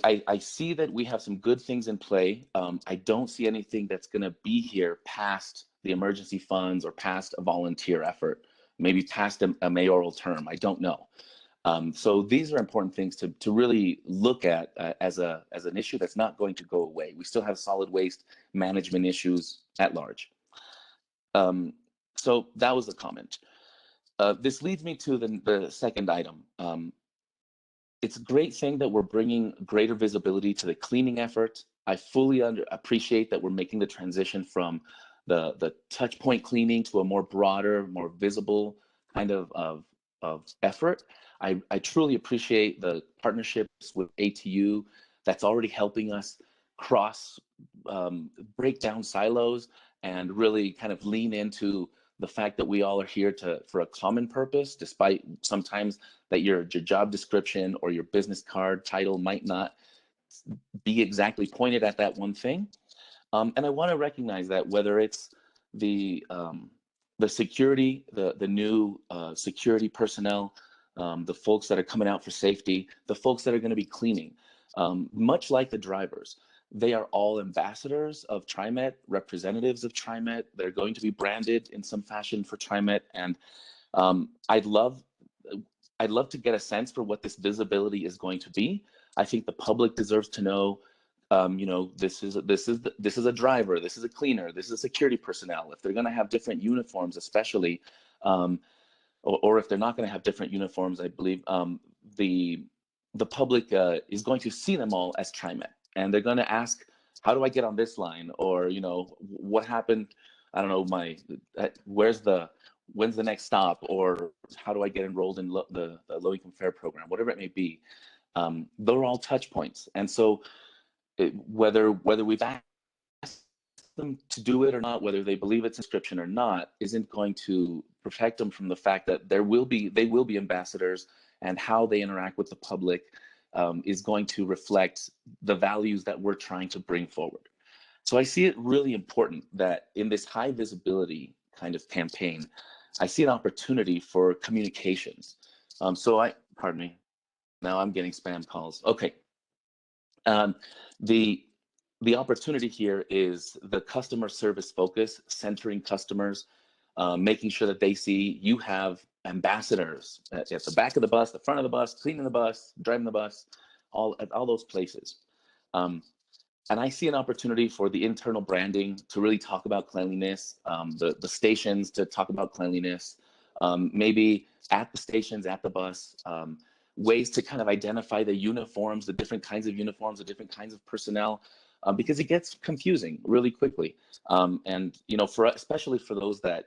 S: I see that we have some good things in play. I don't see anything that's going to be here past the emergency funds or past a volunteer effort, maybe past a mayoral term. I don't know. So these are important things to really look at as an issue that's not going to go away. We still have solid waste management issues at large. So that was the comment. This leads me to the second item. It's a great thing that we're bringing greater visibility to the cleaning effort. I fully appreciate that we're making the transition from the touch point cleaning to a more broader, more visible kind of effort. I truly appreciate the partnerships with ATU that's already helping us break down silos and really kind of lean into the fact that we all are here for a common purpose, despite sometimes that your job description or your business card title might not be exactly pointed at that one thing. And I want to recognize that whether it's the security, the new security personnel, the folks that are coming out for safety, the folks that are going to be cleaning, much like the drivers, they are all ambassadors of TriMet, representatives of TriMet. They're going to be branded in some fashion for TriMet, and I'd love to get a sense for what this visibility is going to be. I think the public deserves to know, this is a driver, this is a cleaner, this is a security personnel. If they're going to have different uniforms, especially, or if they're not going to have different uniforms, I believe the public is going to see them all as TriMet. And they're going to ask, how do I get on this line? Or, what happened? I don't know, when's the next stop? Or how do I get enrolled in the low-income fare program? Whatever it may be. They're all touch points. And so whether we've asked them to do it or not, whether they believe it's inscription or not, isn't going to protect them from the fact that they will be ambassadors, and how they interact with the public is going to reflect the values that we're trying to bring forward. So I see it really important that in this high visibility kind of campaign, I see an opportunity for communications. Pardon me, now I'm getting spam calls. Okay. The opportunity here is the customer service focus, centering customers, making sure that they see you have ambassadors at the back of the bus, the front of the bus, cleaning the bus, driving the bus, at all those places. And I see an opportunity for the internal branding to really talk about cleanliness, the stations to talk about cleanliness, maybe at the stations, at the bus, ways to kind of identify the uniforms, the different kinds of uniforms, the different kinds of personnel, because it gets confusing really quickly. And, especially for those that,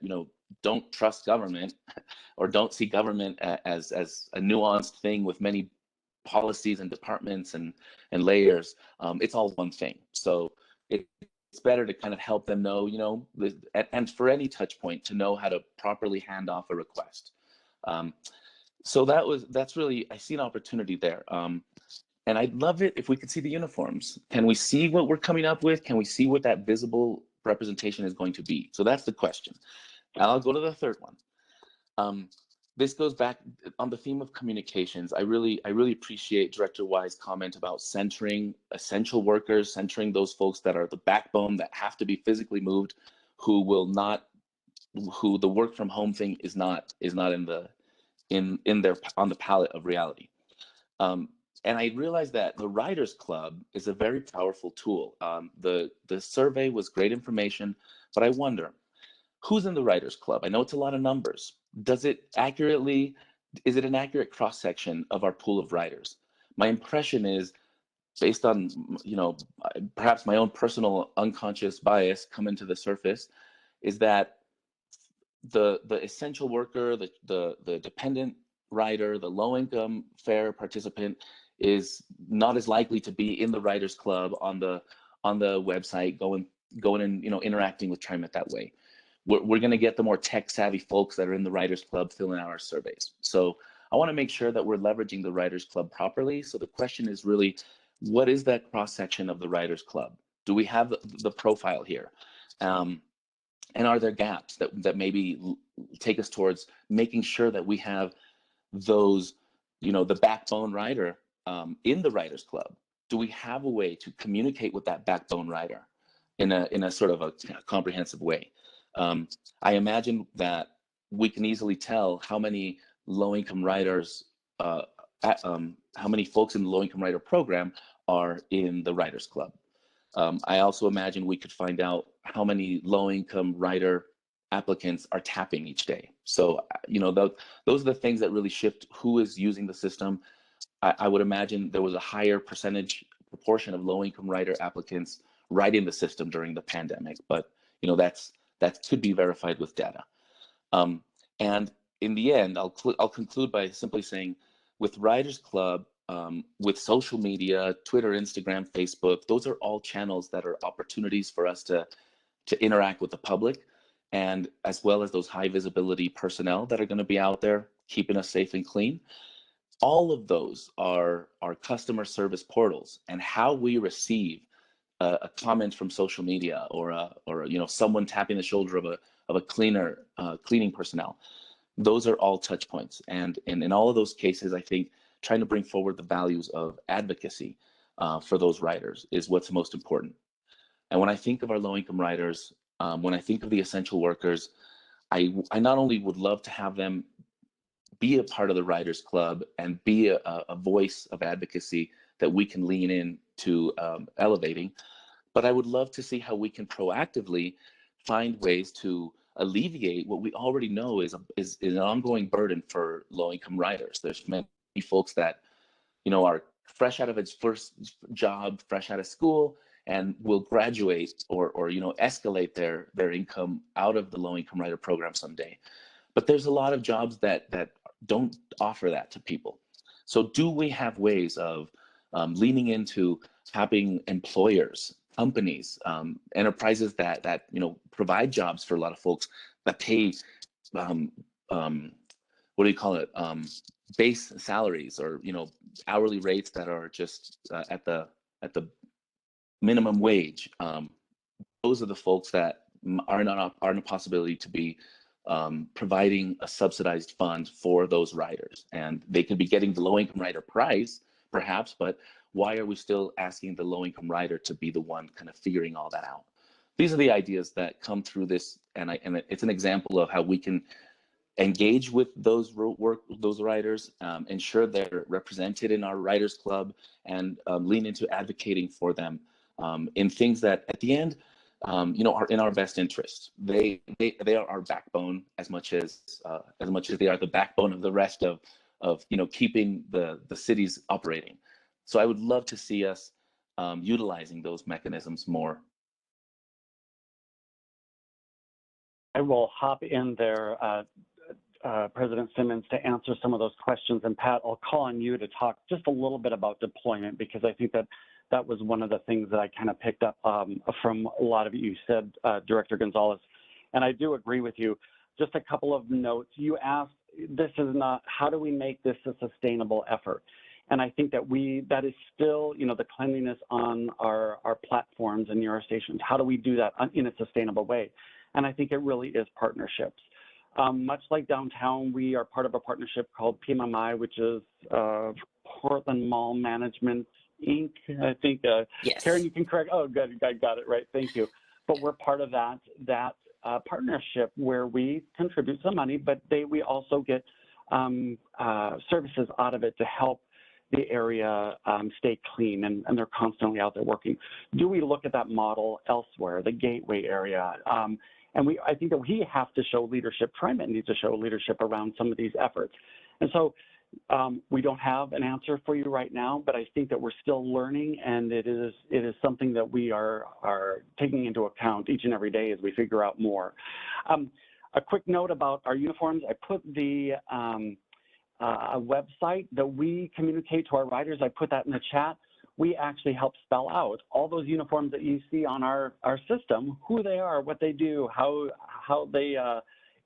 S: don't trust government or don't see government as a nuanced thing with many policies and departments and layers, it's all one thing. So it's better to kind of help them know, and for any touch point to know how to properly hand off a request. So that's really, I see an opportunity there. And I'd love it if we could see the uniforms. Can we see what we're coming up with? Can we see what that visible representation is going to be? So that's the question. Now I'll go to the third one. This goes back on the theme of communications. I really appreciate Director Y's comment about centering essential workers, centering those folks that are the backbone, that have to be physically moved, who the work from home thing is not on the palette of reality. And I realized that the Writers Club is a very powerful tool. The survey was great information, but I wonder, who's in the Writers Club? I know it's a lot of numbers. Is it an accurate cross-section of our pool of writers? My impression is, based on, perhaps my own personal unconscious bias coming to the surface, is that the essential worker, the dependent writer, the low-income fair participant is not as likely to be in the Writers Club on the website, going and interacting with TriMet that way. We're going to get the more tech-savvy folks that are in the Writers Club filling out our surveys. So I want to make sure that we're leveraging the Writers Club properly. So the question is really, what is that cross-section of the Writers Club? Do we have the profile here? And are there gaps that maybe take us towards making sure that we have those, the backbone writer in the Writers Club? Do we have a way to communicate with that backbone writer in a sort of a comprehensive way? I imagine that we can easily tell how many low-income writers, how many folks in the low-income writer program are in the Writers Club. I also imagine we could find out how many low-income writer applicants are tapping each day. So, those are the things that really shift who is using the system. I would imagine there was a higher proportion of low-income writer applicants writing the system during the pandemic, but that could be verified with data. And in the end, I'll conclude by simply saying, with Writers Club, with social media, Twitter, Instagram, Facebook, those are all channels that are opportunities for us to interact with the public, and as well as those high visibility personnel that are going to be out there keeping us safe and clean. All of those are customer service portals, and how we receive a comment from social media or someone tapping the shoulder of a cleaning personnel. Those are all touch points, and in all of those cases, I think trying to bring forward the values of advocacy for those writers is what's most important. And when I think of our low-income writers, when I think of the essential workers, I not only would love to have them be a part of the Writers Club and be a voice of advocacy that we can lean in to elevating, but I would love to see how we can proactively find ways to alleviate what we already know is an ongoing burden for low-income writers. There's many folks that are fresh out of its first job, fresh out of school, and will graduate or escalate their income out of the low-income writer program someday. But there's a lot of jobs that don't offer that to people. So do we have ways of leaning into having employers, companies, enterprises that provide jobs for a lot of folks that pay what do you call it, base salaries or hourly rates that are just at the minimum wage? Those are the folks that are not a possibility to be providing a subsidized fund for those writers, and they could be getting the low-income writer price perhaps, but why are we still asking the low-income writer to be the one kind of figuring all that out? These are the ideas that come through this, and it's an example of how we can engage with those writers, ensure they're represented in our Writers Club, and lean into advocating for them in things that at the end are in our best interest. They are our backbone as much as they are the backbone of the rest of keeping the cities operating. So I would love to see us utilizing those mechanisms more.
J: I will hop in there, President Simmons, to answer some of those questions. And Pat, I'll call on you to talk just a little bit about deployment, because I think that was one of the things that I kind of picked up from a lot of you said, Director Gonzalez. And I do agree with you. Just a couple of notes. You asked, this is not, how do we make this a sustainable effort? And I think that is still, the cleanliness on our platforms and near our stations. How do we do that in a sustainable way? And I think it really is partnerships. Much like downtown, we are part of a partnership called PMMI, which is Portland Mall Management Inc. I think,
L: yes.
J: Karen, you can correct. Oh, good, I got it right. Thank you. But we're part of that partnership where we contribute some money, but we also get services out of it to help the area stay clean, and they're constantly out there working. Do we look at that model elsewhere, the gateway area? And I think that we have to show leadership. TriMet needs to show leadership around some of these efforts. And so we don't have an answer for you right now, but I think that we're still learning, and it is something that we are taking into account each and every day as we figure out more. A quick note about our uniforms. I put the a website that we communicate to our riders. I put that in the chat. We actually help spell out all those uniforms that you see on our system, who they are, what they do, how they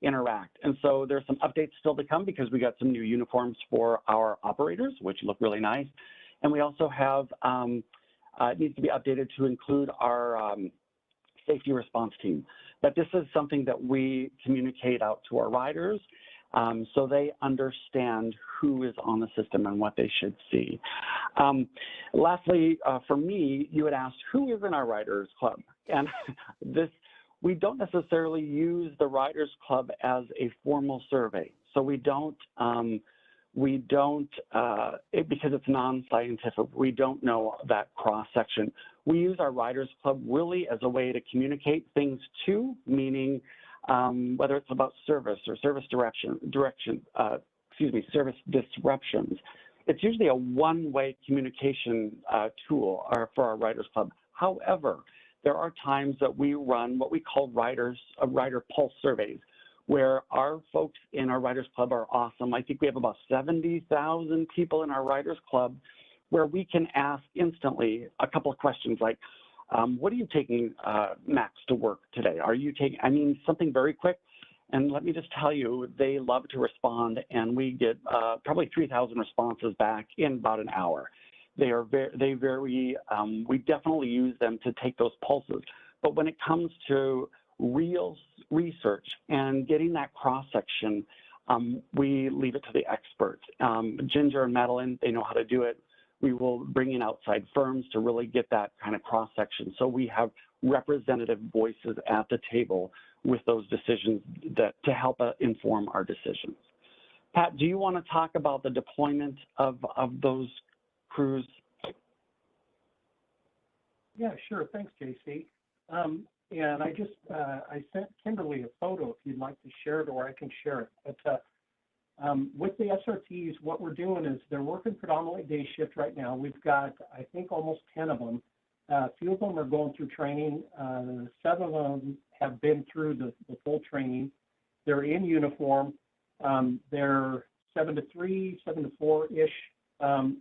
J: interact. And so there's some updates still to come because we got some new uniforms for our operators, which look really nice. And we also have, it needs to be updated to include our safety response team. But this is something that we communicate out to our riders so they understand who is on the system and what they should see. Lastly, for me, you had asked who is in our Riders Club. And we don't necessarily use the Riders Club as a formal survey. So we don't because it's non-scientific, we don't know that cross-section. We use our Riders Club really as a way to communicate things too, meaning whether it's about service or service service disruptions. It's usually a one-way communication tool for our Riders Club. However, there are times that we run what we call rider pulse surveys, where our folks in our Riders Club are awesome. I think we have about 70,000 people in our Riders Club, where we can ask instantly a couple of questions like, what are you taking, Max, to work today? Are you taking, something very quick. And let me just tell you, they love to respond, and we get probably 3,000 responses back in about an hour. We definitely use them to take those pulses. But when it comes to real research and getting that cross-section, we leave it to the experts. Ginger and Madeline, they know how to do it. We will bring in outside firms to really get that kind of cross-section. So we have representative voices at the table with those decisions to help inform our decisions. Pat, do you want to talk about the deployment of those crews?
N: Yeah, sure. Thanks, JC. And I sent Kimberly a photo if you'd like to share it, or I can share it. But with the SRTs, what we're doing is they're working predominantly day shift right now. We've got, I think, almost 10 of them. A few of them are going through training. 7 of them have been through the full training. They're in uniform. They're 7 to 3, 7 to 4-ish.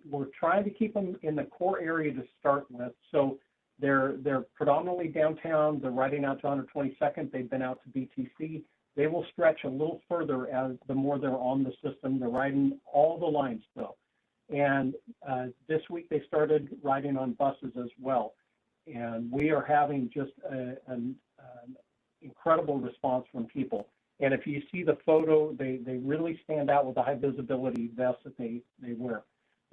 N: We're trying to keep them in the core area to start with. So they're predominantly downtown. They're riding out to 122nd. They've been out to BTC. They will stretch a little further as the more they're on the system. They're riding all the lines though. And this week they started riding on buses as well. And we are having just an incredible response from people. And if you see the photo, they really stand out with the high visibility vests that they wear.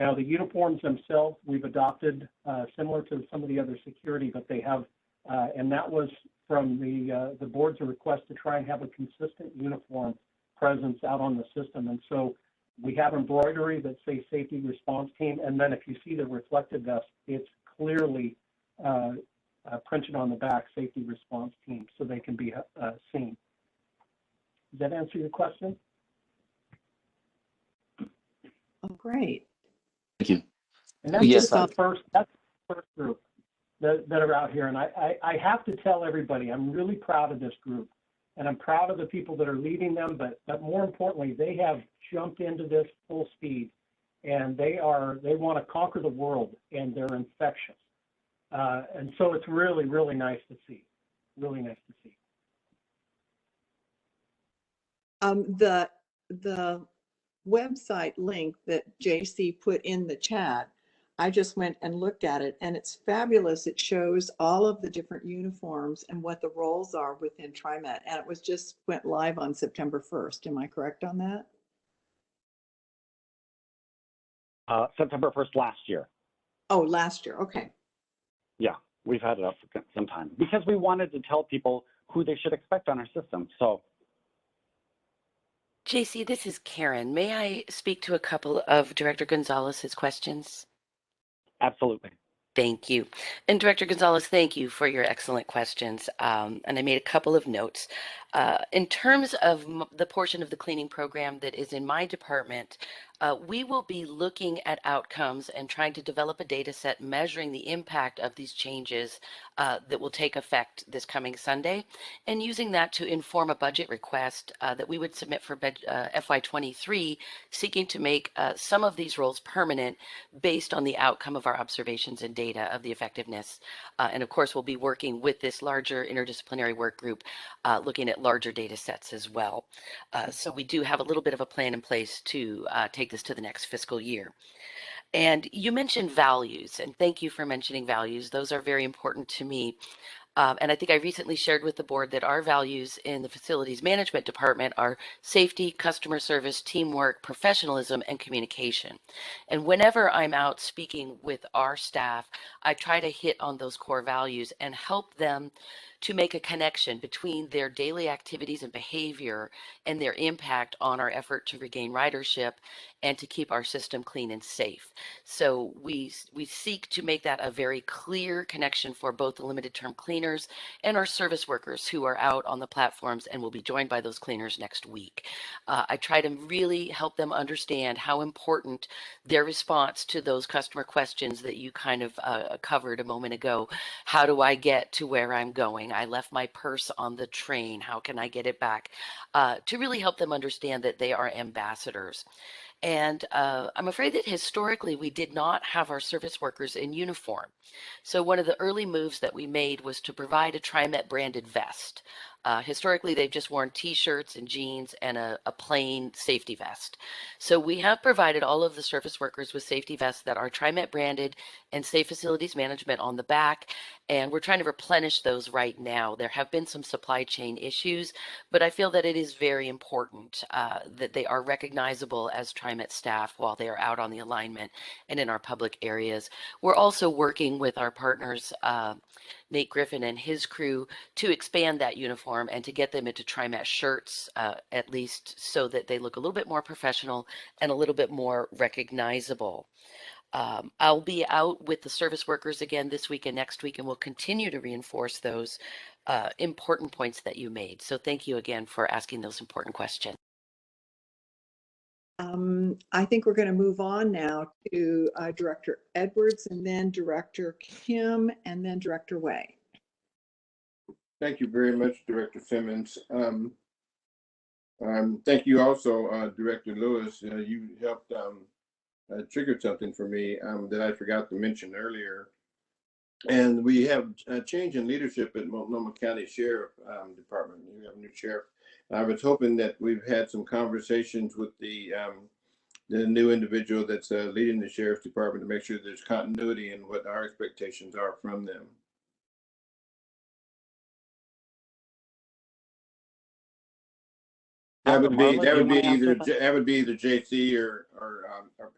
N: Now the uniforms themselves, we've adopted similar to some of the other security, but they have, and that was from the board's request to try and have a consistent uniform presence out on the system. And so we have embroidery that says safety response team. And then if you see the reflective vest, it's clearly printed on the back, safety response team, so they can be seen. Does that answer your question?
A: Oh, great.
S: Thank you.
N: And that's
S: yes,
N: that's the first group that are out here. And I have to tell everybody, I'm really proud of this group. And I'm proud of the people that are leading them, but more importantly, they have jumped into this full speed, and they want to conquer the world, and they're infectious. And so it's really, really nice to see. Really nice to see.
A: The website link that JC put in the chat, I just went and looked at it, and it's fabulous. It shows all of the different uniforms and what the roles are within TriMet, and it was just went live on September 1st. Am I correct on that?
J: September 1st last year.
A: Oh, last year. Okay.
J: Yeah, we've had it up for some time because we wanted to tell people who they should expect on our system. So
L: JC, this is Karen. May I speak to a couple of Director Gonzalez's questions?
J: Absolutely.
L: Thank you. And Director Gonzalez, thank you for your excellent questions. And I made a couple of notes. In terms of the portion of the cleaning program that is in my department, we will be looking at outcomes and trying to develop a data set measuring the impact of these changes that will take effect this coming Sunday, and using that to inform a budget request that we would submit for FY23, seeking to make some of these roles permanent based on the outcome of our observations and data of the effectiveness. And of course, we'll be working with this larger interdisciplinary work group, looking at larger data sets as well. So we do have a little bit of a plan in place to take this to the next fiscal year. And you mentioned values, and thank you for mentioning values. Those are very important to me. And I think I recently shared with the board that our values in the facilities management department are safety, customer service, teamwork, professionalism, and communication. And whenever I'm out speaking with our staff, I try to hit on those core values and help them to make a connection between their daily activities and behavior and their impact on our effort to regain ridership and to keep our system clean and safe. So we seek to make that a very clear connection for both the limited term cleaners and our service workers who are out on the platforms and will be joined by those cleaners next week. I try to really help them understand how important their response to those customer questions that you kind of covered a moment ago. How do I get to where I'm going? I left my purse on the train. How can I get it back? To really help them understand that they are ambassadors. And I'm afraid that historically we did not have our service workers in uniform. So one of the early moves that we made was to provide a TriMet branded vest. Historically, they've just worn t-shirts and jeans and a plain safety vest. So we have provided all of the service workers with safety vests that are TriMet branded and Safe Facilities Management on the back. And we're trying to replenish those right now. There have been some supply chain issues, but I feel that it is very important that they are recognizable as TriMet staff while they are out on the alignment and in our public areas. We're also working with our partners, Nate Griffin and his crew, to expand that uniform and to get them into TriMet shirts, at least so that they look a little bit more professional and a little bit more recognizable. I'll be out with the service workers again this week and next week, and we'll continue to reinforce those important points that you made. So thank you again for asking those important questions.
A: I think we're going to move on now to Director Edwards, and then Director Kim, and then Director Way.
E: Thank you very much, Director Simmons. Thank you also, Director Lewis. You helped trigger something for me that I forgot to mention earlier. And we have a change in leadership at Multnomah County Sheriff Department. We have a new sheriff. I was hoping that we've had some conversations with the new individual that's leading the Sheriff's Department to make sure there's continuity in what our expectations are from them. That would be either JC or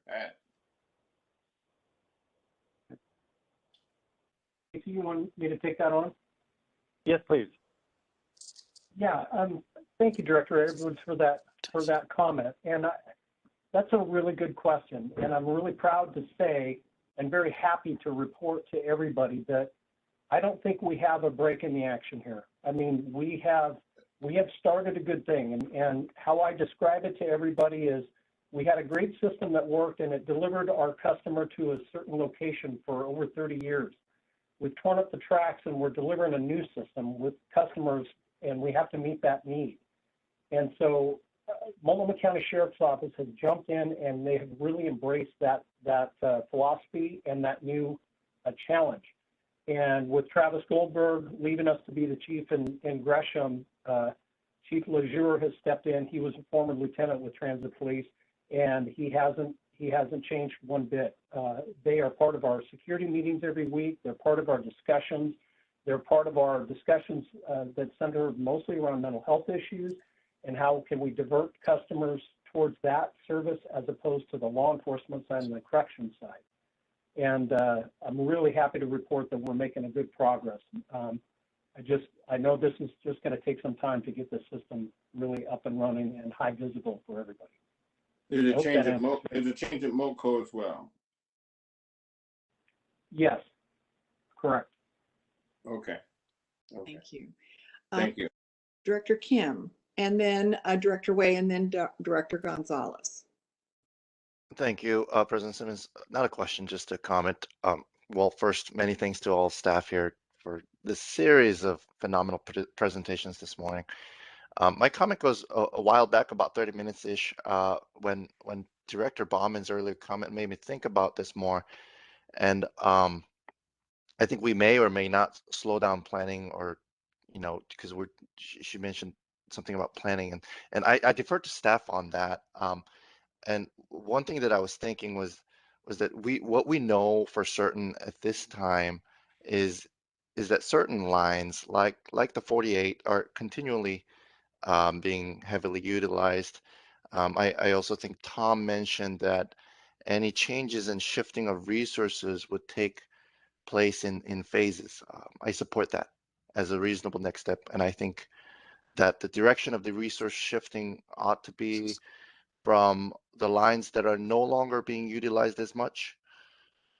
E: Pat.
N: If you want me to take that on?
J: Yes, please.
N: Yeah, thank you, Director Edwards, for that comment. And that's a really good question. And I'm really proud to say and very happy to report to everybody that I don't think we have a break in the action here. I mean, we have started a good thing. And how I describe it to everybody is we had a great system that worked and it delivered our customer to a certain location for over 30 years. We've torn up the tracks and we're delivering a new system with customers, and we have to meet that need. And so Multnomah County Sheriff's Office has jumped in and they have really embraced that philosophy and that new challenge. And with Travis Goldberg leaving us to be the chief in Gresham, Chief Lejeune has stepped in. He was a former lieutenant with Transit Police, and he hasn't changed one bit. They are part of our security meetings every week. They're part of our discussions. They're part of our discussions that center mostly around mental health issues and how can we divert customers towards that service as opposed to the law enforcement side and the correction side. And I'm really happy to report that we're making a good progress. I know this is just going to take some time to get the system really up and running and high visible for everybody.
E: There's
N: I
E: a
N: hope
E: change
N: that
E: at
N: answers
E: there's a change at MoCo as well.
N: Yes, correct.
E: Okay.
A: Thank you.
E: Thank you.
A: Director Kim, and then Director Way, and then Director Gonzalez.
T: Thank you, President Simmons. Not a question, just a comment. Well, first, many thanks to all staff here for this series of phenomenal presentations this morning. My comment goes a while back, about 30 minutes-ish, when Director Bauman's earlier comment made me think about this more. And I think we may or may not slow down planning, or, because she mentioned something about planning, and I defer to staff on that. And one thing that I was thinking was that what we know for certain at this time is that certain lines like the 48 are continually being heavily utilized. I also think Tom mentioned that any changes and shifting of resources would take place in phases. I support that as a reasonable next step, and I think that the direction of the resource shifting ought to be from the lines that are no longer being utilized as much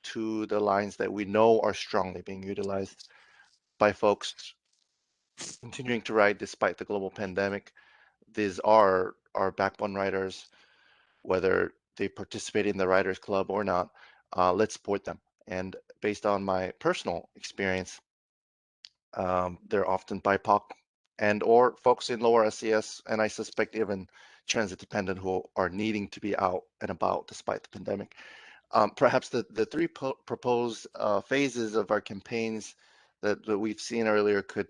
T: to the lines that we know are strongly being utilized by folks continuing to ride despite the global pandemic. These are our backbone riders, whether they participate in the Riders Club or not. Let's support them. And based on my personal experience, they're often BIPOC and or folks in lower SES, and I suspect even transit dependent, who are needing to be out and about despite the pandemic. Perhaps the three proposed phases of our campaigns that we've seen earlier could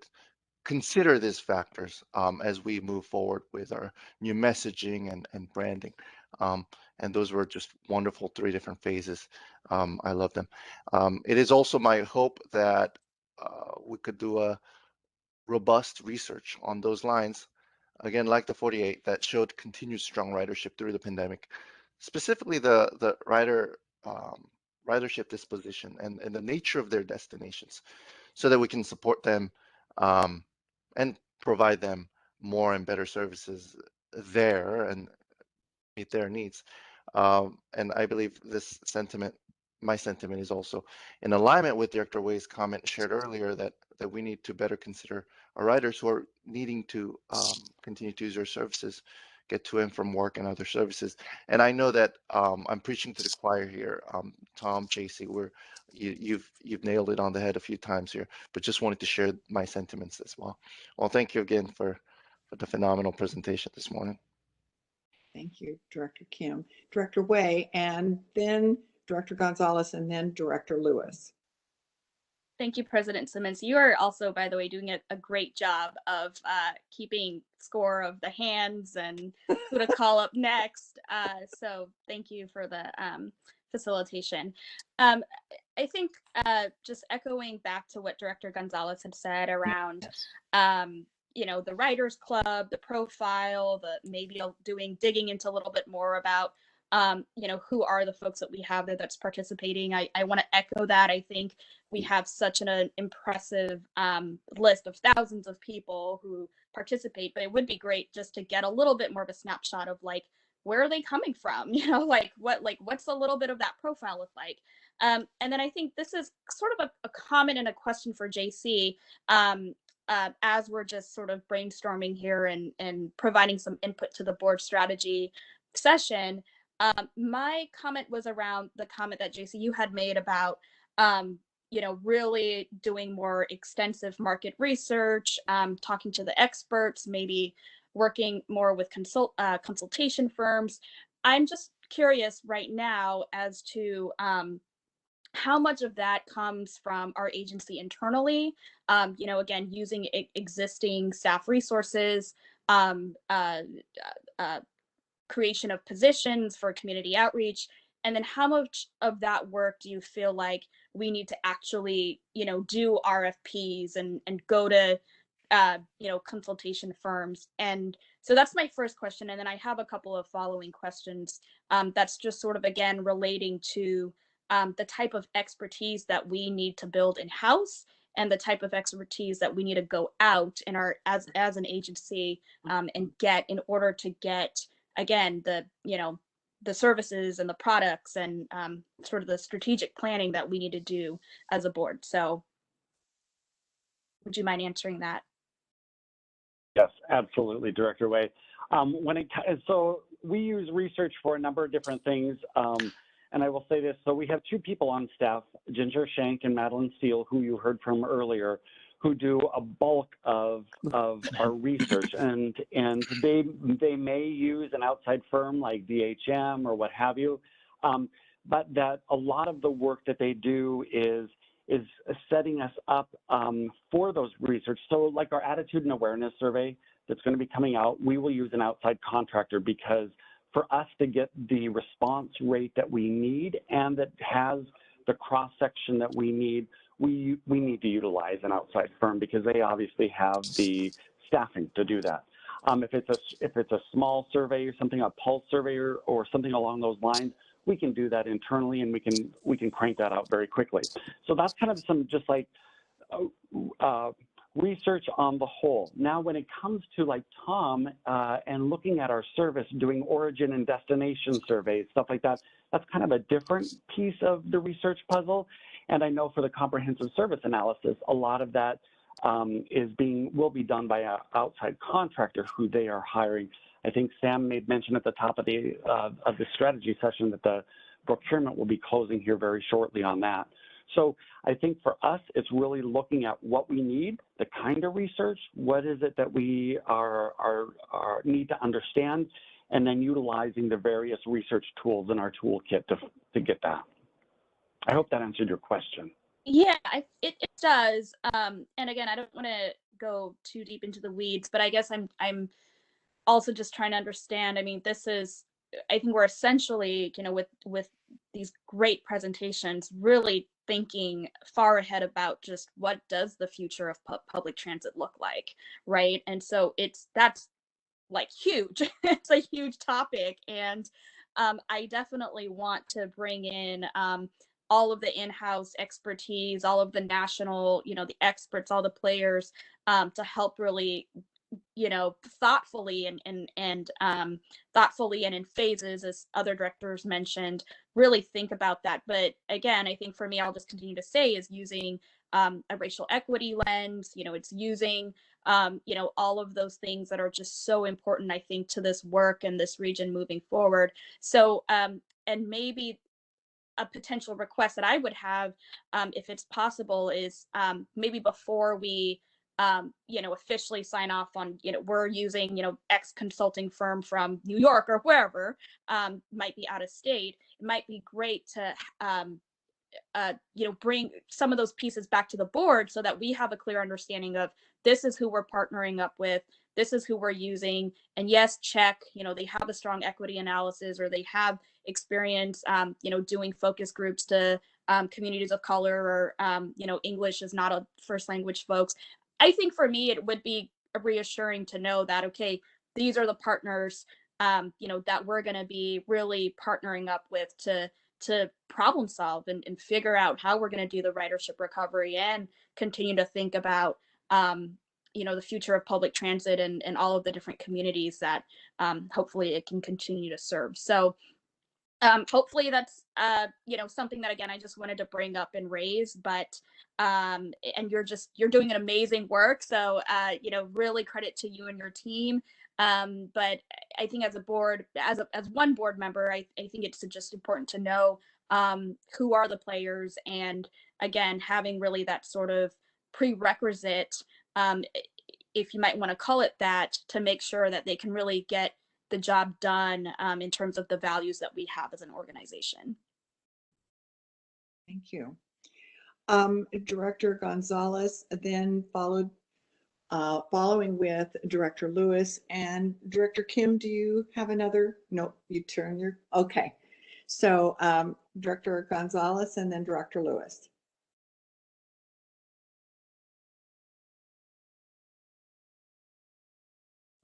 T: consider these factors as we move forward with our new messaging and branding. And those were just wonderful 3 different phases. I love them. It is also my hope that we could do a robust research on those lines, again, like the 48, that showed continued strong ridership through the pandemic, specifically the ridership disposition and the nature of their destinations, so that we can support them and provide them more and better services there and meet their needs. And I believe this sentiment, my sentiment, is also in alignment with Director Way's comment shared earlier that we need to better consider our riders who are needing to continue to use our services, get to and from work and other services. And I know that I'm preaching to the choir here. Tom, JC, you've nailed it on the head a few times here, but just wanted to share my sentiments as well. Well, thank you again for the phenomenal presentation this morning.
A: Thank you, Director Kim. Director Way, and then Director Gonzalez, and then Director Lewis.
I: Thank you, President Simmons. You are also, by the way, doing a great job of keeping score of the hands and who to call up next. So thank you for the facilitation. I think just echoing back to what Director Gonzalez had said around, the Riders Club, the profile, maybe digging into a little bit more about, who are the folks that we have there that's participating. I want to echo that. I think we have such an impressive list of thousands of people who participate, but it would be great just to get a little bit more of a snapshot of where are they coming from? What's a little bit of that profile look like? And then I think this is sort of a comment and a question for JC. As we're just sort of brainstorming here and providing some input to the board strategy session, my comment was around the comment that JC you had made about really doing more extensive market research, talking to the experts, maybe working more with consultation firms. I'm just curious right now as to how much of that comes from our agency internally, again, using existing staff resources, creation of positions for community outreach, and then how much of that work do you feel like we need to actually, do RFPs and go to, consultation firms? And so that's my first question. And then I have a couple of following questions that's just sort of, again, relating to the type of expertise that we need to build in-house and the type of expertise that we need to go out in our as an agency and get in order to get, again, the the services and the products and sort of the strategic planning that we need to do as a board. So would you mind answering that?
J: Yes, absolutely, Director Way. So we use research for a number of different things. And I will say this, so we have two people on staff, Ginger Shank and Madeline Steele, who you heard from earlier, who do a bulk of our research. And they may use an outside firm like DHM or what have you, but that a lot of the work that they do is setting us up for those research. So like our attitude and awareness survey that's going to be coming out, we will use an outside contractor, because for us to get the response rate that we need and that has the cross section that we need, we need to utilize an outside firm, because they obviously have the staffing to do that. If it's a small survey or something, a pulse survey or something along those lines, we can do that internally, and we can crank that out very quickly. So that's kind of some just like research on the whole. Now, when it comes to like Tom and looking at our service, doing origin and destination surveys, stuff like that, that's kind of a different piece of the research puzzle. And I know for the comprehensive service analysis, a lot of that will be done by an outside contractor who they are hiring. I think Sam made mention at the top of the strategy session that the procurement will be closing here very shortly on that. So I think for us, it's really looking at what we need, the kind of research, what is it that we need to understand, and then utilizing the various research tools in our toolkit to get that. I hope that answered your question.
I: Yeah, it does. And again, I don't want to go too deep into the weeds, but I guess I'm also just trying to understand. I mean, I think we're essentially, with these great presentations, really thinking far ahead about just what does the future of public transit look like, right? And so that's like huge. It's a huge topic, and I definitely want to bring in all of the in-house expertise, all of the national, the experts, all the players to help really, thoughtfully and thoughtfully and in phases, as other directors mentioned, really think about that. But again, I think for me, I'll just continue to say is using a racial equity lens, it's using, all of those things that are just so important, I think, to this work and this region moving forward. So, and maybe a potential request that I would have, if it's possible, is maybe before we officially sign off on, we're using, X consulting firm from New York or wherever, might be out of state. It might be great to, bring some of those pieces back to the board so that we have a clear understanding of this is who we're partnering up with, this is who we're using, and yes, check, they have a strong equity analysis, or they have experience, doing focus groups to communities of color, or, English is not a first language folks. I think for me, it would be reassuring to know that, okay, these are the partners, that we're going to be really partnering up with to problem solve and figure out how we're going to do the ridership recovery and continue to think about, the future of public transit and all of the different communities that hopefully it can continue to serve. So hopefully that's, something that, again, I just wanted to bring up and raise, but, and you're doing an amazing work. So, really credit to you and your team. But I think as a board, as one board member, I think it's just important to know who are the players, and again, having really that sort of prerequisite, if you might want to call it that, to make sure that they can really get the job done in terms of the values that we have as an organization.
A: Thank you. Director Gonzalez, then following with Director Lewis and Director Kim. Do you have another? Nope, you turn your, okay. So Director Gonzalez and then Director Lewis.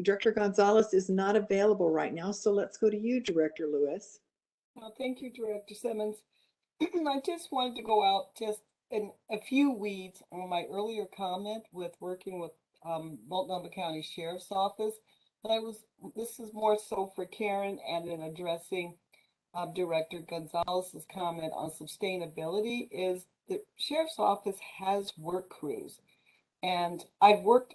A: Director Gonzalez is not available right now, so let's go to you, Director Lewis.
R: Well, thank you, Director Simmons. I just wanted to go out just in a few weeds on my earlier comment with working with Multnomah County Sheriff's Office. But this is more so for Karen and in addressing Director Gonzalez's comment on sustainability is the Sheriff's Office has work crews. And I've worked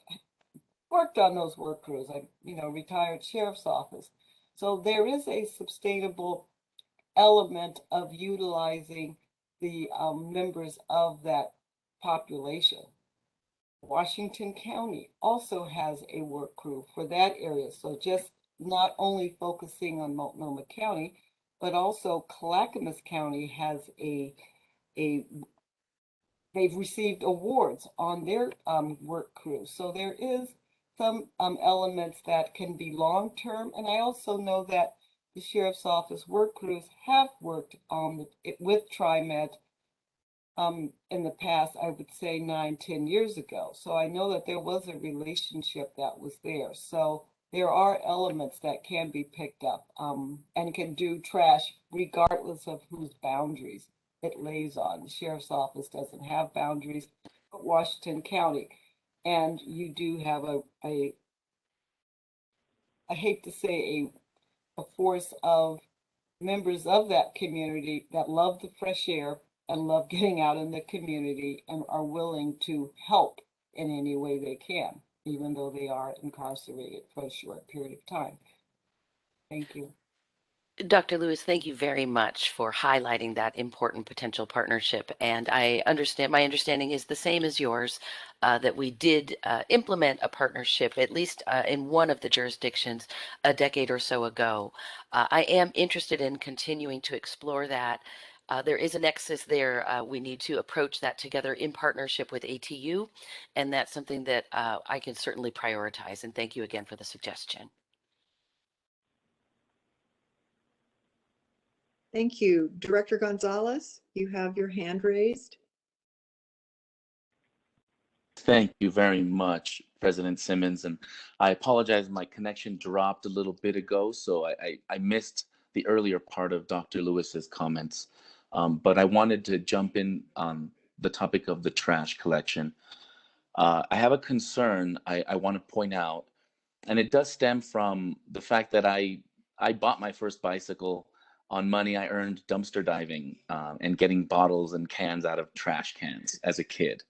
R: on those work crews. I'm, retired Sheriff's Office. So there is a sustainable element of utilizing the members of that population. Washington County also has a work crew for that area. So just not only focusing on Multnomah County, but also Clackamas County has they've received awards on their work crew. So there is some elements that can be long-term. And I also know that the Sheriff's Office work crews have worked with TriMet in the past, I would say 9-10 years ago. So I know that there was a relationship that was there. So there are elements that can be picked up and can do trash regardless of whose boundaries it lays on. The Sheriff's Office doesn't have boundaries, but Washington County. And you do have I hate to say a force of members of that community that love the fresh air and love getting out in the community and are willing to help in any way they can, even though they are incarcerated for a short period of time. Thank you.
L: Dr. Lewis, thank you very much for highlighting that important potential partnership. And my understanding is the same as yours, that we did implement a partnership, at least in one of the jurisdictions, a decade or so ago. I am interested in continuing to explore that. There is a nexus there. We need to approach that together in partnership with ATU, and that's something that I can certainly prioritize. And thank you again for the suggestion.
A: Thank you. Director Gonzalez, you have your hand raised.
S: Thank you very much, President Simmons. And I apologize, my connection dropped a little bit ago, so I missed the earlier part of Dr. Lewis's comments. But I wanted to jump in on the topic of the trash collection. I have a concern I want to point out, and it does stem from the fact that I bought my first bicycle on money I earned dumpster diving and getting bottles and cans out of trash cans as a kid.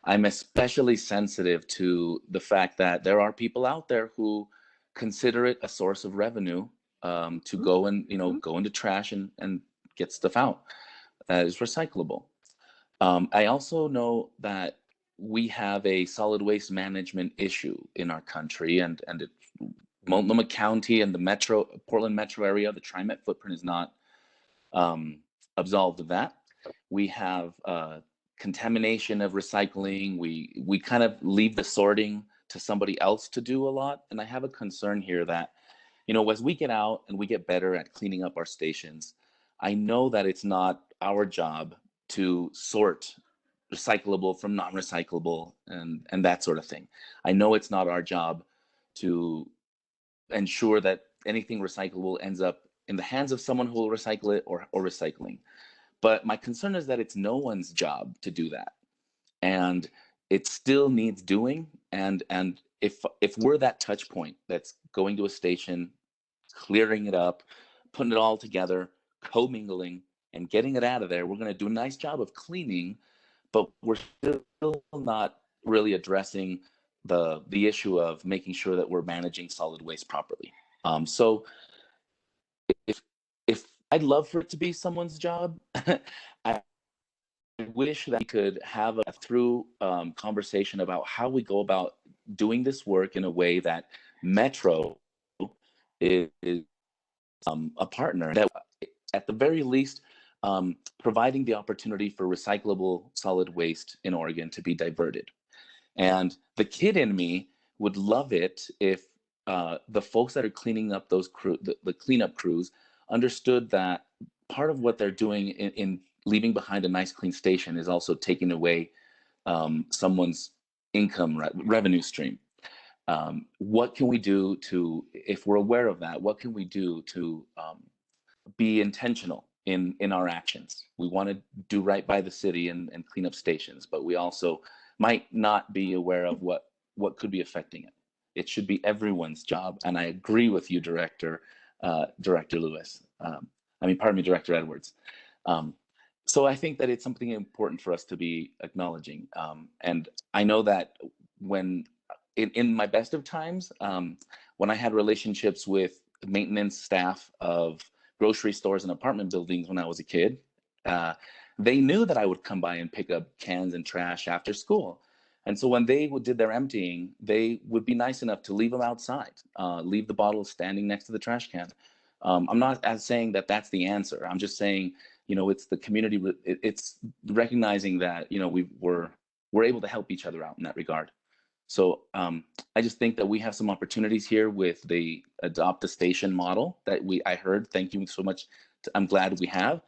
S: I'm especially sensitive to the fact that there are people out there who consider it a source of revenue to go and go into trash and get stuff out that is recyclable. I also know that we have a solid waste management issue in our country, and Multnomah County and the Portland metro area, the TriMet footprint is not absolved of that. We have contamination of recycling. We kind of leave the sorting to somebody else to do a lot. And I have a concern here that, as we get out and we get better at cleaning up our stations, I know that it's not our job to sort recyclable from non-recyclable and that sort of thing. I know it's not our job to ensure that anything recyclable ends up in the hands of someone who will recycle it or recycling. But my concern is that it's no one's job to do that. And it still needs doing. And if we're that touch point that's going to a station, clearing it up, putting it all together, commingling, and getting it out of there, we're going to do a nice job of cleaning, but we're still not really addressing the issue of making sure that we're managing solid waste properly. So if I'd love for it to be someone's job, I wish that we could have a through conversation about how we go about doing this work in a way that Metro is a partner that, at the very least, providing the opportunity for recyclable solid waste in Oregon to be diverted. And the kid in me would love it if the folks that are cleaning up those the cleanup crews understood that part of what they're doing in leaving behind a nice clean station is also taking away someone's income revenue stream. What can we do to, if we're aware of that, what can we do to be intentional in our actions. We want to do right by the city and clean up stations, but we also might not be aware of what could be affecting it. It should be everyone's job, and I agree with you, Director Lewis. Pardon me, Director Edwards. So I think that it's something important for us to be acknowledging. And I know that when in my best of times, when I had relationships with maintenance staff of grocery stores and apartment buildings when I was a kid, they knew that I would come by and pick up cans and trash after school. And so when they did their emptying, they would be nice enough to leave them outside, leave the bottles standing next to the trash can. I'm not saying that that's the answer. I'm just saying, it's the community, it's recognizing that, we're able to help each other out in that regard. So I just think that we have some opportunities here with the adopt a station model that I heard. Thank you so much. I'm glad we have.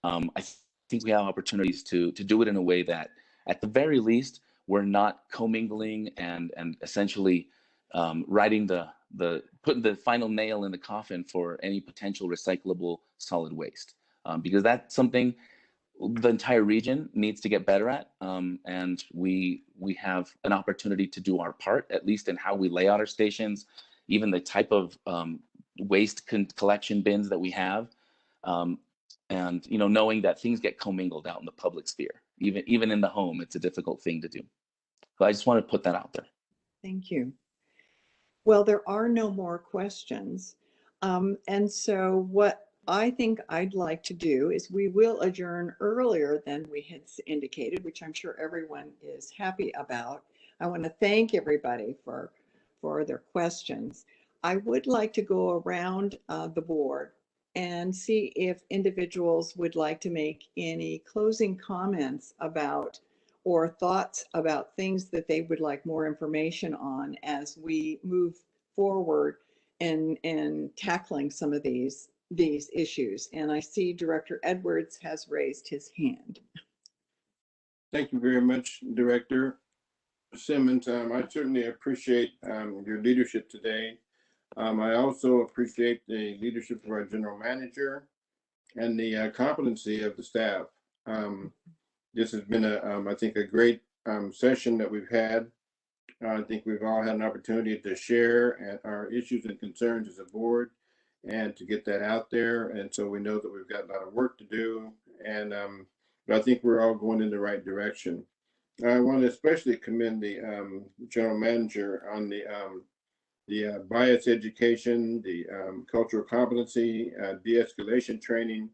S: I think we have opportunities to do it in a way that, at the very least, we're not commingling and essentially putting the final nail in the coffin for any potential recyclable solid waste, because that's something the entire region needs to get better at, and we have an opportunity to do our part, at least in how we lay out our stations, even the type of waste collection bins that we have, and knowing that things get commingled out in the public sphere, even in the home. It's a difficult thing to do. So I just want to put that out there.
A: Thank you. Well, there are no more questions. And so what I think I'd like to do is we will adjourn earlier than we had indicated, which I'm sure everyone is happy about. I want to thank everybody for their questions. I would like to go around the board and see if individuals would like to make any closing comments about or thoughts about things that they would like more information on as we move forward in tackling some of these issues. And I see Director Edwards has raised his hand.
E: Thank you very much, Director Simmons. I certainly appreciate your leadership today. I also appreciate the leadership of our general manager and the competency of the staff. This has been I think a great session that we've had. I think we've all had an opportunity to share our issues and concerns as a board and to get that out there. And so we know that we've got a lot of work to do, and but I think we're all going in the right direction. I want to especially commend the general manager on the bias education, the cultural competency, de-escalation training,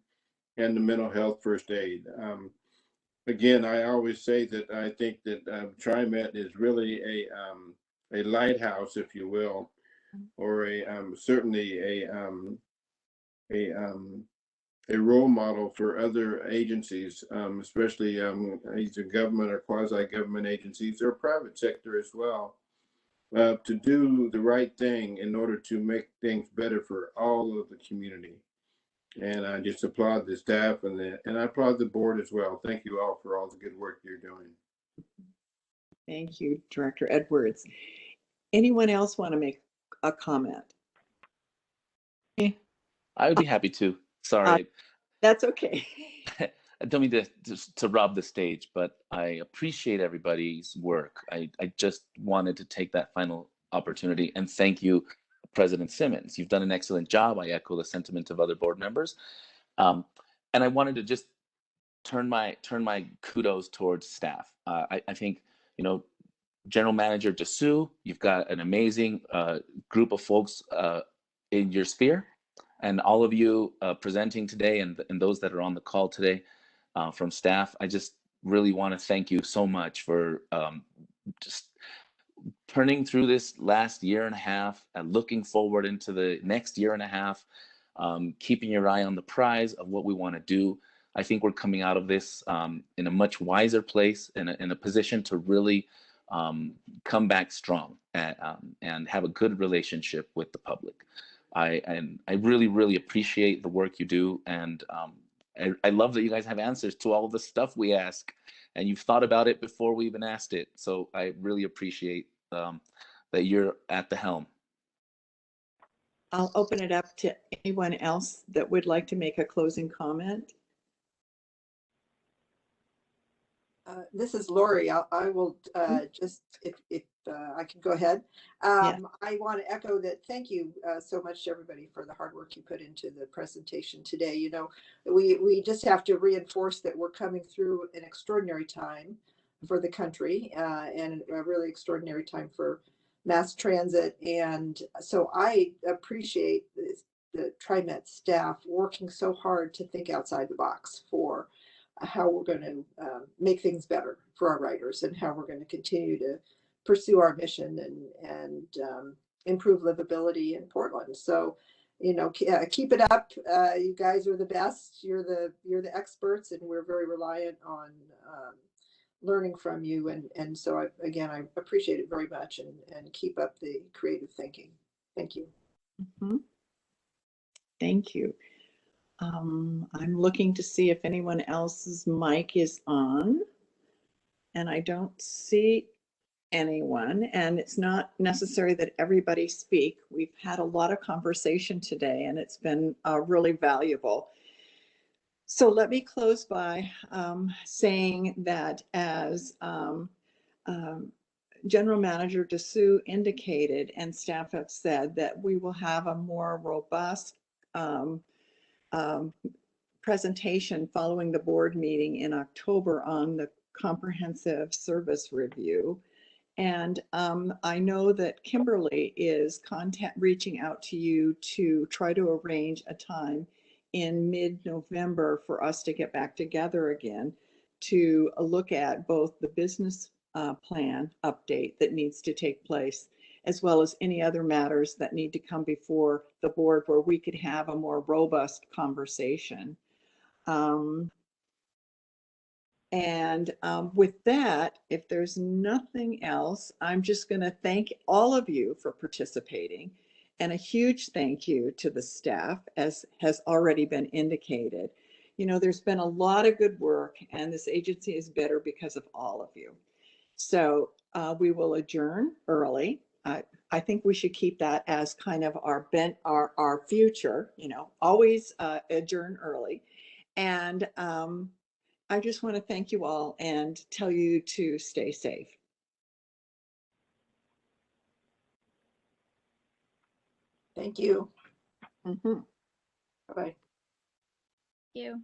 E: and the mental health first aid. Again, I always say that I think that TriMet is really a lighthouse, if you will, or certainly a role model for other agencies, especially either government or quasi-government agencies or private sector as well, to do the right thing in order to make things better for all of the community. And I just applaud the staff and I applaud the board as well. Thank you all for all the good work you're doing.
A: Thank you, Director Edwards. Anyone else want to make a comment?
S: I would be happy to. Sorry.
A: That's okay.
S: I don't mean to rob the stage, but I appreciate everybody's work. I just wanted to take that final opportunity and thank you, President Simmons. You've done an excellent job. I echo the sentiment of other board members. And I wanted to just turn my kudos towards staff. I think, General Manager Dessou, you've got an amazing group of folks in your sphere, and all of you presenting today and those that are on the call today from staff. I just really want to thank you so much for just turning through this last year and a half and looking forward into the next year and a half, keeping your eye on the prize of what we want to do. I think we're coming out of this in a much wiser place, in a position to really come back strong and have a good relationship with the public. I really, really appreciate the work you do, and I love that you guys have answers to all the stuff we ask, and you've thought about it before we even asked it. So I really appreciate that you're at the helm.
A: I'll open it up to anyone else that would like to make a closing comment.
D: This is Lori. I will just, if I can go ahead.
A: Yeah.
D: I want to echo that. Thank you so much to everybody for the hard work you put into the presentation today. You know, we just have to reinforce that we're coming through an extraordinary time for the country and a really extraordinary time for mass transit. And so I appreciate the TriMet staff working so hard to think outside the box for how we're going to make things better for our riders and how we're going to continue to pursue our mission and improve livability in Portland. So, you know, keep it up. You guys are the best. You're the experts, and we're very reliant on learning from you. And so again, I appreciate it very much, and keep up the creative thinking. Thank you.
A: Mm-hmm. Thank you. I'm looking to see if anyone else's mic is on, and I don't see anyone, and it's not necessary that everybody speak. We've had a lot of conversation today, and it's been really valuable. So let me close by saying that as General Manager Dessou indicated, and staff have said, that we will have a more robust presentation following the board meeting in October on the comprehensive service review. And I know that Kimberly is reaching out to you to try to arrange a time in mid-November for us to get back together again to look at both the business plan update that needs to take place, as well as any other matters that need to come before the board where we could have a more robust conversation. With that, if there's nothing else, I'm just going to thank all of you for participating, and a huge thank you to the staff, as has already been indicated. You know, there's been a lot of good work, and this agency is better because of all of you. So we will adjourn early. I think we should keep that as kind of our future, you know, always adjourn early. And I just want to thank you all and tell you to stay safe.
D: Thank you.
A: Mm-hmm.
D: Bye-bye.
I: Thank you.